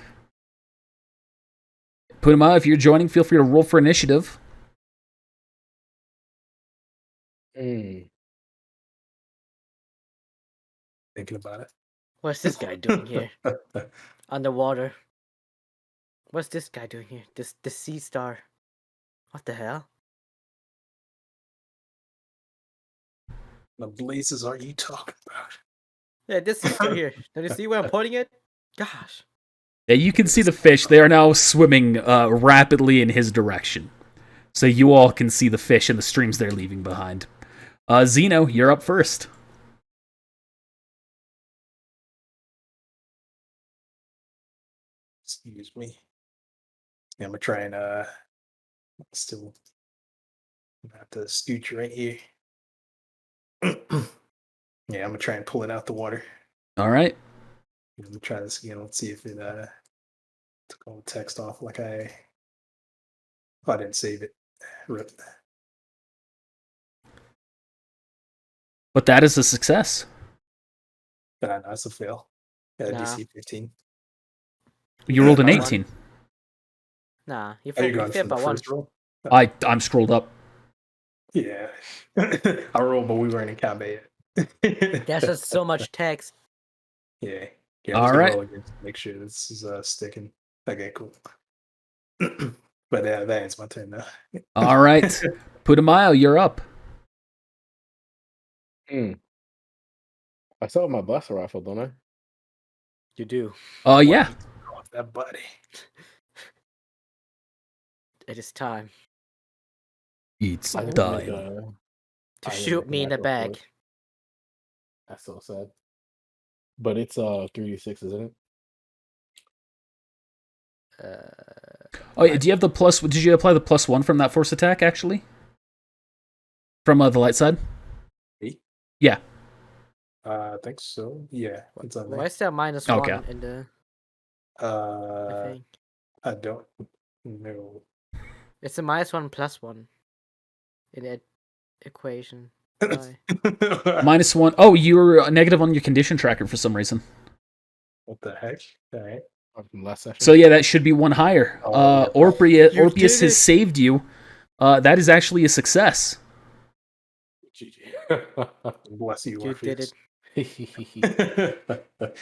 Put him out. If you're joining, feel free to roll for initiative. Mm. Thinking about it. What's this guy doing here? Underwater. What's this guy doing here? The sea star. What the hell? The blazes are you talking about? Yeah, this sea star here. Don't you see where I'm pointing it? Gosh. Yeah, you can see the fish. They are now swimming rapidly in his direction. So you all can see the fish and the streams they're leaving behind. Zeno, you're up first. Excuse me. Yeah, I'm gonna try and still have to scooch right here. Yeah, I'm gonna try and pull it out the water. All right. Let me try this again. Let's see if it took all the text off like I didn't save it. Rip. But that is a success. No, it's a fail. Yeah, Nah. DC 15. You rolled an By one. 18. Nah, you Are you failed going from by the one. first roll? I'm scrolled up. Yeah. I rolled, but we weren't in combat yet. There's just so much text. Yeah. All All right. right. Make sure this is sticking. Okay, cool. But that ends my turn now. All right. Putumayo, you're up. I still have my blaster rifle, don't I? You do. Yeah. Off that buddy. It is time It's I didn't done. make a- to I didn't shoot make me in an the actual back. force. That's so sad. But it's 3d6, isn't it? Oh, yeah. Do you have the plus? Did you apply the +1 from that force attack, actually? From the light side? Me? Yeah. I think so. Yeah. It's on Why there. is there minus Okay. 1 in the I I think? don't know. It's a -1 +1 in the equation. Why? -1. Oh, you're negative on your condition tracker for some reason. What the heck? All right. From last session. So yeah, that should be one higher. Oh, Orpheus You did has it. saved you. That is actually a success. Bless you, You did Orpheus. it.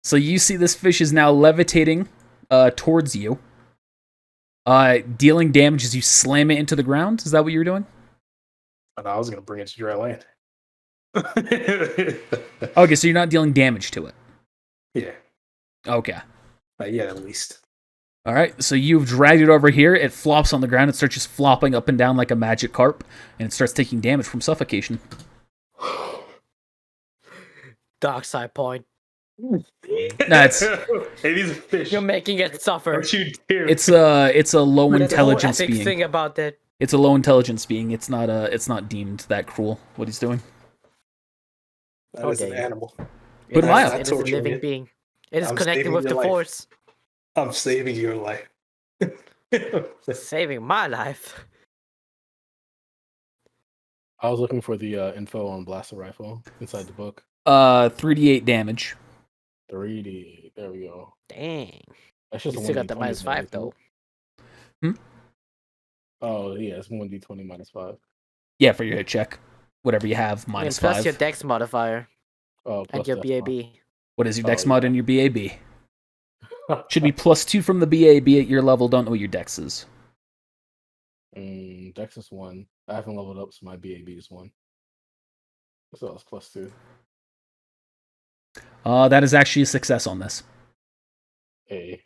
So you see this fish is now levitating towards you, dealing damage as you slam it into the ground. Is that what you were doing? And I was gonna bring it to dry land. Okay, so you're not dealing damage to it. Yeah. Okay. Yeah, at least. All right, so you've dragged it over here. It flops on the ground. It starts just flopping up and down like a magic carp, and it starts taking damage from suffocation. Dark side point. That's hey, these are fish. You're making it suffer. Don't you dare. it's a low There's a whole intelligence ethics being. thing about that. It's a low intelligence being. It's not deemed that cruel what he's doing. That is an animal. Put him out. It is a living being. It is I'm connected with the life. force. I'm saving your life. Saving my life. I was looking for the info on blaster rifle inside the book. 3d8 damage. 3D. There we go. Dang. That's just You a still got the 1d20 -5 though. Oh yeah, it's 1d20 -5. Yeah, for your hit check. Whatever you have, And minus plus 5. your dex modifier Oh, and your BAB. What is your dex Oh, mod yeah. and your BAB? Should be +2 from the BAB at your level. Don't know what your dex is. Dex is 1. I haven't leveled up, so my BAB is 1. So it's +2. That is actually a success on this. Hey.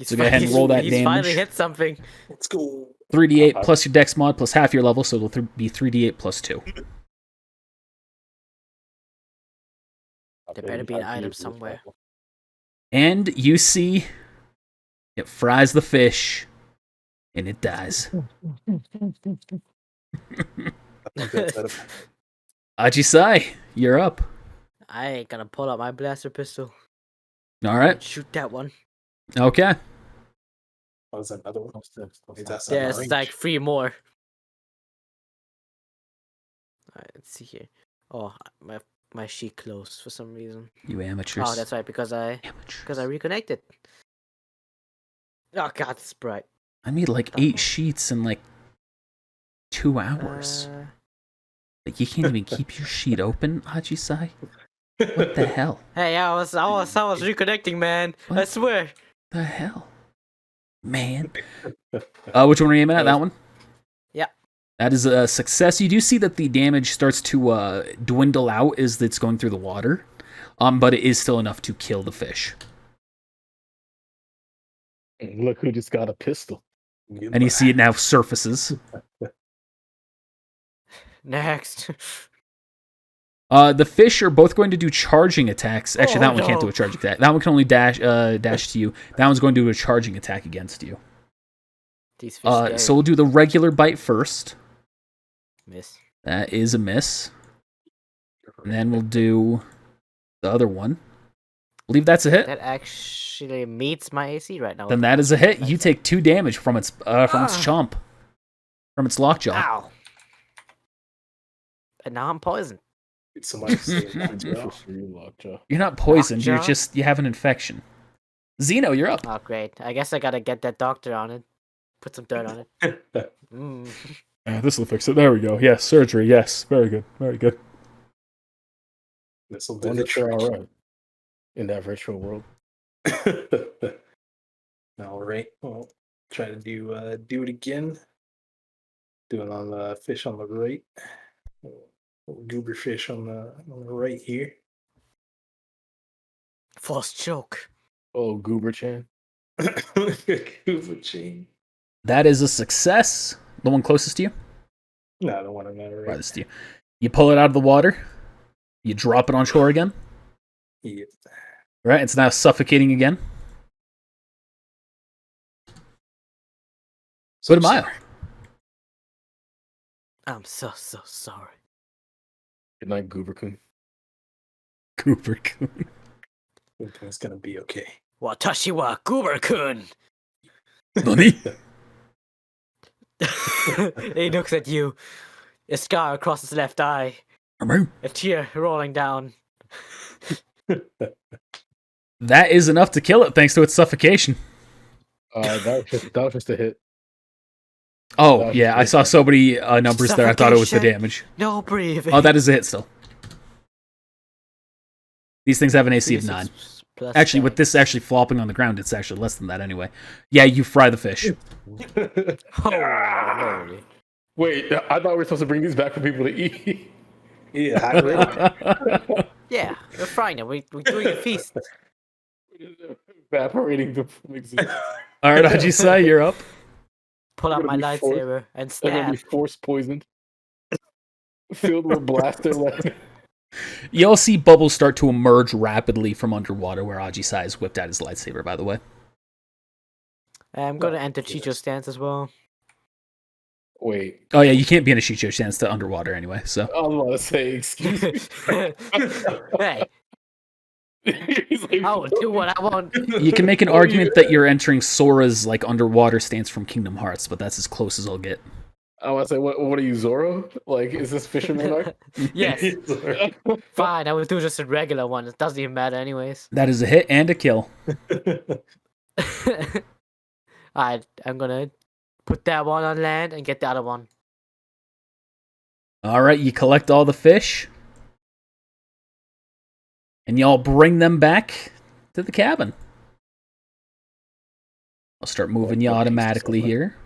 So go ahead and roll that he's damage. finally hit something. Let's go. 3d8 plus your dex mod plus half your level, so it'll be 3d8 plus 2. There better be an item somewhere. And you see it fries the fish and it dies. Ajisai, you're up. I ain't gonna pull out my blaster pistol. All right. Shoot that one. Okay. Oh, is that another one? That's There's like 3 more. Alright, let's see here. Oh, my sheet closed for some reason. You amateurs. Oh, that's right, because I reconnected. Oh god, it's bright. I made like 8 sheets in like 2 hours. Like you can't even keep your sheet open, Ajisai? What the hell? Hey, I was reconnecting, man. What? I swear. The hell? Man. Which one are you aiming at? That one? Yeah. That is a success. You do see that the damage starts to dwindle out as it's going through the water. But it is still enough to kill the fish. Look who just got a pistol. And you see it now surfaces. Next. The fish are both going to do charging attacks. Actually, that one can't do no. a charging attack. That one can only dash to you. That one's going to do a charging attack against you. These fish scary. So we'll do the regular bite first. Miss. That is a miss. And then we'll do the other one. I believe that's a hit. That actually meets my AC right now. Then that is a hit. You take 2 damage from its chomp. From its lockjaw. Ow. And now I'm poisoned. Somebody say You're not poisoned, Lockjaw? you have an infection. Zeno, you're up. Oh, great. I guess I gotta get that doctor on it. Put some dirt on it. This will fix it. There we go. Yes, surgery. Yes, very good. Very good. This will One that you're all right in that virtual world. All right. Well, try to do it again. Do it on the fish on the right. Goober fish on the right here. False choke. Oh, Goober Chan. Goober chain. That is a success. The one closest to you? No, the one on the right. Farthest to you. You pull it out of the water. You drop it on shore again. Yeah. Right, it's now suffocating again. What am I? I'm so sorry. Good night, Goober-kun. Goober-kun. Everything's gonna be okay. Watashi wa Goober-kun. Nani? He looks at you. A scar across his left eye. A tear rolling down. That is enough to kill it thanks to its suffocation. That was just a hit. Oh, yeah, I saw so many numbers there, I thought it was the damage. No breathing. Oh, that is a hit still. These things have an AC of 9. Actually, with this actually flopping on the ground, it's actually less than that anyway. Yeah, you fry the fish. Holy. Wait, I thought we were supposed to bring these back for people to eat. Yeah, Yeah, we're frying it. We're doing a feast. Evaporating the existence. All right, Ajisai, you're up. Pull out my They're gonna be lightsaber and They're gonna be stab. force poisoned. Filled with blaster lead. You'll see bubbles start to emerge rapidly from underwater where Ajisai has whipped out his lightsaber, by the way. I'm gonna enter Chicho's stance as well. Wait. Oh yeah, you can't be in a Chicho stance to underwater anyway, so. I was about to say, excuse me. Hey. Like, I'll do what I want. You can make an argument that you're entering Sora's like underwater stance from Kingdom Hearts, but that's as close as I'll get. I want to say, what are you, Zoro? Like, is this fisherman arc? Yes. Fine, I would do just a regular one. It doesn't even matter anyways. That is a hit and a kill. Alright, I'm gonna put that one on land and get the other one. Alright, you collect all the fish. And y'all bring them back to the cabin. I'll start moving you automatically here.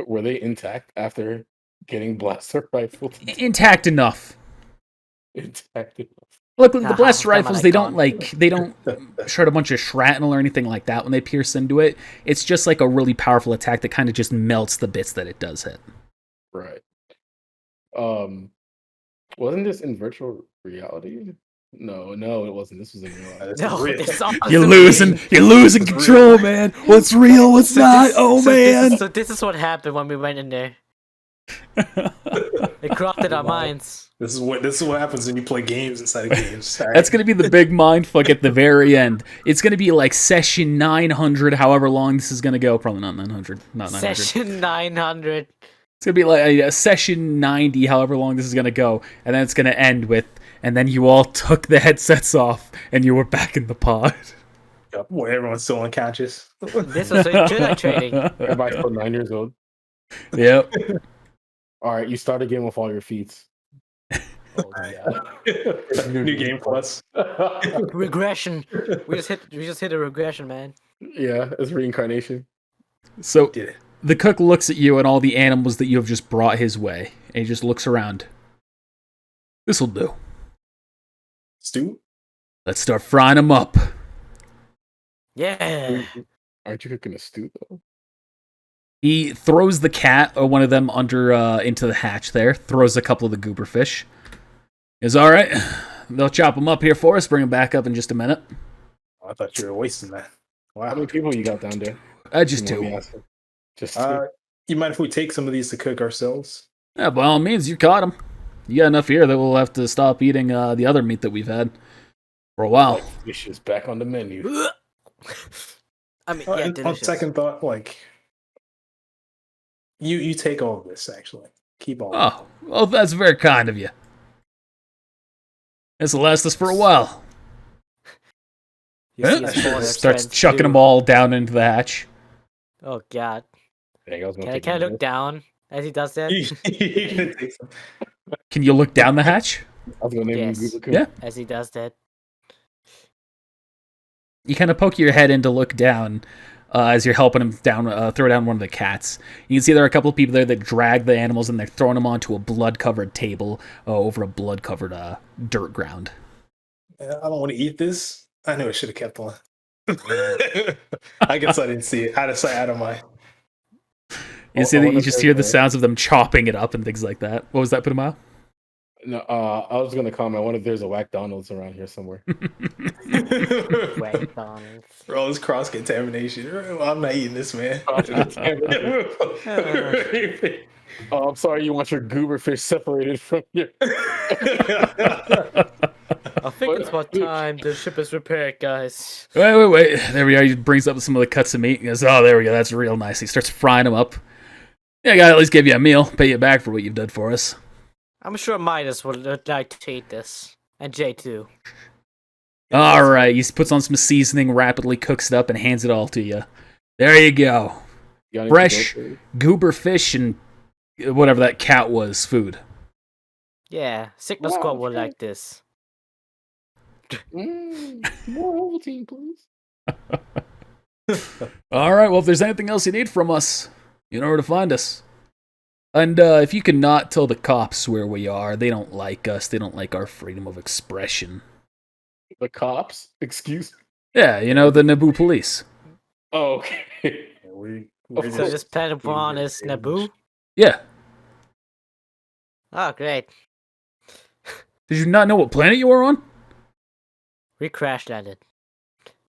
Were they intact after getting blaster rifled? Intact enough. Intact enough. Look, the blaster rifles, they don't icon. shred a bunch of shrapnel or anything like that when they pierce into it. It's just like a really powerful attack that kind of just melts the bits that it does hit. Right. Wasn't this in virtual reality? No, it wasn't. This was in real life. No, it's awesome. You're losing control, man. What's real, what's not? Man. This is what happened when we went in there. It corrupted our minds. This is what happens when you play games inside of games. Right. That's gonna be the big mindfuck at the very end. It's gonna be like session 900, however long this is gonna go. Probably not 900. Not 900. Session 900. It's gonna be like a session 90, however long this is gonna go, and then it's gonna end with, and then you all took the headsets off, and you were back in the pod. Yep, where everyone's still unconscious. This was a Jedi training. Everybody's still 9 years old. Yep. All right, you start again with all your feats. Oh, yeah. New game plus. Regression. We just hit a regression, man. Yeah, it's reincarnation. So Did it. the cook looks at you and all the animals that you have just brought his way, and he just looks around. This'll do. Stew? Let's start frying them up. Yeah. Aren't you cooking a stew though? He throws the cat or one of them under into the hatch there. Throws a couple of the goober fish. Is all right. They'll chop them up here for us. Bring them back up in just a minute. Oh, I thought you were wasting that. Wow. How many people you got down there? Just You know me two. asking. Just two. You mind if we take some of these to cook ourselves? Yeah, by all means, you caught them. You got enough here that we'll have to stop eating the other meat that we've had for a while. Fish is back on the menu. I mean, yeah, On delicious. second thought, like you take all of this actually. Keep all. Oh, well, that's very kind of you. This will last us for a while. You see his phone, Starts friends chucking do. them all down into the hatch. Oh god. Dang, I was gonna Can I take look down as he does that? You're gonna take some. Can you look down the hatch? I was gonna name Yes. you Google Yeah. As he does that. You kind of poke your head in to look down as you're helping him down, throw down one of the cats. You can see there are a couple of people there that drag the animals and they're throwing them onto a blood-covered table over a blood-covered dirt ground. I don't want to eat this. I knew I should have kept one. I guess I didn't see it. Out of sight, out of mind. You see that you just hear the sounds of them chopping it up and things like that. What was that, Putamao? No, I was gonna comment. I wonder if there's a Whack Donald's around here somewhere. McDonald's. For all this cross contamination, I'm not eating this, man. Oh, I'm sorry. You want your goober fish separated from your. I think it's about time the ship is repaired, guys. Wait. There we are. He brings up some of the cuts of meat. He goes, oh, there we go. That's real nice. He starts frying them up. Yeah, I gotta at least give you a meal. Pay you back for what you've done for us. I'm sure Midas would like to eat this. And Jay too. All right. He puts on some seasoning, rapidly cooks it up, and hands it all to you. There you go. You got any Fresh to go goober fish and whatever that cat was, food. Yeah, Signal Wow, Squad would okay. like this. More Ovaltine, please. All right. Well, if there's anything else you need from us, you know where to find us. And if you can not tell the cops where we are, they don't like us. They don't like our freedom of expression. The cops? Excuse me. Yeah, you know, the Naboo police. Oh, okay. So just plan upon is Naboo? Yeah. Oh, great. Did you not know what planet you were on? We crash landed.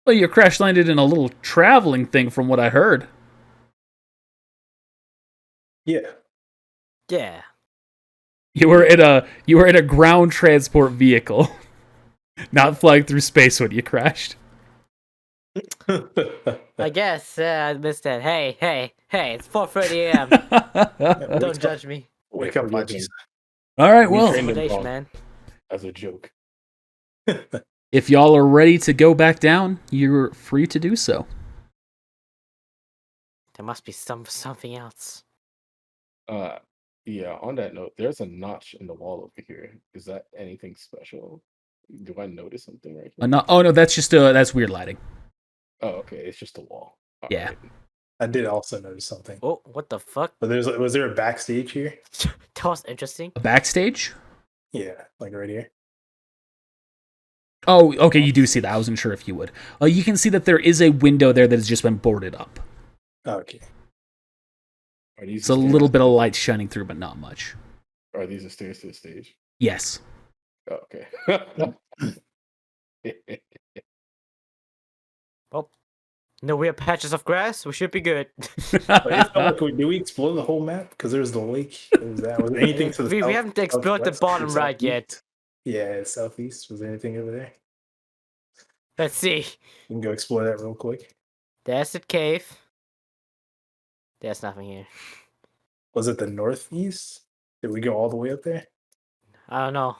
Well, you crash landed in a little traveling thing, from what I heard. Yeah. Yeah. You were in a ground transport vehicle, not flying through space when you crashed. I guess I missed that. Hey! It's 4:30 a.m. Don't judge me. Wake up, Budgies. All right, well, Man. As a joke. if y'all are ready to go back down, you're free to do so. There must be something else. Yeah, on that note, there's a notch in the wall over here. Is that anything special? Do I notice something right here? Oh no, that's just that's weird lighting. Oh, okay, it's just a wall. All Yeah. right. I did also notice something. Oh, what the fuck? But was there a backstage here? That was interesting. A backstage? Yeah, like right here. Oh, okay, you do see that. I wasn't sure if you would. You can see that there is a window there that has just been boarded up. Okay. It's a little bit of light shining through, but not much. Are these the stairs to the stage? Yes. Oh, okay. Oh, no weird patches of grass. We should be good. Did we explore the whole map? Because there's the lake. Was there anything to the we haven't explored the bottom right yet. Yeah, southeast. Was there anything over there? Let's see. We can go explore that real quick. There's the cave. There's nothing here. Was it the northeast? Did we go all the way up there? I don't know.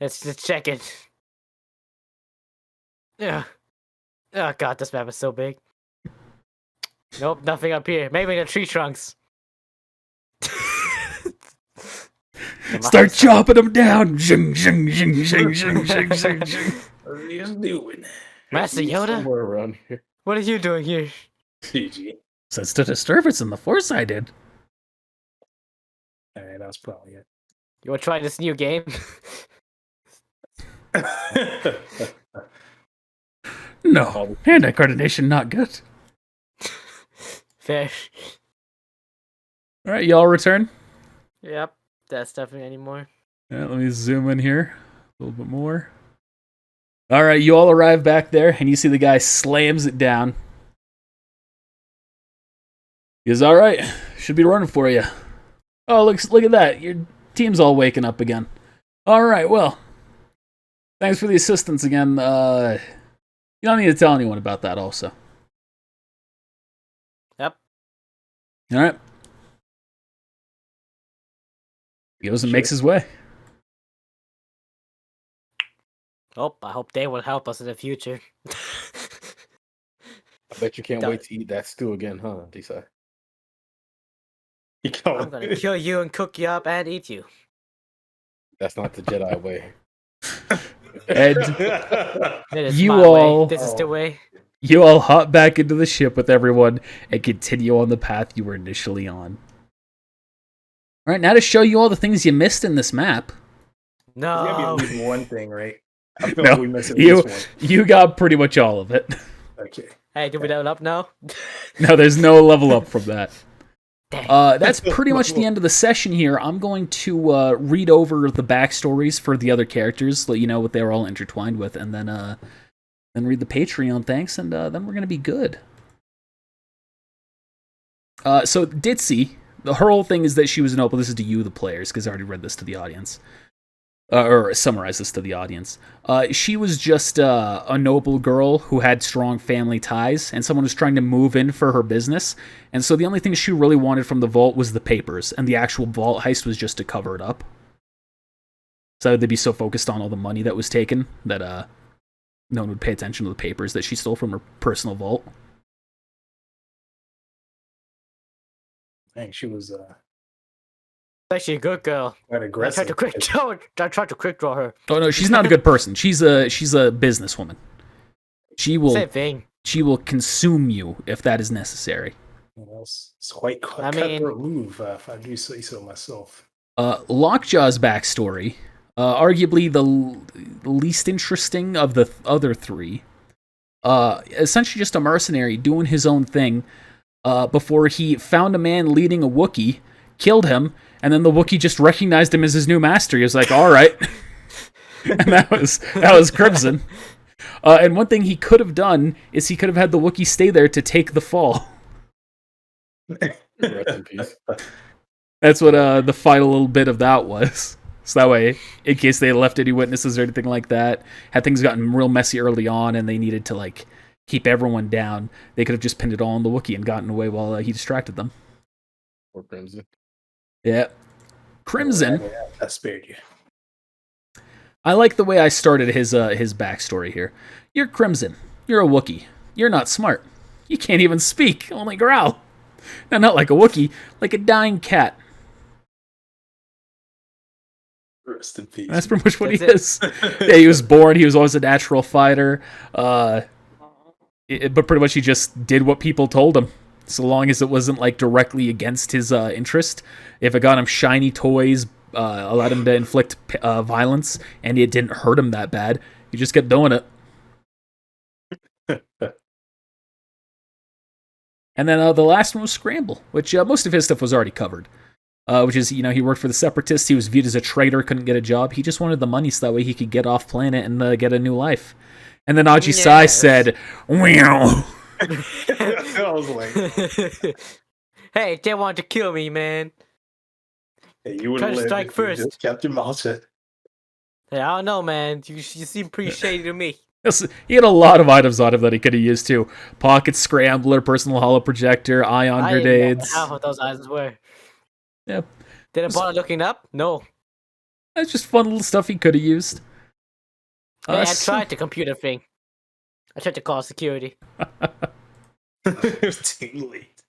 Let's check it. Yeah. Oh god, this map is so big. Nope, nothing up here. Maybe the tree trunks. Start chopping them down. Zing, zing, zing, zing, zing, zing, zing, zing. What are you doing? Master Yoda? Somewhere around here. What are you doing here? GG. Sense the disturbance in the force I did. Alright, that was probably it. You wanna try this new game? No. Hand-eye coordination not good. Fair. Alright, y'all return. Yep, that's definitely anymore. Let me zoom in here a little bit more. Alright, you all arrive back there, and you see the guy slams it down. He goes, alright, should be running for you. Oh, look at that. Your team's all waking up again. Alright, well. Thanks for the assistance again. You don't need to tell anyone about that also. Yep. Alright. He goes and makes his way. Oh, I hope they will help us in the future. I bet you can't wait to eat that stew again, huh, Desai? I'm gonna kill you and cook you up and eat you. That's not the Jedi way. And It is you my all, way. This is the way. You all hop back into the ship with everyone and continue on the path you were initially on. Alright, now to show you all the things you missed in this map. No. There's gotta be at least one thing, right? I feel No, like we missed at least one. You got pretty much all of it. Okay. Hey, do we level up now? No, there's no level up from that. Dang. That's pretty much the end of the session here. I'm going to read over the backstories for the other characters, let you know what they were all intertwined with, and then read the Patreon thanks, and then we're going to be good. So Ditzy, her whole thing is that she was a noble. This is to you, the players, because I already read this to the audience. Or summarized this to the audience. She was just a noble girl who had strong family ties, and someone was trying to move in for her business. And so the only thing she really wanted from the vault was the papers, and the actual vault heist was just to cover it up. So they'd be so focused on all the money that was taken that no one would pay attention to the papers that she stole from her personal vault. Dang, she was Actually a good girl. quite I aggressive. tried to quick draw her. Oh no, she's not a good person. She's a businesswoman. She Same thing. will consume you if that is necessary. Well, it's quite I mean- cutthroat move, if I do say so myself. Lockjaw's backstory, arguably the least interesting of the other three. Essentially just a mercenary doing his own thing before he found a man leading a Wookiee, killed him, and then the Wookiee just recognized him as his new master. He was like, all right. And that was Crimson. And one thing he could have done is he could have had the Wookiee stay there to take the fall. Rest in peace. That's what the final little bit of that was. So that way, in case they left any witnesses or anything like that, had things gotten real messy early on and they needed to like keep everyone down, they could have just pinned it all on the Wookiee and gotten away while he distracted them. Or Crimson. Yeah. Crimson. I spared you. I like the way I started his backstory here. You're Crimson. You're a Wookiee. You're not smart. You can't even speak, only growl. Now, not like a Wookiee, like a dying cat. Rest in peace. That's pretty much what he is. Yeah, he was born. He was always a natural fighter. But pretty much he just did what people told him. So long as it wasn't like directly against his interest. If it got him shiny toys, allowed him to inflict violence, and it didn't hurt him that bad, he just kept doing it. And then the last one was Scramble, which most of his stuff was already covered. Which is, he worked for the Separatists. He was viewed as a traitor, couldn't get a job. He just wanted the money so that way he could get off planet and get a new life. And then Aji Sai said, "Wow." I was like, "Hey, they want to kill me, man." Hey, you would have strike first. Just kept your mouth shut. Hey, I don't know, man. You seem pretty shady to me. He had a lot of items on him that he could have used too. Pocket scrambler, personal holo projector, ion grenades. Half of those items were. Yep. Did I bother looking up? No. That's just fun little stuff he could have used. Hey, I tried the computer thing. I tried to call security. It was too late.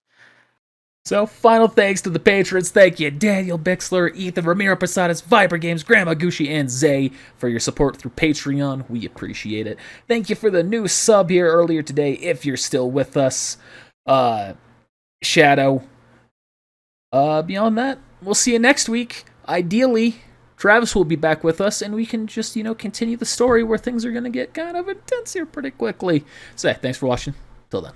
So, final thanks to the patrons. Thank you, Daniel Bixler, Ethan, Ramiro Posadas, Viper Games, Grandma Gucci, and Zay for your support through Patreon. We appreciate it. Thank you for the new sub here earlier today, if you're still with us. Shadow. Beyond that, we'll see you next week. Ideally, Travis will be back with us, and we can just, continue the story where things are going to get kind of intense here pretty quickly. So, thanks for watching. Till then.